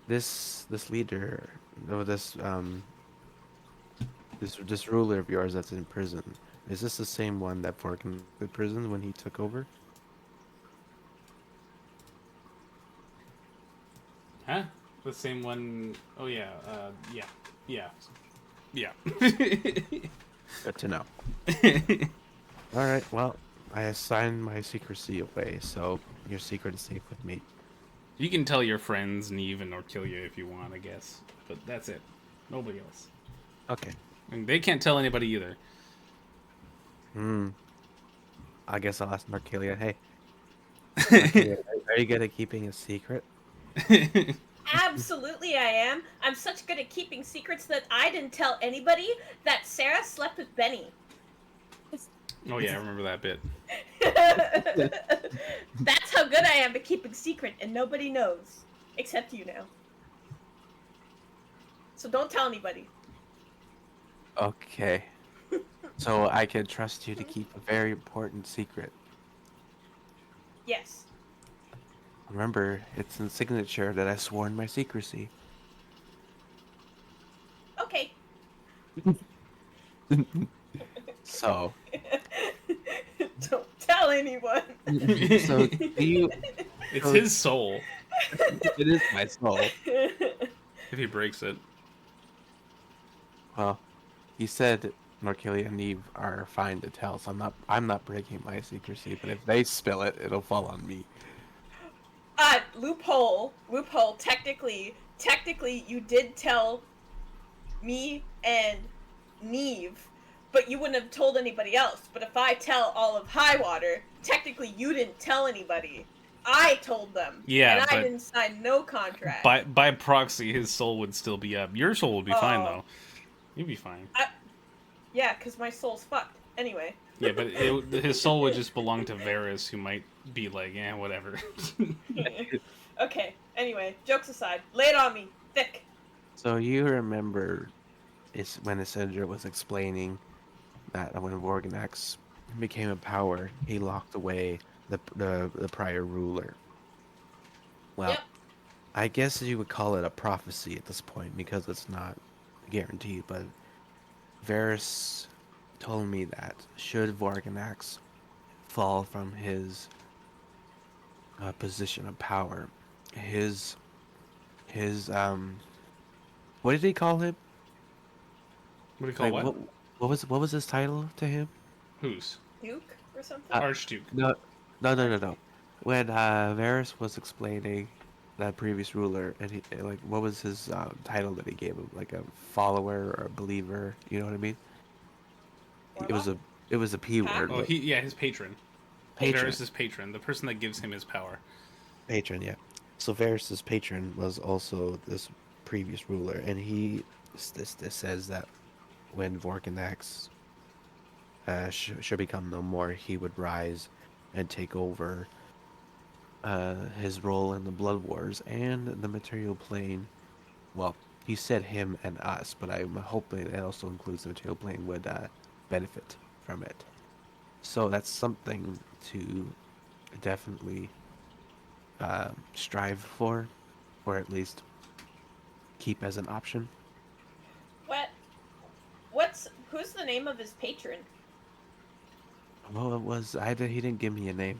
This leader, or this ruler of yours that's in prison, is this the same one that Forkin in prison when he took over? Huh? The same one... Oh, yeah. Yeah. Good to know. All right. Well, I assigned my secrecy away, so your secret is safe with me. You can tell your friends, Neve and Orkilia, if you want, I guess. But that's it. Nobody else. Okay. And they can't tell anybody either. I guess I'll ask Narcalia. Hey. Narcalia, Are you good at keeping a secret? Absolutely, I am. I'm such good at keeping secrets that I didn't tell anybody that Sarah slept with Benny. Oh yeah, I remember that bit. That's how good I am at keeping secret, and nobody knows except you now. So don't tell anybody. Okay. So I can trust you to keep a very important secret. Yes. Remember, it's in the signature that I swore in my secrecy. Okay. So, Don't tell anyone. so do you? It's So his soul. it is my soul. If he breaks it. Well, you said Norkilia and Eve are fine to tell, so I'm not breaking my secrecy. But if they spill it, it'll fall on me. Loophole. Technically, you did tell me and Neve, but you wouldn't have told anybody else. But if I tell all of Highwater, technically you didn't tell anybody. I told them. Yeah, and I but didn't sign no contract. by proxy, his soul would still be up. Your soul would be fine Oh. though. You'd be fine. Yeah, because my soul's fucked. Anyway. Yeah, but his soul would just belong to Varys, who might be like, whatever. Okay, anyway, jokes aside. Lay it on me. Thick. So you remember, is when Isidra was explaining that when Vorganax became a power, he locked away the prior ruler. Well, Yep. I guess you would call it a prophecy at this point because it's not guaranteed, but Varys told me that should Vorganax fall from his position of power, his what did he call him? What do you call Like, what? what was his title to him? Whose? Duke or something? Archduke. No. When Varys was explaining that previous ruler, and he like, what was his title that he gave him? Like a follower or a believer? You know what I mean? Warlock? It was a p word. Oh, but his patron. patron, Varys' patron, the person that gives him his power. patron, yeah. So Varys's patron was also this previous ruler, and this says that when Vorkanax should become no more, he would rise and take over his role in the Blood Wars and the material plane. Well, he said him and us, but I'm hoping it also includes the material plane would benefit from it. So that's something to definitely strive for, or at least keep as an option. Who's the name of his patron? Well, it was he didn't give me a name.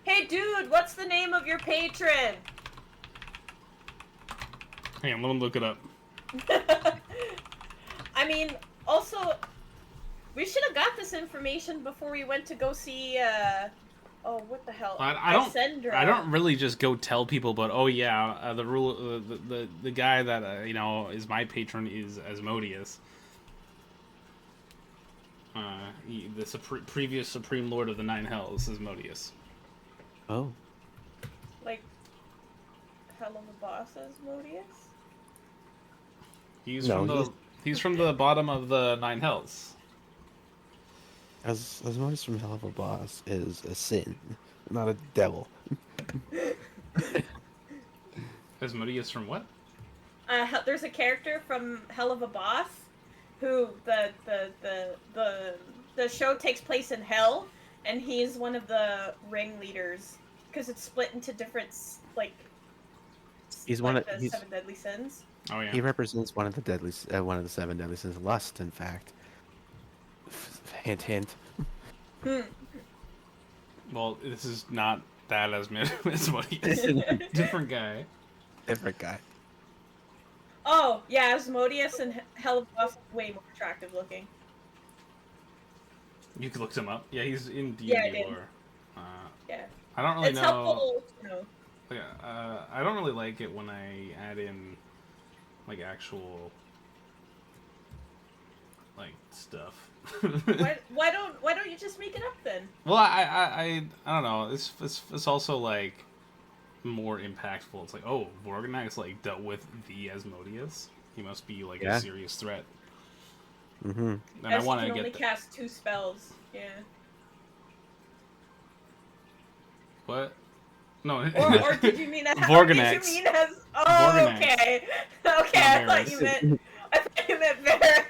Hey dude, what's the name of your patron? Hang on, let me look it up. I mean, also, we should have got this information before we went to go see, oh, what the hell? I don't really just go tell people, but the guy that is my patron is Asmodeus. Previous Supreme Lord of the Nine Hells, Asmodeus. Oh, Like, hell of a boss, Asmodeus? He's from the bottom of the Nine Hells. as much as from Hell of a Boss is a sin, not a devil. Asmodeus from what? There's a character from Hell of a Boss who the show takes place in Hell, and he's one of the ringleaders because it's split into different He's like the seven deadly sins. Oh yeah. He represents one of the seven deadly sins, lust. In fact, hint, hint. Well, this is not that Asmodeus. Different guy. Different guy. Oh yeah, Asmodeus and Hell of a Boss are way more attractive looking. You could look him up. Yeah, he's in D&D Yeah, I did. lore. Yeah, I don't really it's know. helpful to know. Yeah, I don't really like it when I add in like actual like stuff. Why don't you just make it up then? Well, I don't know. It's also like more impactful. It's like, oh, Vorgonax like dealt with the Asmodeus. He must be like Yeah. a serious threat. Mm-hmm. And I As want he to can only get cast 2 spells. Yeah. what? No, Or did you mean as? Vorgonax. Did you mean as? Oh, Vorgonax. okay. Okay, I thought Varys. you meant. I thought you meant Varys.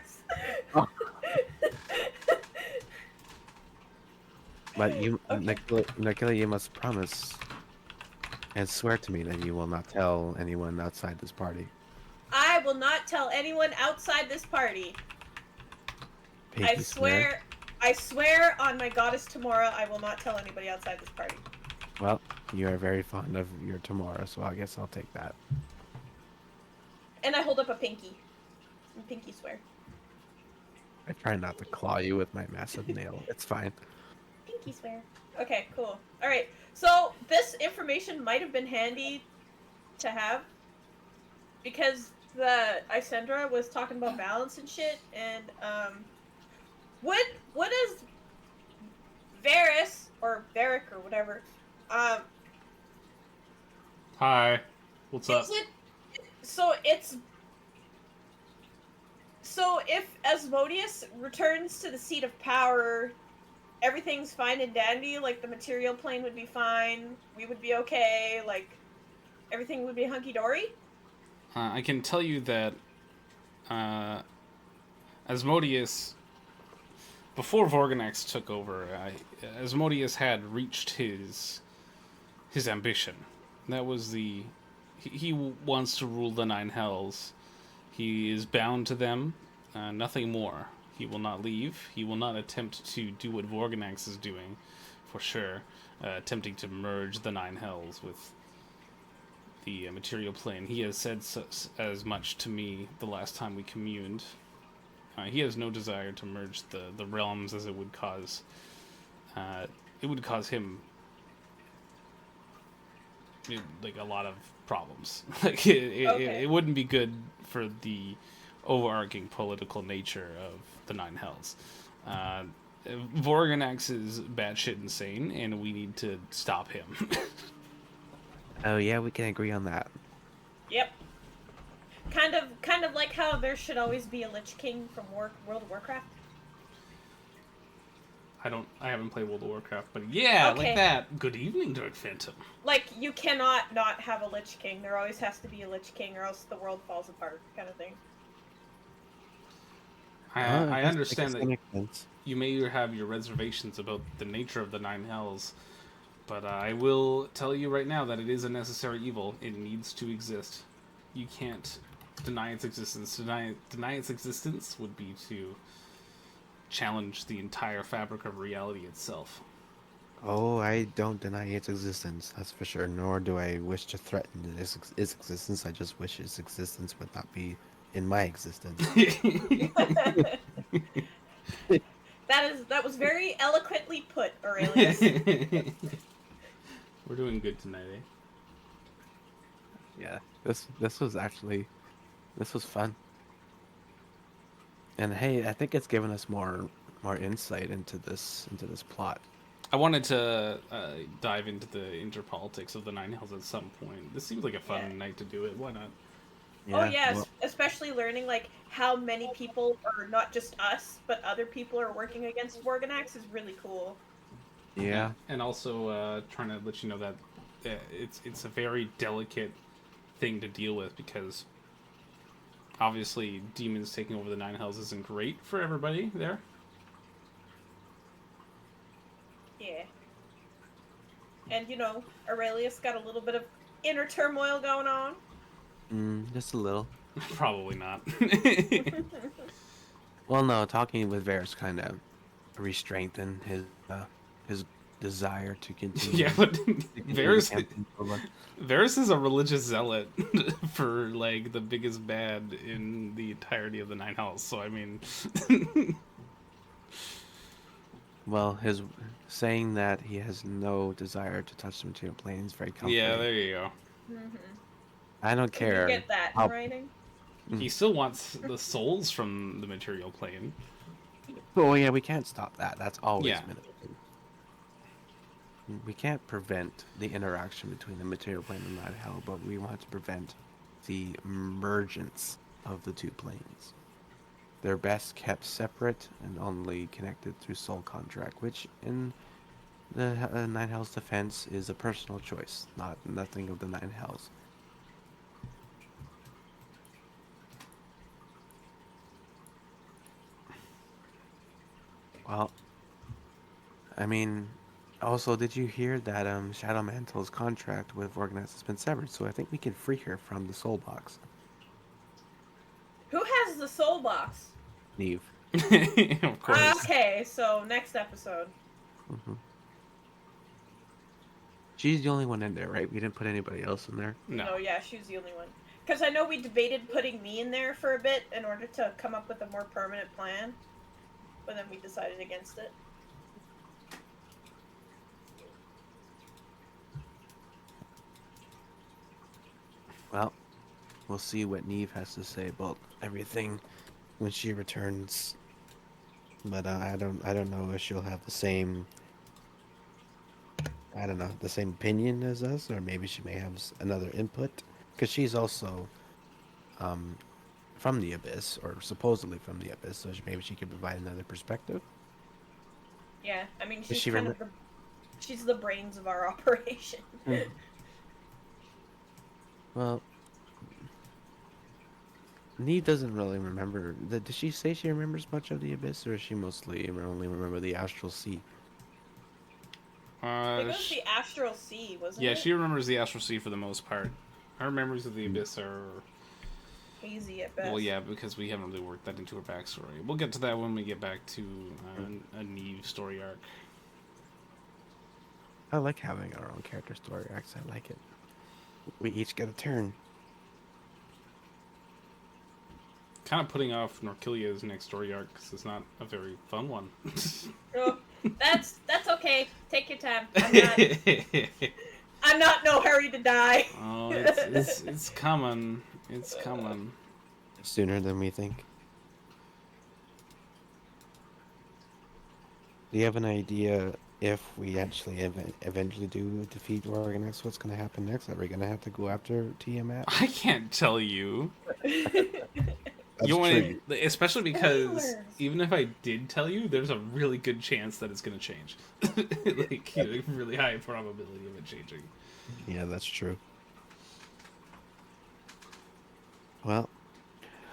Oh. But you, Okay. Nikila, you must promise and swear to me that you will not tell anyone outside this party. I will not tell anyone outside this party. Pinky swear. I swear on my goddess Tamora, I will not tell anybody outside this party. Well, you are very fond of your Tamara, so I guess I'll take that. And I hold up a pinky. And pinky swear. I try not to claw you with my massive nail. It's fine. Pinky swear. Okay, cool. Alright, so this information might have been handy to have. Because the Isendra was talking about balance and shit, and, what is Varys, or Varric, or whatever, Hi. What's up? is it, so if Asmodeus returns to the seat of power, everything's fine and dandy, like the material plane would be fine, we would be okay, like, everything would be hunky-dory? I can tell you that Asmodeus, before Vorgonax took over, Asmodeus had reached his ambition. That was he wants to rule the Nine Hells. He is bound to them, nothing more. He will not leave. He will not attempt to do what Vorgonax is doing, for sure, attempting to merge the Nine Hells with the material plane. He has said as much to me the last time we communed. He has no desire to merge the realms, as it would cause him like a lot of problems. Like it wouldn't be good for the overarching political nature of the Nine Hells. Vorgonax is batshit insane, and we need to stop him. Oh yeah, we can agree on that. Yep. Kind of like how there should always be a Lich King from World of Warcraft. I haven't played World of Warcraft, but yeah, Okay. like that. Good evening, Dark Phantom. Like, you cannot not have a Lich King. There always has to be a Lich King, or else the world falls apart, kind of thing. I understand that makes sense. you may have your reservations about the nature of the Nine Hells, but I will tell you right now that it is a necessary evil. It needs to exist. You can't deny its existence. Deny its existence would be to challenge the entire fabric of reality itself. Oh, I don't deny its existence, that's for sure. Nor do I wish to threaten its existence. I just wish its existence would not be in my existence. That was very eloquently put, Aurelius. We're doing good tonight, eh? Yeah, this was fun. And hey, I think it's given us more insight into this plot. I wanted to dive into the interpolitics of the Nine Hells at some point. This seems like a fun night to do it. Why not? Oh yes, well, especially learning like how many people, or not just us, but other people are working against Vorgonax is really cool. yeah. And also trying to let you know that it's a very delicate thing to deal with, because obviously demons taking over the Nine Hells isn't great for everybody there. Yeah. And you know, Aurelius got a little bit of inner turmoil going on. Just a little. Probably not. Well, no, talking with Varys kind of re-strengthened his desire to continue. Yeah, but to continue the Varys campaign forward. Varys is a religious zealot for like the biggest bad in the entirety of the Nine Hells. So I mean, Well, his saying that he has no desire to touch the material plane is very comforting. yeah, there you go. I don't Can you care. get that in how- writing? He still wants the souls from the material plane. Oh yeah, we can't stop that. That's always Yeah. been a thing. We can't prevent the interaction between the material plane and Night Hell, but we want to prevent the emergence of the two planes. They're best kept separate and only connected through soul contract, which in the Nine Hells defense is a personal choice, nothing of the Nine Hells. Well, I mean, also, did you hear that Shadow Mantle's contract with Organize has been severed? So I think we can free her from the soul box. Who has the soul box? Neve. Of course. Okay, so next episode. Hmm. She's the only one in there, right? We didn't put anybody else in there. No. Yeah, she's the only one. Because I know we debated putting me in there for a bit in order to come up with a more permanent plan, but then we decided against it. Well, we'll see what Neve has to say about everything when she returns. But I don't know if she'll have the same. I don't know, the same opinion as us, or maybe she may have another input, because she's also from the Abyss, or supposedly from the Abyss, so maybe she could provide another perspective. Yeah, I mean, Does she's she kind of she's the brains of our operation. Well, Neve doesn't really remember. Did she say she remembers much of the Abyss, or is she mostly only remember the Astral Sea? It was the Astral Sea, wasn't Yeah, it? she remembers the Astral Sea for the most part. Her memories of the Abyss are... Hazy at best. Well, yeah, because we haven't really worked that into her backstory. We'll get to that when we get back to a Neve story arc. I like having our own character story arcs. I like it. We each get a turn. Kind of putting off Norkilia's next story arc because it's not a very fun one. Oh, that's okay. Take your time. I'm not no hurry to die. Oh, it's coming. It's coming. Sooner than we think. Do you have an idea if we actually eventually do defeat Organix, what's going to happen next? Are we going to have to go after Tiamat? I can't tell you. That's You want true. to, especially because Spoilers. even if I did tell you, there's a really good chance that it's going to change. Like, really high probability of it changing. Yeah, that's true. Well,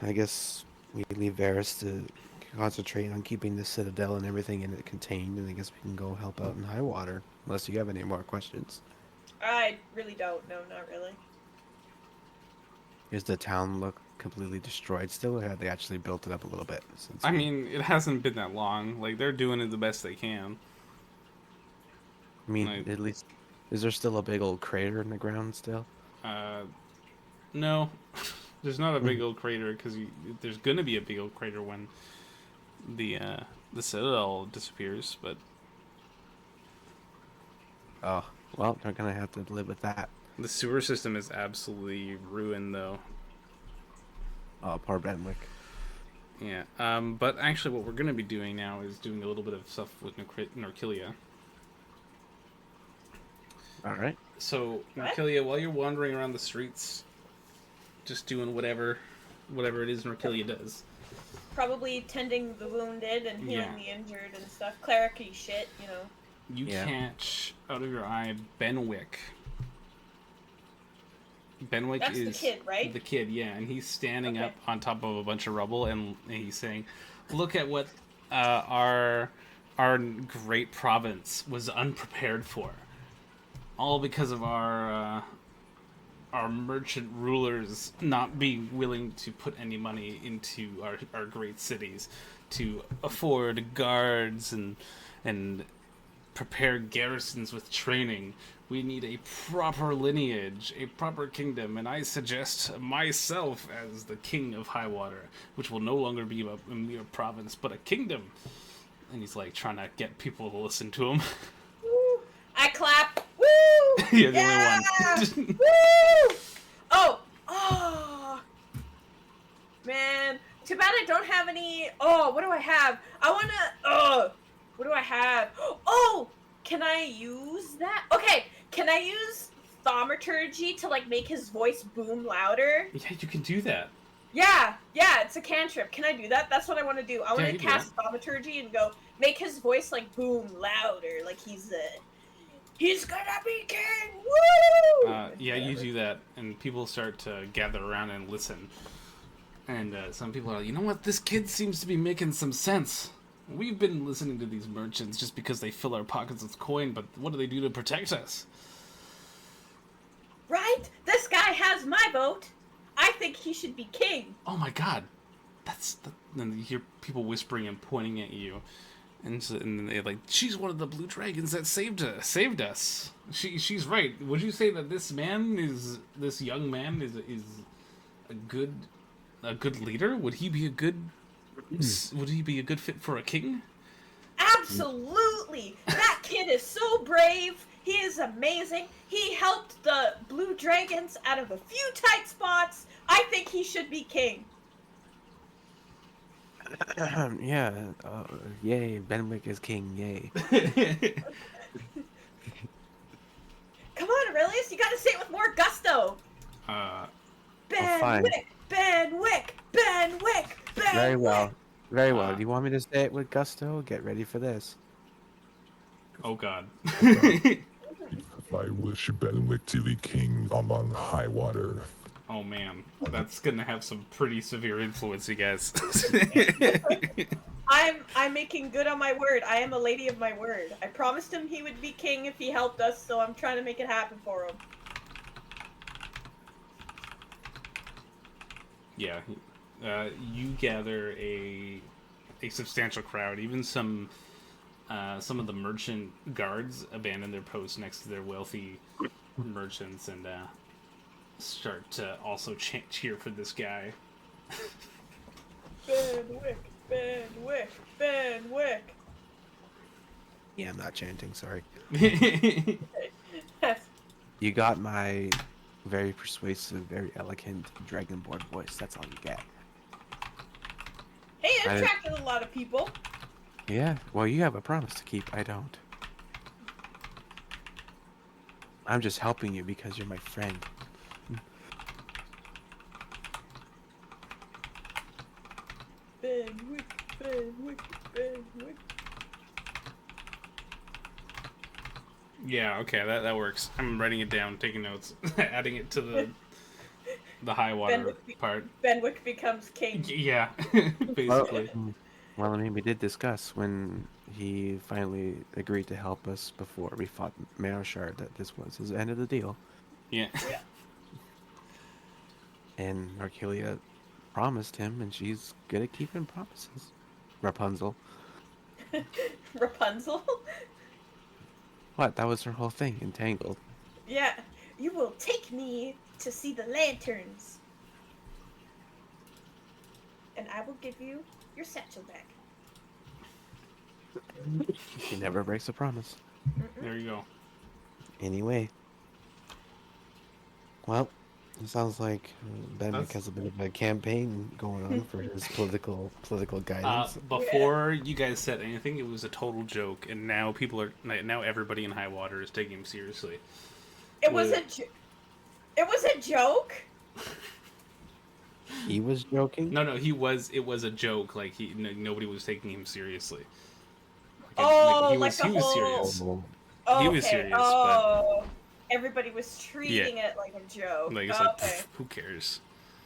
I guess we leave Varys to concentrate on keeping the Citadel and everything in it contained, and I guess we can go help out in Highwater, unless you have any more questions. I really don't. No, not really. Does the town look completely destroyed still, or have they actually built it up a little bit? Since I mean, it hasn't been that long. Like, they're doing it the best they can. I mean, like- at least, is there still a big old crater in the ground still? No. There's not a big old crater, because there's going to be a big old crater when the Citadel disappears, but... Oh, well, they're gonna have to live with that. The sewer system is absolutely ruined, though. Oh, poor Benwick. Yeah, but actually what we're going to be doing now is doing a little bit of stuff with Norkilia. Alright. So, What? Norkilia, while you're wandering around the streets, just doing whatever it is Norkilia does. Probably tending the wounded and healing Yeah. the injured and stuff. Cleric-y shit, you know. You Yeah. catch out of your eye Benwick. Benwick That's the is kid, right? the kid, yeah, and he's standing Okay. up on top of a bunch of rubble, and he's saying, "Look at what our great province was unprepared for, all because of our merchant rulers not being willing to put any money into our great cities to afford guards and prepare garrisons with training. We need a proper lineage, a proper kingdom, and I suggest myself as the king of Highwater, which will no longer be a mere province, but a kingdom." And he's like trying to get people to listen to him. Woo! I clap. Woo! You're the only one. Woo! Oh! Man. Too bad I don't have any. Oh, what do I have? I wanna. What do I have? Oh, can I use that? Okay, can I use thaumaturgy to like make his voice boom louder? Yeah, you can do that. Yeah, it's a cantrip. Can I do that? That's what I want to do. I want Yeah, to you do cast thaumaturgy and go make his voice like boom louder, like he's gonna be king. Woo! Yeah, you do that, and people start to gather around and listen. And some people are like, you know what? This kid seems to be making some sense. We've been listening to these merchants just because they fill our pockets with coin, but what do they do to protect us? Right? This guy has my vote. I think he should be king. Oh my god. Then you hear people whispering and pointing at you. And they're like, she's one of the blue dragons that saved us. She's right. Would you say that this young man is a good leader? Would he be a good fit for a king? Absolutely. That kid is so brave. He is amazing. He helped the blue dragons out of a few tight spots. I think he should be king. Yeah. Yay! Benwick is king. Yay. Come on, Aurelius, you gotta say it with more gusto. fine. Benwick, Benwick, Benwick, Benwick. Very well. Very well. Do you want me to say it with gusto? Get ready for this. Oh god. I wish Benwick to be king among high water. Oh man, that's gonna have some pretty severe influence, you guys. I'm making good on my word. I am a lady of my word. I promised him he would be king if he helped us, so I'm trying to make it happen for him. Yeah, you gather a substantial crowd. Even some of the merchant guards abandon their posts next to their wealthy merchants and start to also cheer for this guy. Benwick, Benwick, Benwick. Yeah, I'm not chanting. Sorry. Yes. You got my very persuasive, very elegant Dragonborn voice. That's all you get. Hey, it attracted a lot of people. Yeah. Well, you have a promise to keep. I don't. I'm just helping you because you're my friend. Benwick, Benwick, Benwick. Yeah, okay, that works. I'm writing it down, taking notes, adding it to the high water part. Benwick becomes king. Yeah, basically. Well, I mean, we did discuss when he finally agreed to help us before we fought Marashard that this was his end of the deal. Yeah. And Narkilia promised him, and she's good at keeping promises. Rapunzel. Rapunzel? What? That was her whole thing, Entangled. Yeah. You will take me to see the lanterns. And I will give you your satchel back. She never breaks a promise. There you go. Anyway. Well, it sounds like Benwick That's- has a bit of a campaign going on for his political guidance. Before you guys said anything, it was a total joke, and now now everybody in high water is taking him seriously. It was it was a joke? He was joking? No, it was a joke. Like nobody was taking him seriously. He was whole... serious. Okay. He was serious, but... Everybody was treating it like a joke. Like it's like, who cares?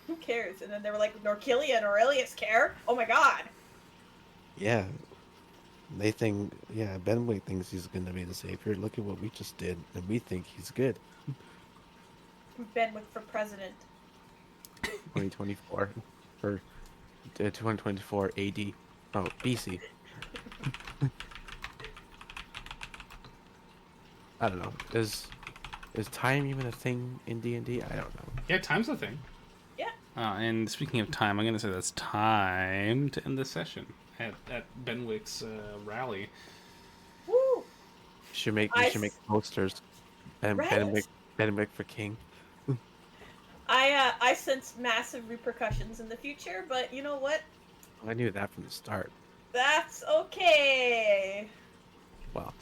Who cares? And then they were like, Norkilia and Aurelius care? Oh my god. Yeah. They think, Benwick thinks he's going to be the savior. Look at what we just did, and we think he's good. Benwick for president. 2024. For 2024 AD. Oh, BC. I don't know. Is time even a thing in D&D? I don't know. Yeah, time's a thing. Yeah. And speaking of time, I'm going to say that's time to end the session at Benwick's rally. Woo! You should make posters. And Right? Benwick for king. I sense massive repercussions in the future, but you know what? I knew that from the start. That's okay. Well,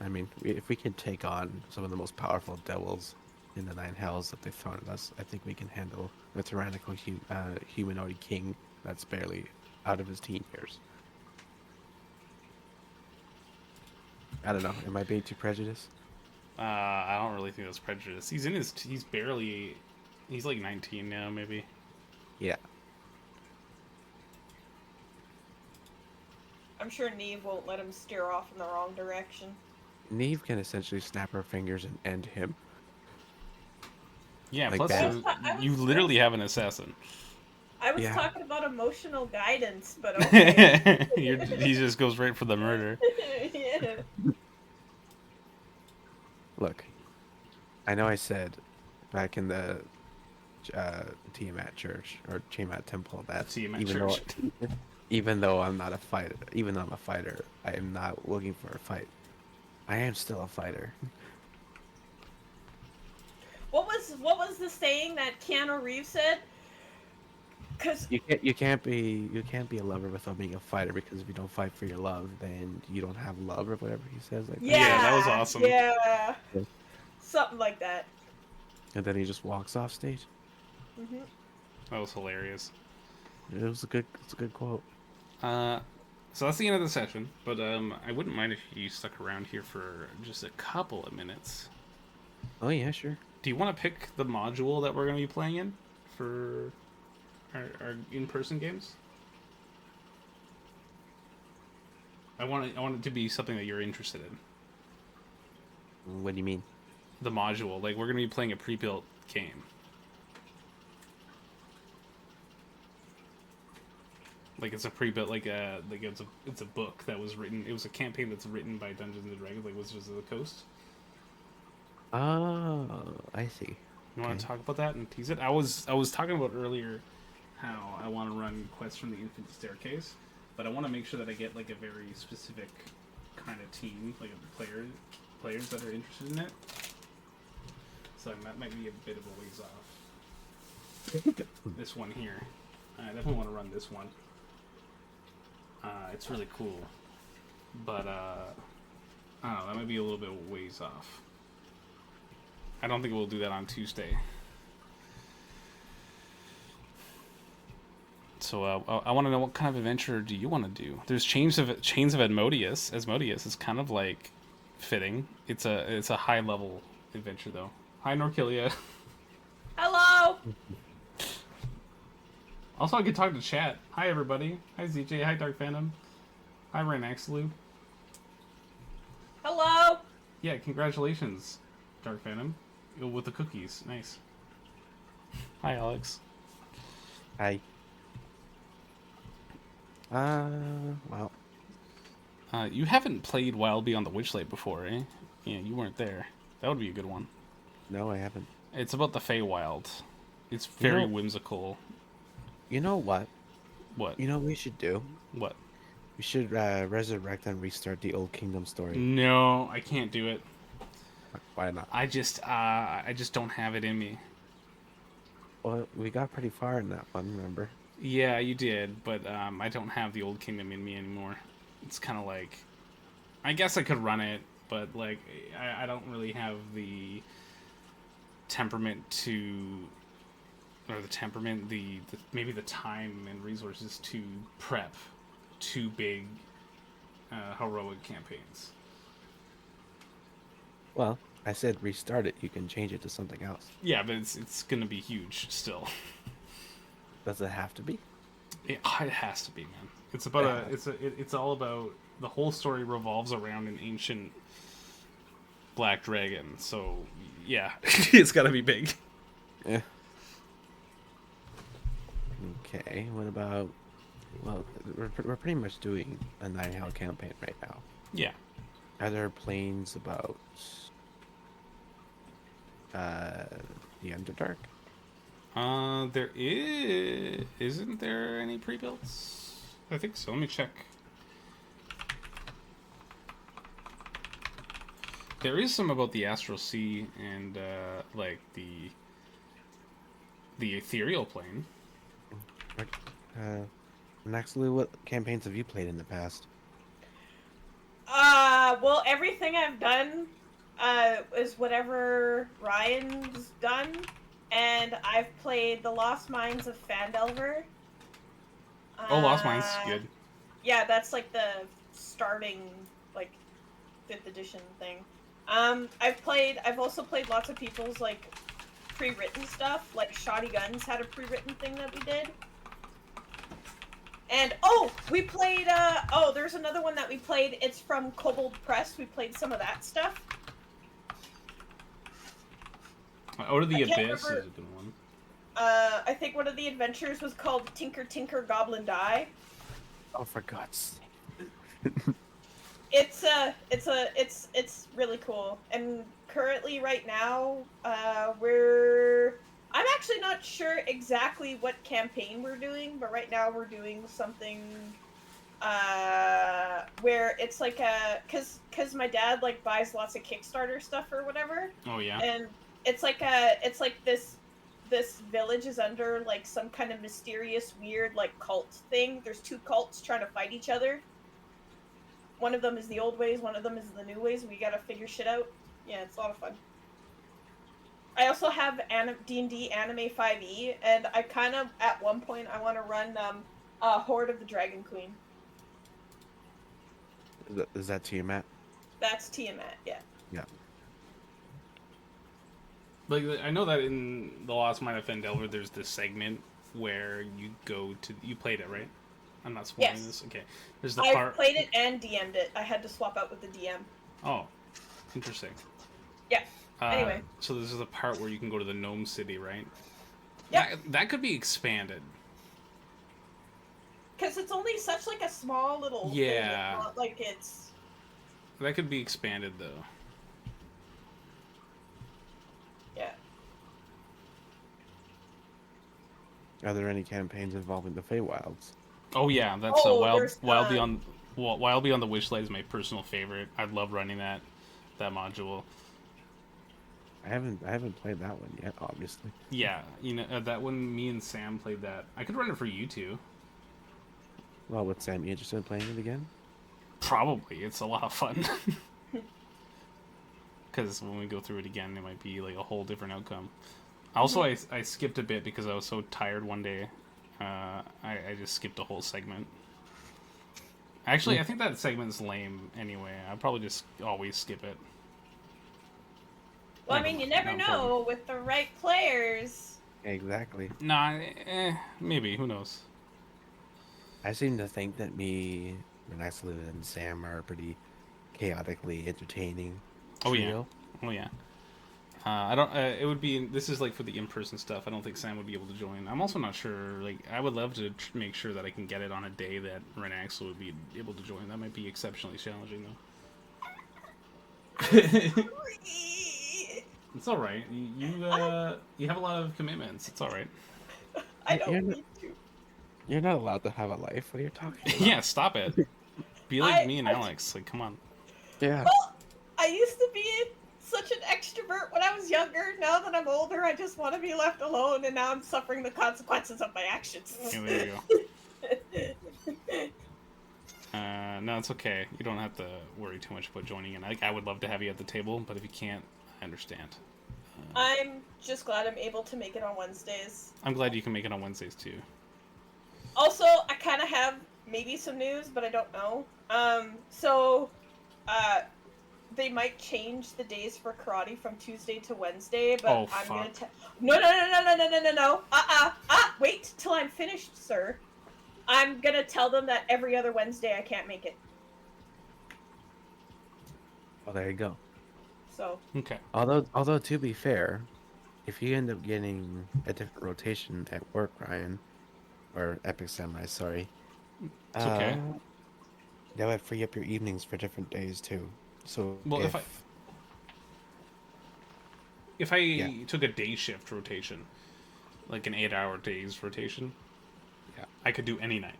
I mean, if we can take on some of the most powerful devils in the nine hells that they've thrown at us, I think we can handle a tyrannical humanoid king that's barely out of his teen years. I don't know. Am I being too prejudiced? I don't really think that's prejudice. He's like 19 now, maybe. Yeah. I'm sure Neve won't let him steer off in the wrong direction. Neve can essentially snap her fingers and end him. Yeah, Like plus that. you literally have an assassin. I was Yeah. talking about emotional guidance, but okay. He just goes right for the murder. Yeah. Look, I know I said back in the Tiamat church or Tiamat temple that Tiamat even church. though even though I'm not a fighter, even though I'm a fighter, I am not looking for a fight. I am still a fighter. What was the saying that Keanu Reeves said? Cause You can't be a lover without being a fighter, because if you don't fight for your love, then you don't have love, or whatever he says like that. Yeah, that was awesome. Yeah, Yeah. something like that. And then he just walks off stage. Hmm. That was hilarious. It's a good quote. So that's the end of the session, but I wouldn't mind if you stuck around here for just a couple of minutes. Oh yeah, sure. Do you want to pick the module that we're going to be playing in for our in-person games? I want it to be something that you're interested in. What do you mean? The module, like we're going to be playing a pre-built game. Like it's a pre-built, it's a book that was written. It was a campaign that's written by Dungeons and Dragons, like Wizards of the Coast. Oh, I see. You want Okay. to talk about that and tease it? I was talking about earlier how I want to run quests from the Infinite Staircase, but I want to make sure that I get like a very specific kind of team, like players that are interested in it. So that might be a bit of a ways off. This one here, I definitely want to run this one. It's really cool, but I don't know. That might be a little bit ways off. I don't think we'll do that on Tuesday. So I want to know, what kind of adventure do you want to do? There's Chains of Asmodeus. Asmodeus is kind of like fitting. It's a high level adventure though. Hi Norkilia. Hello. Also, I could talk to chat. Hi everybody. Hi ZJ. Hi Dark Phantom. Hi Ranaxlu. Hello. Yeah, congratulations, Dark Phantom, with the cookies. Nice. Hi Alex. Hi. Well. You haven't played Wild Beyond the Witchlight before, eh? Yeah, you weren't there. That would be a good one. No, I haven't. It's about the Feywild. It's very You know- whimsical. You know what? What? You know what we should do? What? We should resurrect and restart the Old Kingdom story. No, I can't do it. Why not? I just don't have it in me. Well, we got pretty far in that one, remember? Yeah, you did, but I don't have the Old Kingdom in me anymore. It's kind of like, I guess I could run it, but like I don't really have the temperament to, or the temperament, the maybe the time and resources to prep two big heroic campaigns. Well, I said restart it. You can change it to something else. Yeah, but it's gonna be huge still. Does it have to be? It has to be, man. It's about it's all about, the whole story revolves around an ancient black dragon. So yeah, it's got to be big. Yeah. Okay. What about? Well, we're pretty much doing a Nine Hell campaign right now. Yeah. Are there planes about the Underdark? There isn't there any pre-builts? I think so. Let me check. There is some about the Astral Sea and like the The ethereal plane. Next, Lou, what campaigns have you played in the past? Well, everything I've done, is whatever Ryan's done, and I've played the Lost Mines of Phandelver. Oh, Lost Mines, Uh, good. Yeah, that's like the starting, like, 5th edition thing. I've also played lots of people's, like, pre-written stuff, like Shoddy Guns had a pre-written thing that we did. And, we played, there's another one that we played, it's from Kobold Press, we played some of that stuff. Out of the I can't Abyss remember- is a good one. I think one of the adventures was called Tinker Tinker Goblin Die. Oh, for God's It's really cool. And currently right now, I'm actually not sure exactly what campaign we're doing, but right now we're doing something where it's like cuz my dad like buys lots of Kickstarter stuff or whatever, Oh yeah. and it's like this village is under like some kind of mysterious weird like cult thing. There's two cults trying to fight each other. One of them is the old ways, one of them is the new ways. We gotta figure shit out. Yeah, it's a lot of fun. I also have D&D Anime 5e, and I kind of, at one point, I want to run Horde of the Dragon Queen. Is that Tiamat? That's Tiamat, yeah. Yeah. Like, I know that in The Lost Mine of Phandelver, there's this segment where you played it, right? I'm not spoiling Yes. this. Okay. There's the I part. played it and DM'd it. I had to swap out with the DM. Oh, interesting. Yeah. Anyway. So this is the part where you can go to the Gnome City, right? Yep. That could be expanded. Because it's only such like a small little thing. Yeah. It's not like it's... That could be expanded though. Yeah. Are there any campaigns involving the Feywilds? Oh yeah, that's there's, Wild Beyond the Wishlight is my personal favorite. I love running that module. I haven't played that one yet, obviously. Yeah, that one. Me and Sam played that. I could run it for you two. Well, with Sam, you interested in playing it again? Probably, it's a lot of fun. Because when we go through it again, it might be like a whole different outcome. Also, I skipped a bit because I was so tired one day. I just skipped a whole segment. Actually, I think that segment's lame anyway. I'll probably just always skip it. Well, I mean, you never know with the right players. Exactly. Nah, maybe. Who knows? I seem to think that me, Renaxlu, and Sam are pretty chaotically entertaining. Oh trio. yeah. Oh yeah. I don't. It would be. This is like for the in-person stuff. I don't think Sam would be able to join. I'm also not sure. Like, I would love to make sure that I can get it on a day that Renax would be able to join. That might be exceptionally challenging, though. It's all right. You have a lot of commitments. It's all right. I don't You're need to. You're not allowed to have a life. What are you talking about? Yeah, stop it. Be like me and Alex. Like, come on. Yeah. Well, I used to be such an extrovert when I was younger. Now that I'm older, I just want to be left alone, and now I'm suffering the consequences of my actions. Yeah, there you go. No, it's okay. You don't have to worry too much about joining in. I would love to have you at the table, but if you can't, I understand. I'm just glad I'm able to make it on Wednesdays. I'm glad you can make it on Wednesdays too. Also, I kind of have maybe some news, but I don't know. They might change the days for karate from Tuesday to Wednesday, but Oh, I'm gonna fuck. No. Wait till I'm finished, sir. I'm gonna tell them that every other Wednesday I can't make it. Well, there you go. So, Okay. Although to be fair, if you end up getting a different rotation at work, Ryan, or Epic Samurai, sorry. It's okay. That would free up your evenings for different days too. So Well, if I Yeah. took a day shift rotation, like an 8-hour days rotation, Yeah. I could do any night.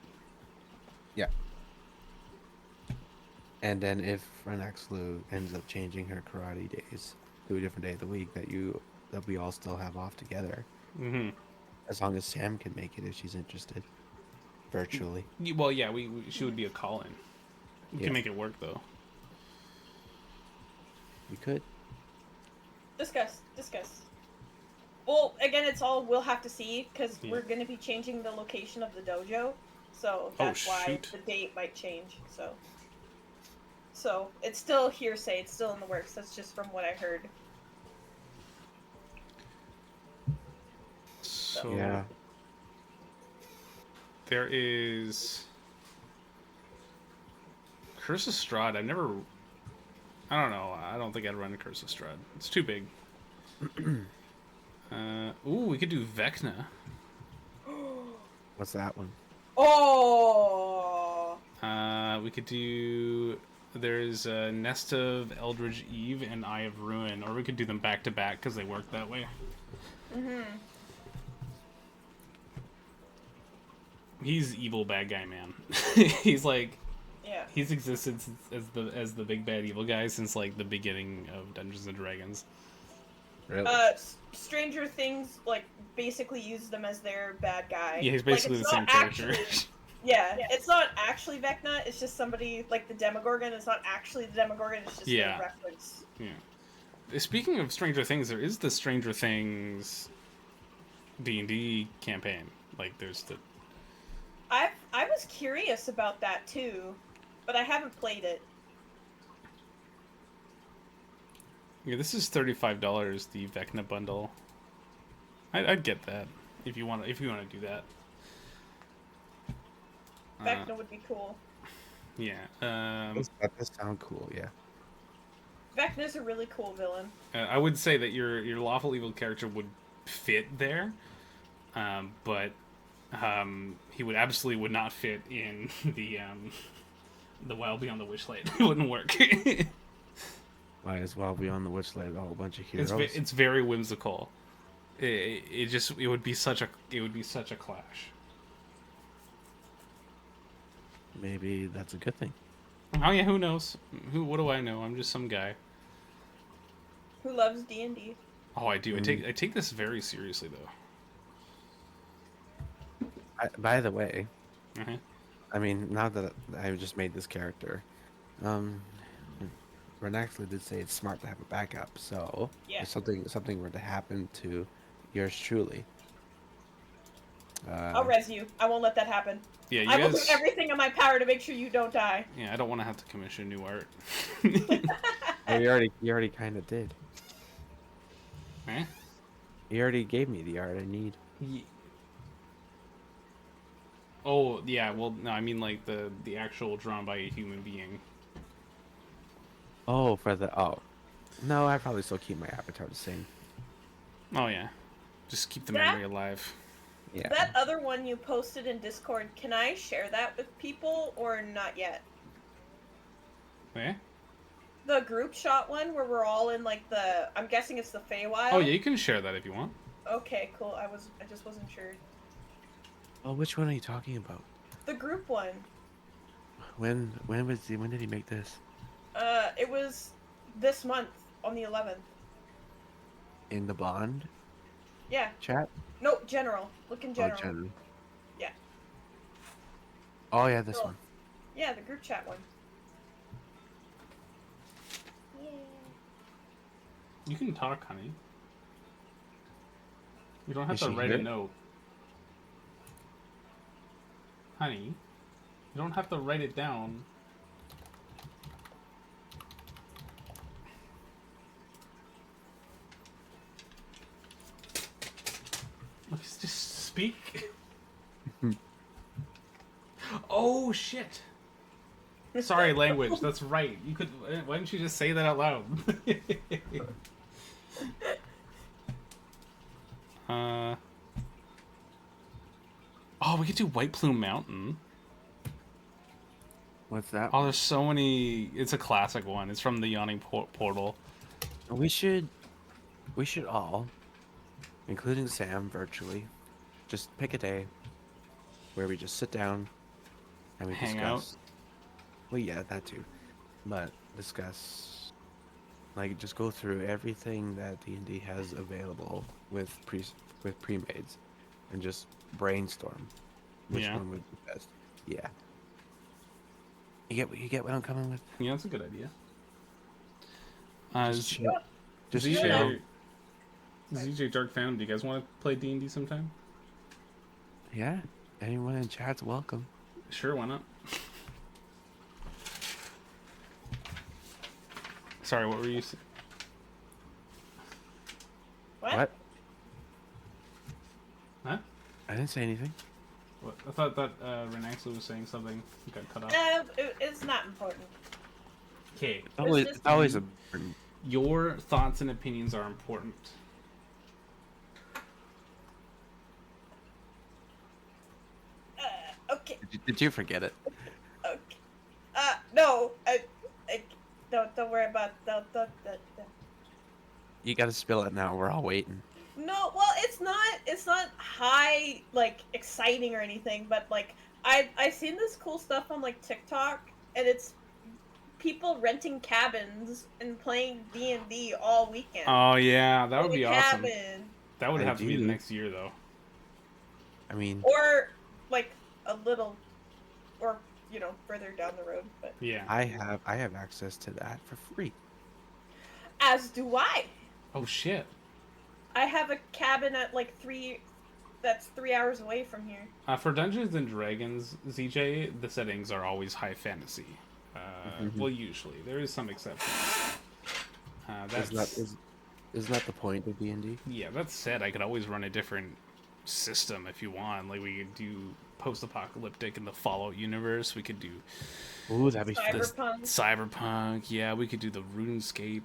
And then if Renaxlu ends up changing her karate days to a different day of the week that we all still have off together, Mm-hmm. As long as Sam can make it if she's interested. Virtually. Well, yeah, she would be a call-in. We Yeah. can make it work though. We could. Discuss. Well, again, it's all we'll have to see because Yeah. we're going to be changing the location of the dojo, so Oh, that's why shoot. the date might change. So it's still hearsay. It's still in the works. That's just from what I heard. So Yeah. there is Curse of Strahd. I don't know. I don't think I'd run a Curse of Strahd. It's too big. Ooh, we could do Vecna. What's that one? Oh. We could do. There's a Nest of Eldritch Eve and Eye of Ruin, or we could do them back to back because they work that way. Mhm. He's evil bad guy, man. He's like Yeah. he's existed as the big bad evil guy since like the beginning of Dungeons and Dragons. Really? Stranger Things like basically use them as their bad guy. Yeah, he's Like, basically it's the same not character. actually- Yeah, it's not actually Vecna. It's just somebody like the Demogorgon. It's not actually the Demogorgon. It's just Yeah. a reference. Yeah. Speaking of Stranger Things, there is the Stranger Things D&D campaign. Like, there's the I was curious about that too, but I haven't played it. yeah. This is $35. The Vecna bundle. I'd get that if you want to do that. Vecna would be cool. Yeah. That does sound cool, yeah. Vecna's a really cool villain. I would say that your lawful evil character would fit there, but he would absolutely would not fit in the Wild Beyond the Witchlight. It wouldn't work. Might as well be on the Witchlight, a whole bunch of heroes. It's very whimsical. It would be such a clash. Maybe that's a good thing. Oh yeah, who knows? What do I know? I'm just some guy. Who loves D&D? Oh, I do. I take this very seriously though. By the way, Uh-huh. I mean, now that I just made this character, Renaxley did say it's smart to have a backup, so Yeah. if something were to happen to yours truly. I'll res you. I won't let that happen. Yeah, you I will do guys. everything in my power to make sure you don't die. Yeah, I don't want to have to commission new art. Well, you already kind of did. Eh? You already gave me the art I need. Oh yeah, well no, I mean like the actual drawn by a human being. Oh, no, I probably still keep my avatar the same. Oh yeah, just keep the That- memory alive. Yeah. That other one you posted in Discord, can I share that with people or not yet? Eh? The group shot one where we're all in like I'm guessing it's the Feywild. Oh yeah, you can share that if you want. Okay, cool. I just wasn't sure. Oh, which one are you talking about? The group one. When did he make this? It was this month on the 11th. In the Bond Yeah. chat? No, general. Look in general. Oh, general. Yeah. Oh yeah, this Cool. one. Yeah, the group chat one. You can talk, honey. You don't have Is to she write here? a note. Honey, you don't have to write it down. Look, just speak. Oh shit. Sorry, language. That's right. You could. Why didn't you just say that out loud? Oh, we could do White Plume Mountain. What's that? Oh, there's so many. It's a classic one. It's from the Yawning Portal. We should all, including Sam virtually, just pick a day where we just sit down and we Hang discuss. Well, yeah, that too, but discuss, like, just go through everything that D&D has available with pre-mades, and just brainstorm which Yeah. one would be best. Yeah. You get what I'm coming with? Yeah, that's a good idea. Just chill. Just you chill. know- ZJ Dark Phantom, do you guys want to play D&D sometime? Yeah. Anyone in chat's welcome. Sure, why not? Sorry, what were you saying? What? Huh? I didn't say anything. What? I thought that Renaxla was saying something. Got cut off. It's not important. Okay. It's always important. Your thoughts and opinions are important. Okay. Did you forget it? Okay. No. Don't worry about don't. You gotta spill it now. We're all waiting. No, well, it's not high, like, exciting or anything, but, like, I've seen this cool stuff on, like, TikTok, and it's people renting cabins and playing D&D all weekend. Oh yeah, that would In a be awesome. cabin. That would have to be the Ideally. next year though. I mean, Or, like, a little, or, further down the road, but Yeah. I have access to that for free. as do I. Oh shit. I have a cabin at, like, 3 hours away from here. For Dungeons and Dragons, ZJ, the settings are always high fantasy. Well, usually there is some exceptions. Isn't that the point of D&D? Yeah. That said, I could always run a different system if you want. Like we could do post-apocalyptic in the Fallout universe. We could do Ooh, that'd be fun. Cyberpunk. Cyberpunk. Yeah, we could do the RuneScape.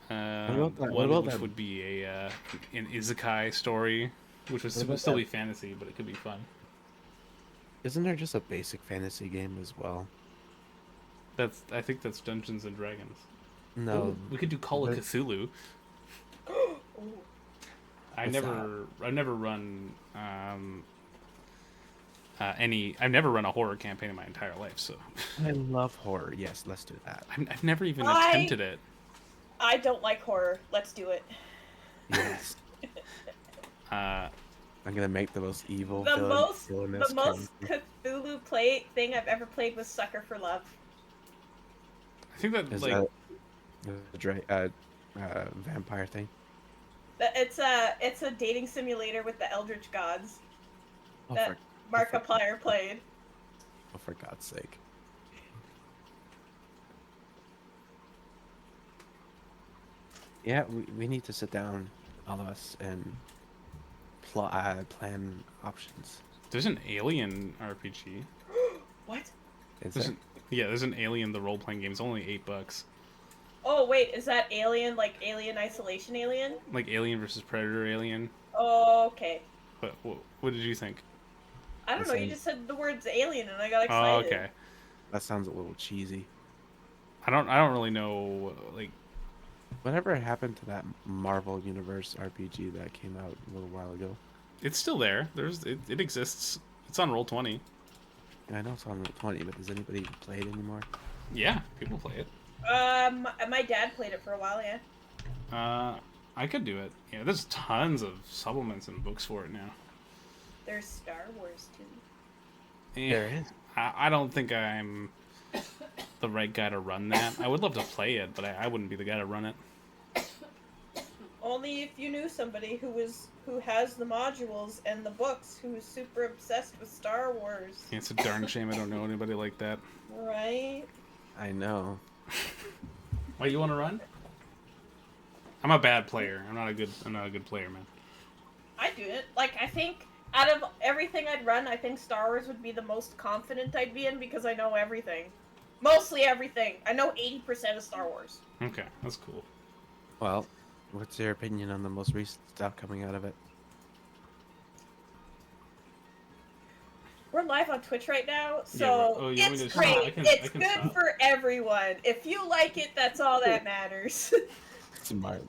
about that- what One about which that- would be an isekai story, which would What about still that- be fantasy, but it could be fun. Isn't there just a basic fantasy game as well? I think that's Dungeons and Dragons. No. Ooh, we could do Call of but- Cthulhu. Ooh. I've What's never run I've never run a horror campaign in my entire life, so I love horror. Yes, let's do that. I've never even I- attempted it. I don't like horror. Let's do it. Yes. Uh, I'm gonna make the most evil The villainous most character. Cthulhu thing I've ever played was Sucker for Love. I think that Is like that the vampire thing? It's a dating simulator with the Eldritch Gods Oh, that Markiplier played. for God's sake. Yeah, we need to sit down, all of us, and plan options. there's an Alien RPG. What? Is There's there? there's an Alien the role playing game. It's only $8. Oh wait, is that Alien, like Alien Isolation Alien? Like Alien versus Predator Alien. Oh, okay. What did you think? I don't That know. You sounds- just said the words alien, and I got Oh, excited. okay. That sounds a little cheesy. I don't really know like Whatever happened to that Marvel Universe RPG that came out a little while ago? it's still there. It exists. It's on Roll20. I know it's on 20, but does anybody play it anymore? Yeah, people play it. My dad played it for a while, yeah. I could do it. Yeah, there's tons of supplements and books for it now. There's Star Wars too. Eh, There is. I don't think I'm the right guy to run that. I would love to play it, but I wouldn't be the guy to run it. Only if you knew somebody who has the modules and the books, who is super obsessed with Star Wars. It's a darn shame I don't know anybody like that. Right? I know. Why you want to run? I'm a bad player. I'm not a good player, man. I do it. Like, I think out of everything I'd run, I think Star Wars would be the most confident I'd be in because I know everything. Mostly everything. I know 80% of Star Wars. Okay, that's cool. Well, what's your opinion on the most recent stuff coming out of it? We're live on Twitch right now, Yeah, so oh, you want me it's to great. stop? I It's can good stop. for everyone. If you like it, that's all that matters. Smart.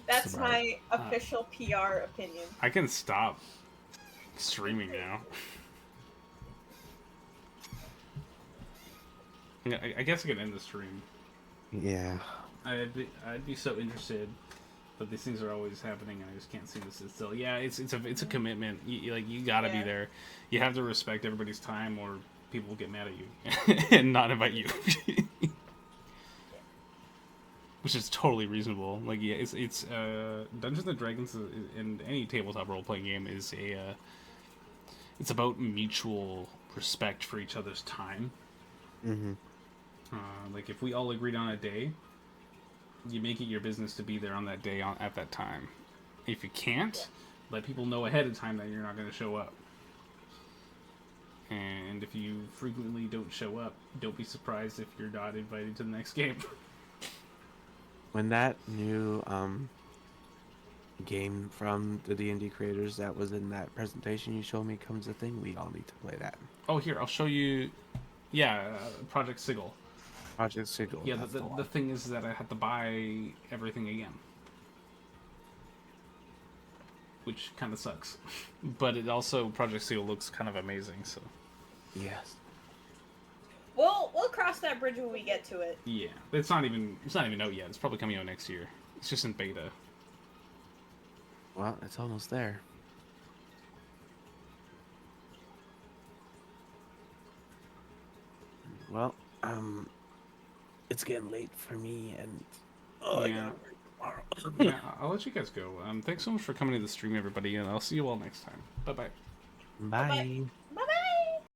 That's Smart. my official PR opinion. I can stop streaming now. I guess I could end the stream. Yeah. I'd be so interested but these things are always happening, and I just can't seem to sit still. Yeah, it's a commitment. You gotta be Yeah. there. You have to respect everybody's time, or people will get mad at you and not invite you. Which is totally reasonable. Like, yeah, it's Dungeons and Dragons in any tabletop role playing game is it's about mutual respect for each other's time. Mm-hmm. Like, if we all agreed on a day, you make it your business to be there on that day at that time. If you can't, let people know ahead of time that you're not going to show up. And if you frequently don't show up, don't be surprised if you're not invited to the next game. When that new game from the D&D creators that was in that presentation you showed me comes a thing, we all need to play that. Oh, here, I'll show you. Yeah, Project Sigil. Project Sigil. Yeah, that's the one. thing is that I had to buy everything again. Which kind of sucks. But it also, Project Sigil looks kind of amazing, so. Yes. We'll cross that bridge when we get to it. Yeah, it's not even out yet. It's probably coming out next year. It's just in beta. Well, it's almost there. Well, it's getting late for me, and I Yeah. gotta work tomorrow. Yeah, I'll let you guys go. Thanks so much for coming to the stream, everybody, and I'll see you all next time. Bye-bye. Bye.